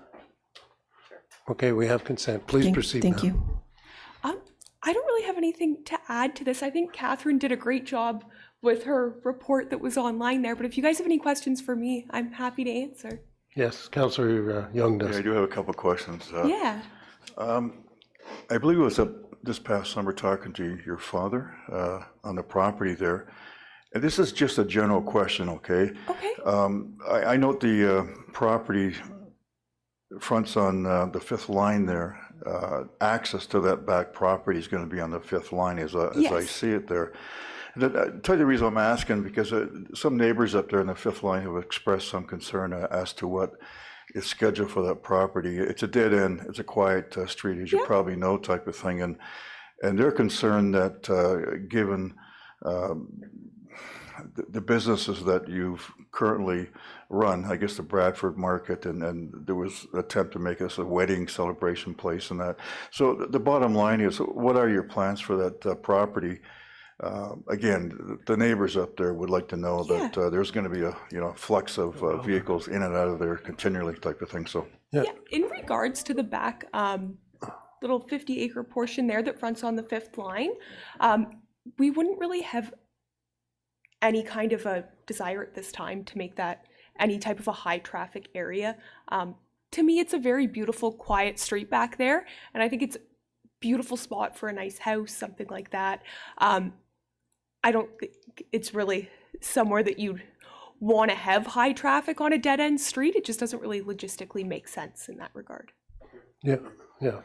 Okay, we have consent. Please proceed. Thank you. I don't really have anything to add to this. I think Catherine did a great job with her report that was online there, but if you guys have any questions for me, I'm happy to answer. Yes, Councillor Young does. Yeah, I do have a couple of questions. Yeah. I believe it was this past summer talking to your father on the property there. And this is just a general question, okay? Okay. I note the property fronts on the 5th line there. Access to that back property is going to be on the 5th line as I see it there. I'll tell you the reason I'm asking, because some neighbors up there in the 5th line have expressed some concern as to what is scheduled for that property. It's a dead end, it's a quiet street, as you probably know, type of thing. And they're concerned that given the businesses that you've currently run, I guess the Bradford Market, and there was an attempt to make this a wedding celebration place and that. So the bottom line is, what are your plans for that property? Again, the neighbors up there would like to know that there's going to be a flux of vehicles in and out of there continually, type of thing. So In regards to the back little 50-acre portion there that fronts on the 5th line, we wouldn't really have any kind of a desire at this time to make that any type of a high traffic area. To me, it's a very beautiful, quiet street back there, and I think it's a beautiful spot for a nice house, something like that. I don't think it's really somewhere that you'd want to have high traffic on a dead-end street. It just doesn't really logistically make sense in that regard. Yeah,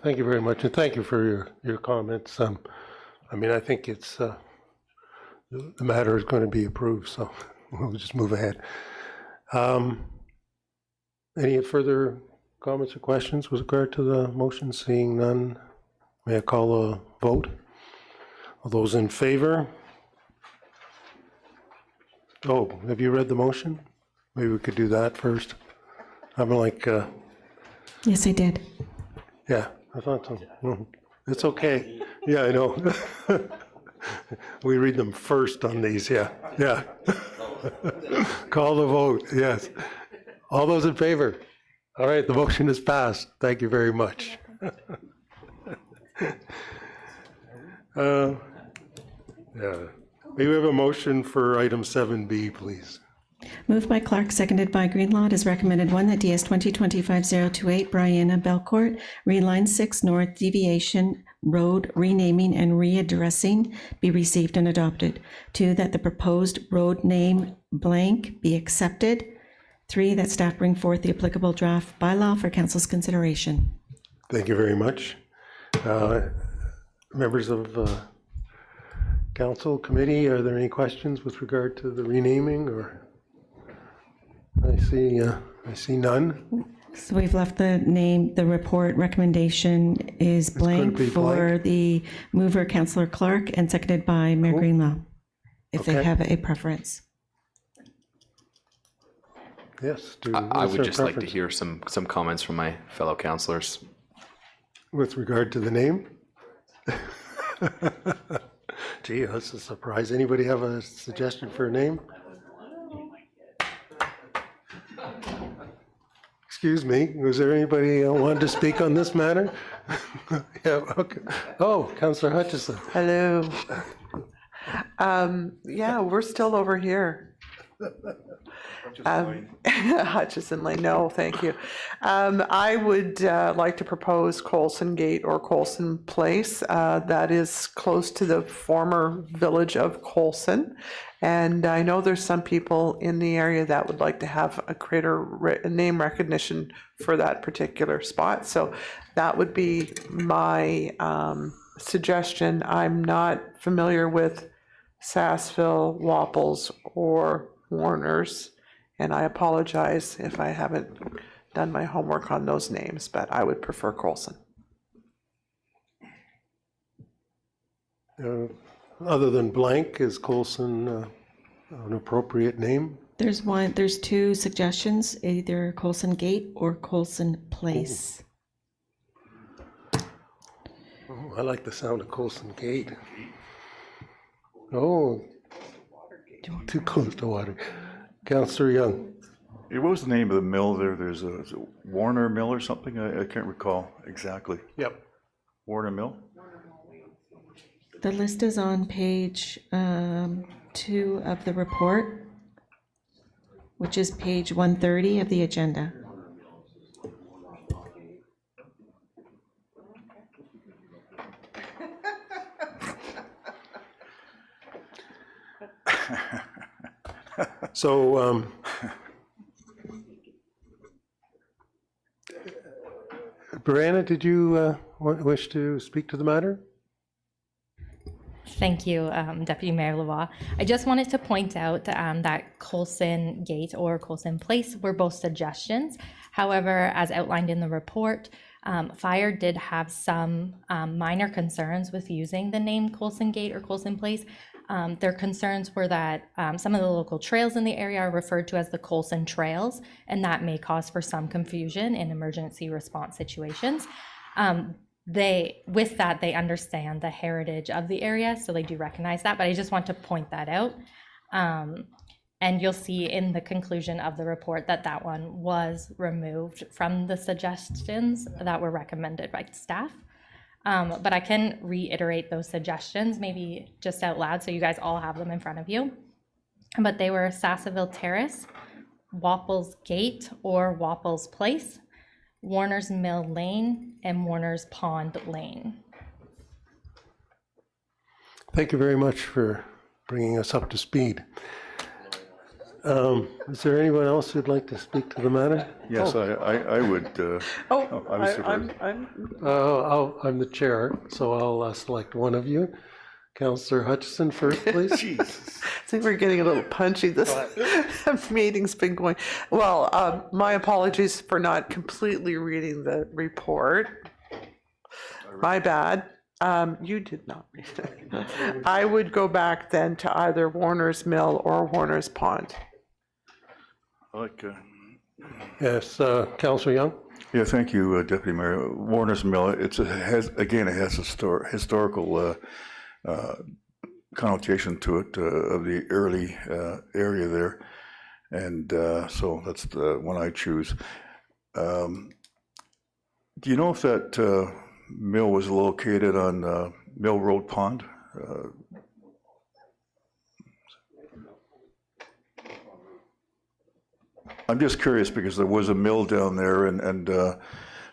thank you very much, and thank you for your comments. I mean, I think it's, the matter is going to be approved, so we'll just move ahead. Any further comments or questions with regard to the motion? Seeing none, may I call a vote? All those in favor? Oh, have you read the motion? Maybe we could do that first. I'm like, Yes, I did. yeah, I thought so. Mhm. It's okay. Yeah, I know. We read them first on these, yeah. Call the vote, yes. All those in favor? All right, the motion is passed. Thank you very much. May we have a motion for item 7B, please? Moved by Clark, seconded by Greenlaw. It is recommended one, that DS 2025-028 Brianna Belcourt, Reline 6 North Deviation Road renaming and readdressing be received and adopted. 2, that the proposed road name blank be accepted. 3, that staff bring forth the applicable draft bylaw for council's consideration. Thank you very much. Members of council, committee, are there any questions with regard to the renaming, or? I see none. So we've left the name, the report recommendation is blank for the mover, Councillor Clark, and seconded by Mayor Greenlaw, if they have a preference. Yes. I would just like to hear some comments from my fellow councillors. With regard to the name? Gee, that's a surprise. Anybody have a suggestion for a name? Excuse me, was there anybody who wanted to speak on this matter? Yeah, okay. Oh, Councillor Hutchison. Hello. Yeah, we're still over here. Hutchison Lane, no, thank you. I would like to propose Colson Gate or Colson Place. That is close to the former village of Colson. And I know there's some people in the area that would like to have a greater name recognition for that particular spot. So that would be my suggestion. I'm not familiar with Sassville, Wapples, or Warners, and I apologize if I haven't done my homework on those names, but I would prefer Colson. Other than blank, is Colson an appropriate name? There's 2 suggestions, either Colson Gate or Colson Place. Oh, I like the sound of Colson Gate. Oh, too close to water. Councillor Young. What was the name of the mill there? There's a Warner Mill or something? I can't recall exactly. Yep. Warner Mill? The list is on page 2 of the report, which is page 130 of the agenda. So, Brianna, did you wish to speak to the matter? Thank you, Deputy Mayor Lavoie. I just wanted to point out that Colson Gate or Colson Place were both suggestions. However, as outlined in the report, Fire did have some minor concerns with using the name Colson Gate or Colson Place. Their concerns were that some of the local trails in the area are referred to as the Colson Trails, and that may cause for some confusion in emergency response situations. With that, they understand the heritage of the area, so they do recognize that, but I just want to point that out. And you'll see in the conclusion of the report that that one was removed from the suggestions that were recommended by staff. But I can reiterate those suggestions, maybe just out loud, so you guys all have them in front of you. but they were Sassaville Terrace, Wapples Gate or Wapples Place, Warner's Mill Lane, and Warner's Pond Lane. Thank you very much for bringing us up to speed. Is there anyone else who'd like to speak to the matter? Yes, I would. I'm the chair, so I'll select one of you. Councillor Hutchison first, please. Jesus. I think we're getting a little punchy. This meeting's been going. Well, my apologies for not completely reading the report. My bad. You did not read it. I would go back then to either Warner's Mill or Warner's Pond. Yes, Councillor Young. Yeah, thank you, Deputy Mayor. Warner's Mill. It has historical connotation to it of the early area there, and so that's the one I choose. Do you know if that mill was located on Mill Road Pond? I'm just curious because there was a mill down there, and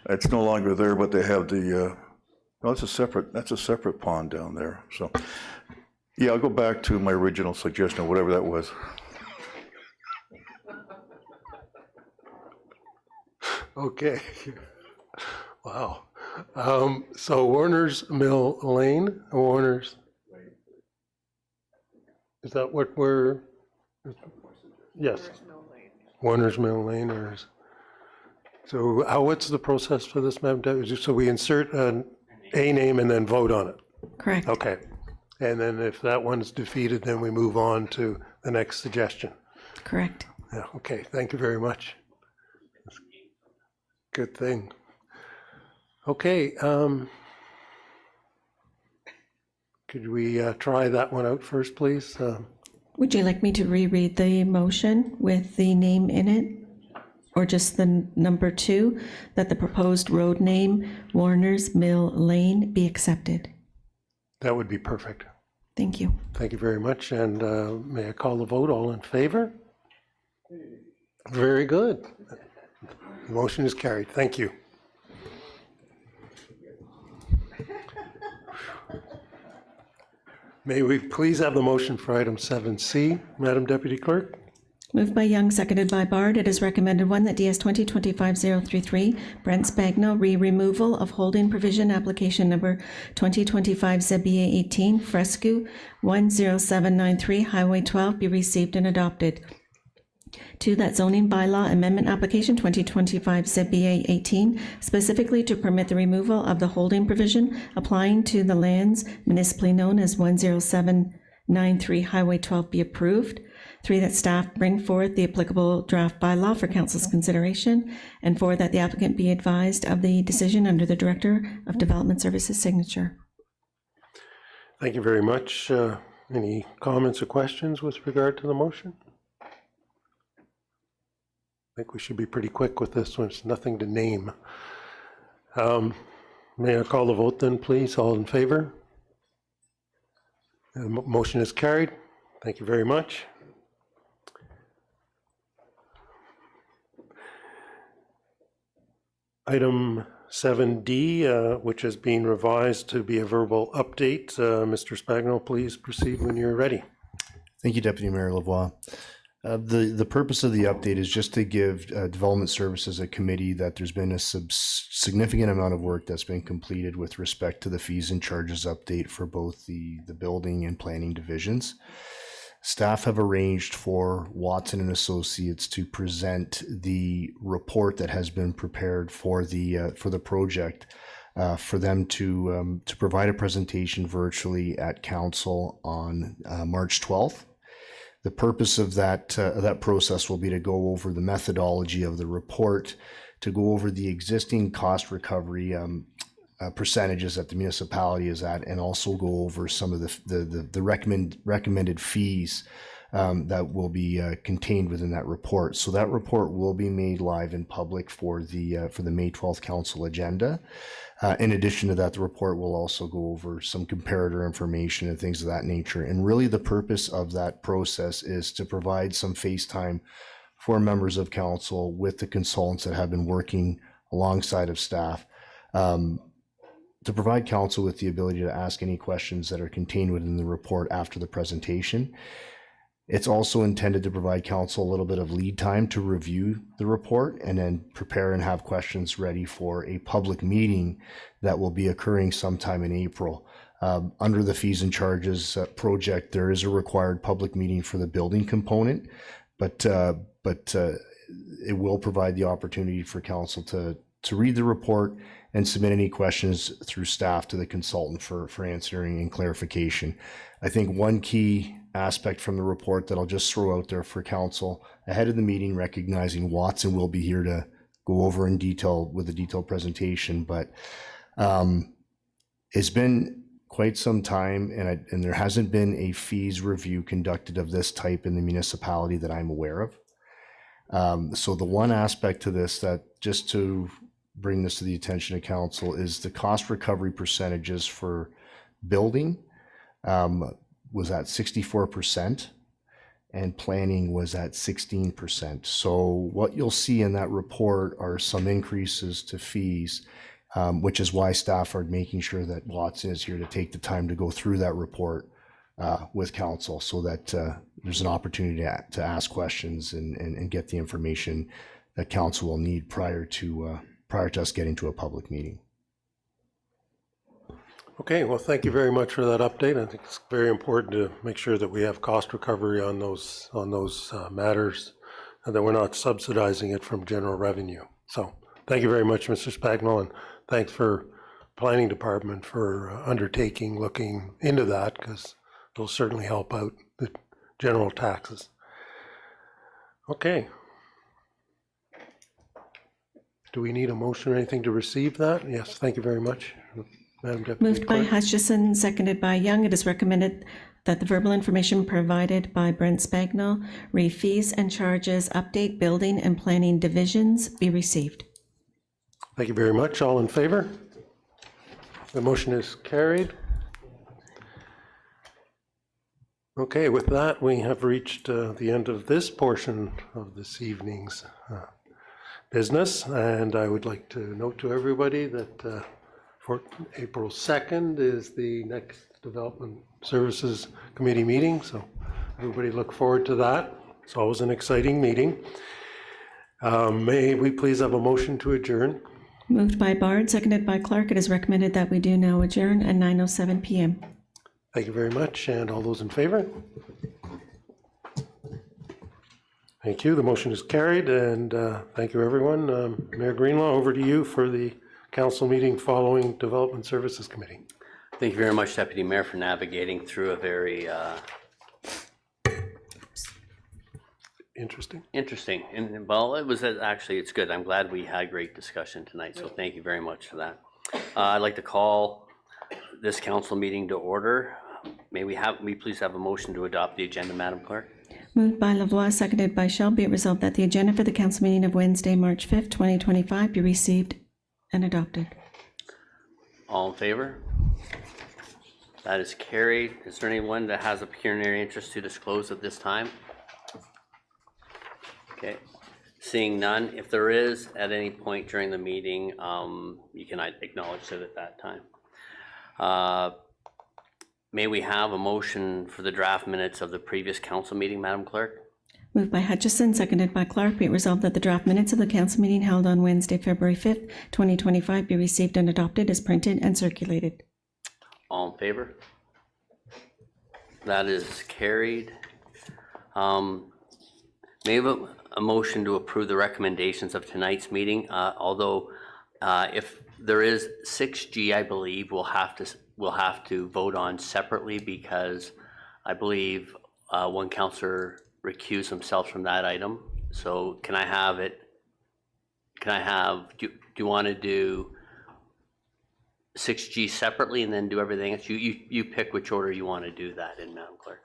it's no longer there, but they have the. No, that's a separate pond down there. So, yeah, I'll go back to my original suggestion, whatever that was. Okay. Wow. So Warner's Mill Lane, Warner's. Is that what we're? Yes. Warner's Mill Lane, or is, so what's the process for this, Madam Deputy? So we insert a name and then vote on it? Correct. Okay. And then if that one's defeated, then we move on to the next suggestion? Correct. Yeah, okay, thank you very much. Good thing. Okay, could we try that one out first, please? Would you like me to reread the motion with the name in it? Or just the number 2, that the proposed road name, Warner's Mill Lane, be accepted? That would be perfect. Thank you. Thank you very much, and may I call the vote? All in favor? Very good. The motion is carried. Thank you. May we please have the motion for item 7C, Madam Deputy Clerk? Moved by Young, seconded by Bard. It is recommended 1 that DS 2025-033, Brent Spagno, removal of holding provision application number 2025 ZBA 18, Fresco 10793, Highway 12, be received and adopted. 2, that zoning bylaw amendment application 2025 ZBA 18, specifically to permit the removal of the holding provision applying to the lands municipally known as 10793 Highway 12 be approved. 3, that staff bring forth the applicable draft bylaw for council's consideration. And 4, that the applicant be advised of the decision under the Director of Development Services signature. Thank you very much. Any comments or questions with regard to the motion? I think we should be pretty quick with this one. It's nothing to name. May I call the vote then, please? All in favor? The motion is carried. Thank you very much. Item 7D, which is being revised to be a verbal update. Mr. Spagno, please proceed when you're ready. Thank you, Deputy Mayor Lavoie. The purpose of the update is just to give Development Services a committee that there's been a significant amount of work that's been completed with respect to the fees and charges update for both the building and planning divisions. Staff have arranged for Watson and Associates to present the report that has been prepared for the project, for them to provide a presentation virtually at Council on March 12th. The purpose of that process will be to go over the methodology of the report, to go over the existing cost recovery percentages that the municipality is at, and also go over some of the recommended fees that will be contained within that report. So that report will be made live in public for the May 12th council agenda. In addition to that, the report will also go over some comparator information and things of that nature. And really the purpose of that process is to provide some face time for members of council with the consultants that have been working alongside of staff, to provide council with the ability to ask any questions that are contained within the report after the presentation. It's also intended to provide council a little bit of lead time to review the report and then prepare and have questions ready for a public meeting that will be occurring sometime in April. Under the fees and charges project, there is a required public meeting for the building component, but it will provide the opportunity for council to read the report and submit any questions through staff to the consultant for answering and clarification. I think one key aspect from the report that I'll just throw out there for council ahead of the meeting, recognizing Watson will be here to go over in detail with a detailed presentation, but it's been quite some time and there hasn't been a fees review conducted of this type in the municipality that I'm aware of. So the one aspect to this that just to bring this to the attention of council is the cost recovery percentages for building was at 64% and planning was at 16%. So what you'll see in that report are some increases to fees, which is why staff are making sure that Watson is here to take the time to go through that report with council so that there's an opportunity to ask questions and get the information that council will need prior to us getting to a public meeting. Okay, well, thank you very much for that update. I think it's very important to make sure that we have cost recovery on those matters and that we're not subsidizing it from general revenue. So thank you very much, Mr. Spagnol, and thanks for Planning Department for undertaking looking into that, because it'll certainly help out the general taxes. Okay. Do we need a motion or anything to receive that? Yes, thank you very much, Madam Deputy Moved by Clerk. Hutchison, seconded by Young. It is recommended that the verbal information provided by Brent Spagnol, re fees and charges, update building and planning divisions be received. Thank you very much. All in favor? The motion is carried. Okay, with that, we have reached the end of this portion of this evening's business, and I would like to note to everybody that for April 2nd is the next Development Services Committee meeting, so everybody look forward to that. It's always an exciting meeting. May we please have a motion to adjourn? Moved by Bard, seconded by Clark. It is recommended that we do now adjourn at 9:07 p.m. Thank you very much, and all those in favor? Thank you. The motion is carried, and thank you, everyone. Mayor Greenlaw, over to you for the council meeting following Development Services Committee. Thank you very much, Deputy Mayor, for navigating through a very interesting. And well, it was actually, it's good. I'm glad we had great discussion tonight, so thank you very much for that. I'd like to call this council meeting to order. May we please have a motion to adopt the agenda, Madam Clerk? Moved by Lavoie, seconded by Shell. Be it resolved that the agenda for the council meeting of Wednesday, March 5th, 2025 be received and adopted. All in favor? That is carried. Is there anyone that has a pecuniary interest to disclose at this time? Okay. Seeing none, if there is at any point during the meeting, you can acknowledge it at that time. May we have a motion for the draft minutes of the previous council meeting, Madam Clerk? Moved by Hutchison, seconded by Clark. Be it resolved that the draft minutes of the council meeting held on Wednesday, February 5th, 2025 be received and adopted as printed and circulated. All in favor? That is carried. May we have a motion to approve the recommendations of tonight's meeting, although if there is 6G, I believe we'll have to vote on separately, because I believe one councillor recused himself from that item. So can I have it? Do you want to do 6G separately and then do everything else? You pick which order you want to do that in, Madam Clerk.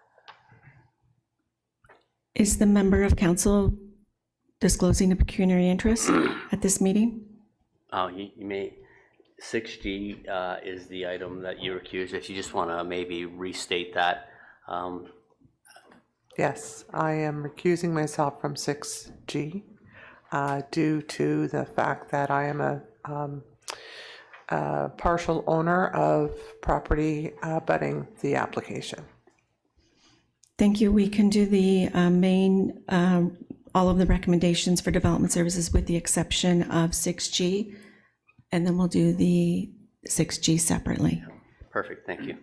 Is the member of council disclosing a pecuniary interest at this meeting? You may, 6G is the item that you recused. If you just want to maybe restate that. Yes, I am recusing myself from 6G due to the fact that I am a partial owner of property abutting the application. Thank you. We can do the main, all of the recommendations for development services with the exception of 6G, and then we'll do the 6G separately. Perfect, thank you.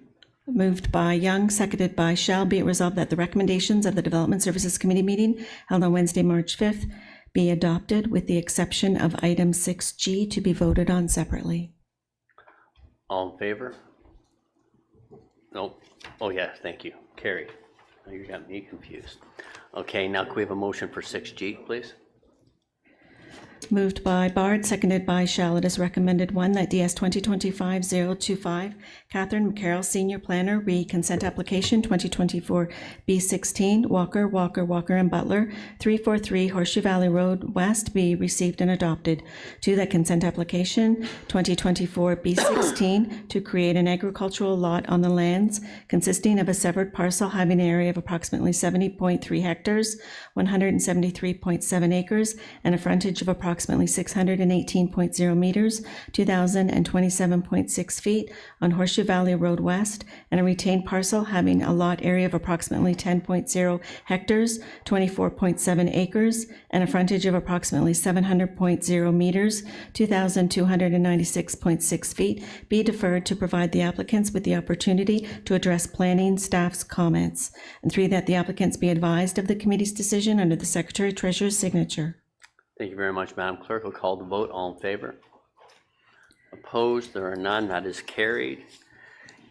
Moved by Young, seconded by Shell. Be it resolved that the recommendations of the Development Services Committee meeting held on Wednesday, March 5th be adopted with the exception of item 6G to be voted on separately. All in favor? No. Oh, yeah, thank you. Carried. Oh, you got me confused. Okay, now can we have a motion for 6G, please? Moved by Bard, seconded by Shell. It is recommended, one, that DS 2025-025, Catherine McCarroll, Senior Planner, re-consent application 2024 B16, Walker, and Butler, 343 Horseshoe Valley Road West, be received and adopted. Two, that consent application 2024 B16 to create an agricultural lot on the lands consisting of a severed parcel having an area of approximately 70.3 hectares, 173.7 acres, and a frontage of approximately 618.0 meters, 2,027.6 feet on Horseshoe Valley Road West, and a retained parcel having a lot area of approximately 10.0 hectares, 24.7 acres, and a frontage of approximately 700.0 meters, 2,296.6 feet, be deferred to provide the applicants with the opportunity to address planning staff's comments. And three, that the applicants be advised of the committee's decision under the Secretary Treasurer's signature. Thank you very much, Madam Clerk. We'll call the vote. All in favor? Opposed? There are none. That is carried.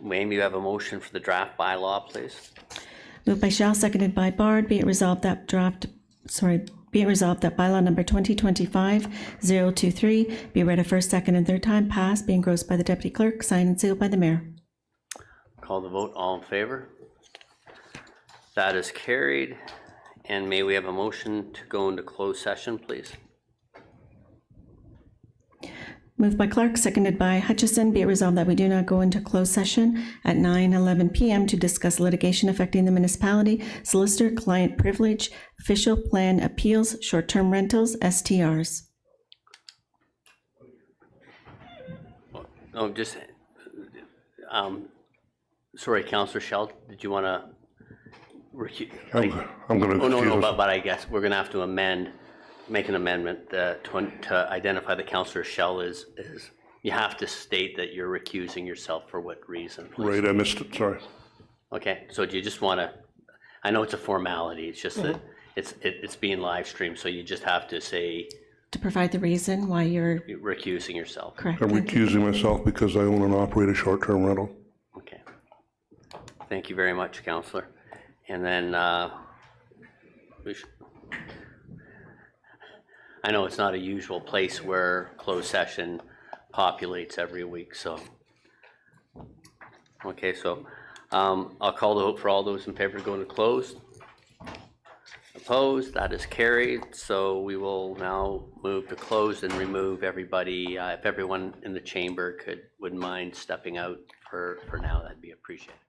Amy, you have a motion for the draft bylaw, please. Moved by Shell, seconded by Bard. Be it resolved that bylaw number 2025-023 be read a first, second, and third time, passed, be engrossed by the Deputy Clerk, signed and sealed by the Mayor. Call the vote. All in favor? That is carried. And may we have a motion to go into closed session, please? Moved by Clark, seconded by Hutchison. Be it resolved that we do not go into closed session at 9:11 p.m. to discuss litigation affecting the municipality, solicitor-client privilege, official plan appeals, short-term rentals, STRs. Oh, just, sorry, Councillor Shell, did you want to? I'm going to. Oh, no, but I guess we're going to have to make an amendment to identify that Councillor Shell is, you have to state that you're recusing yourself for what reason, please. Right, I missed it, sorry. Okay, so do you just want to, I know it's a formality, it's just that it's being live streamed, so you just have to say. To provide the reason why you're recusing yourself. Correct. I'm recusing myself because I own and operate a short-term rental. Okay. Thank you very much, Councillor. And then I know it's not a usual place where closed session populates every week, so. Okay, so I'll call the vote for all those in favor to go into closed. Opposed? That is carried. So we will now move to closed and remove everybody. If everyone in the chamber wouldn't mind stepping out for now, that'd be appreciated.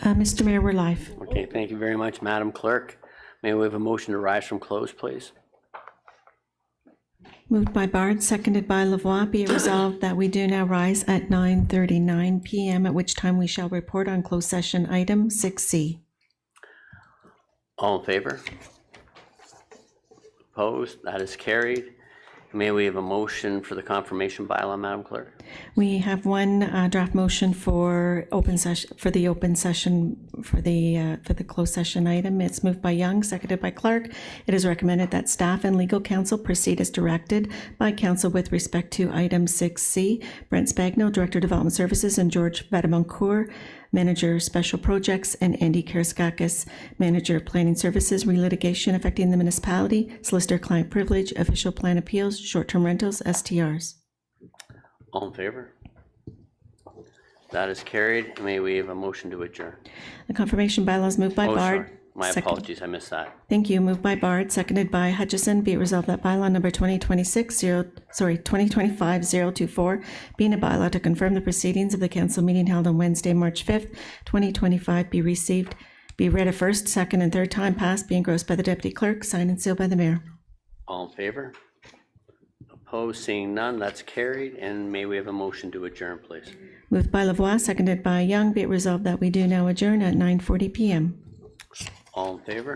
Mr. Mayor, we're live. Okay, thank you very much, Madam Clerk. May we have a motion to rise from close, please? Moved by Bard, seconded by Lavoie. Be it resolved that we do now rise at 9:39 p.m., at which time we shall report on closed session item 6C. All in favor? Opposed? That is carried. May we have a motion for the confirmation bylaw, Madam Clerk? We have one draft motion for open session, for the closed session item. It's moved by Young, seconded by Clark. It is recommended that staff and legal counsel proceed as directed by council with respect to item 6C. Brent Spagnell, Director of Development Services, and George Vadamoncourt, Manager Special Projects, and Andy Karaskakis, Manager Planning Services, relitigation affecting the municipality, solicitor client privilege, official plan appeals, short-term rentals, STRs. All in favor? That is carried. May we have a motion to adjourn? The confirmation bylaws moved by Oh, Bard. sorry. My apologies, I missed that. Thank you. Moved by Bard, seconded by Hutchison. Be it resolved that bylaw number 2025-024, being a bylaw to confirm the proceedings of the council meeting held on Wednesday, March 5th, 2025, be received, be read a first, second, and third time, passed, be engrossed by the deputy clerk, signed and sealed by the mayor. All in favor? Opposed? Seeing none, that's carried. And may we have a motion to adjourn, please? Moved by Lavoie, seconded by Young. Be it resolved that we do now adjourn at 9:40 p.m. All in favor?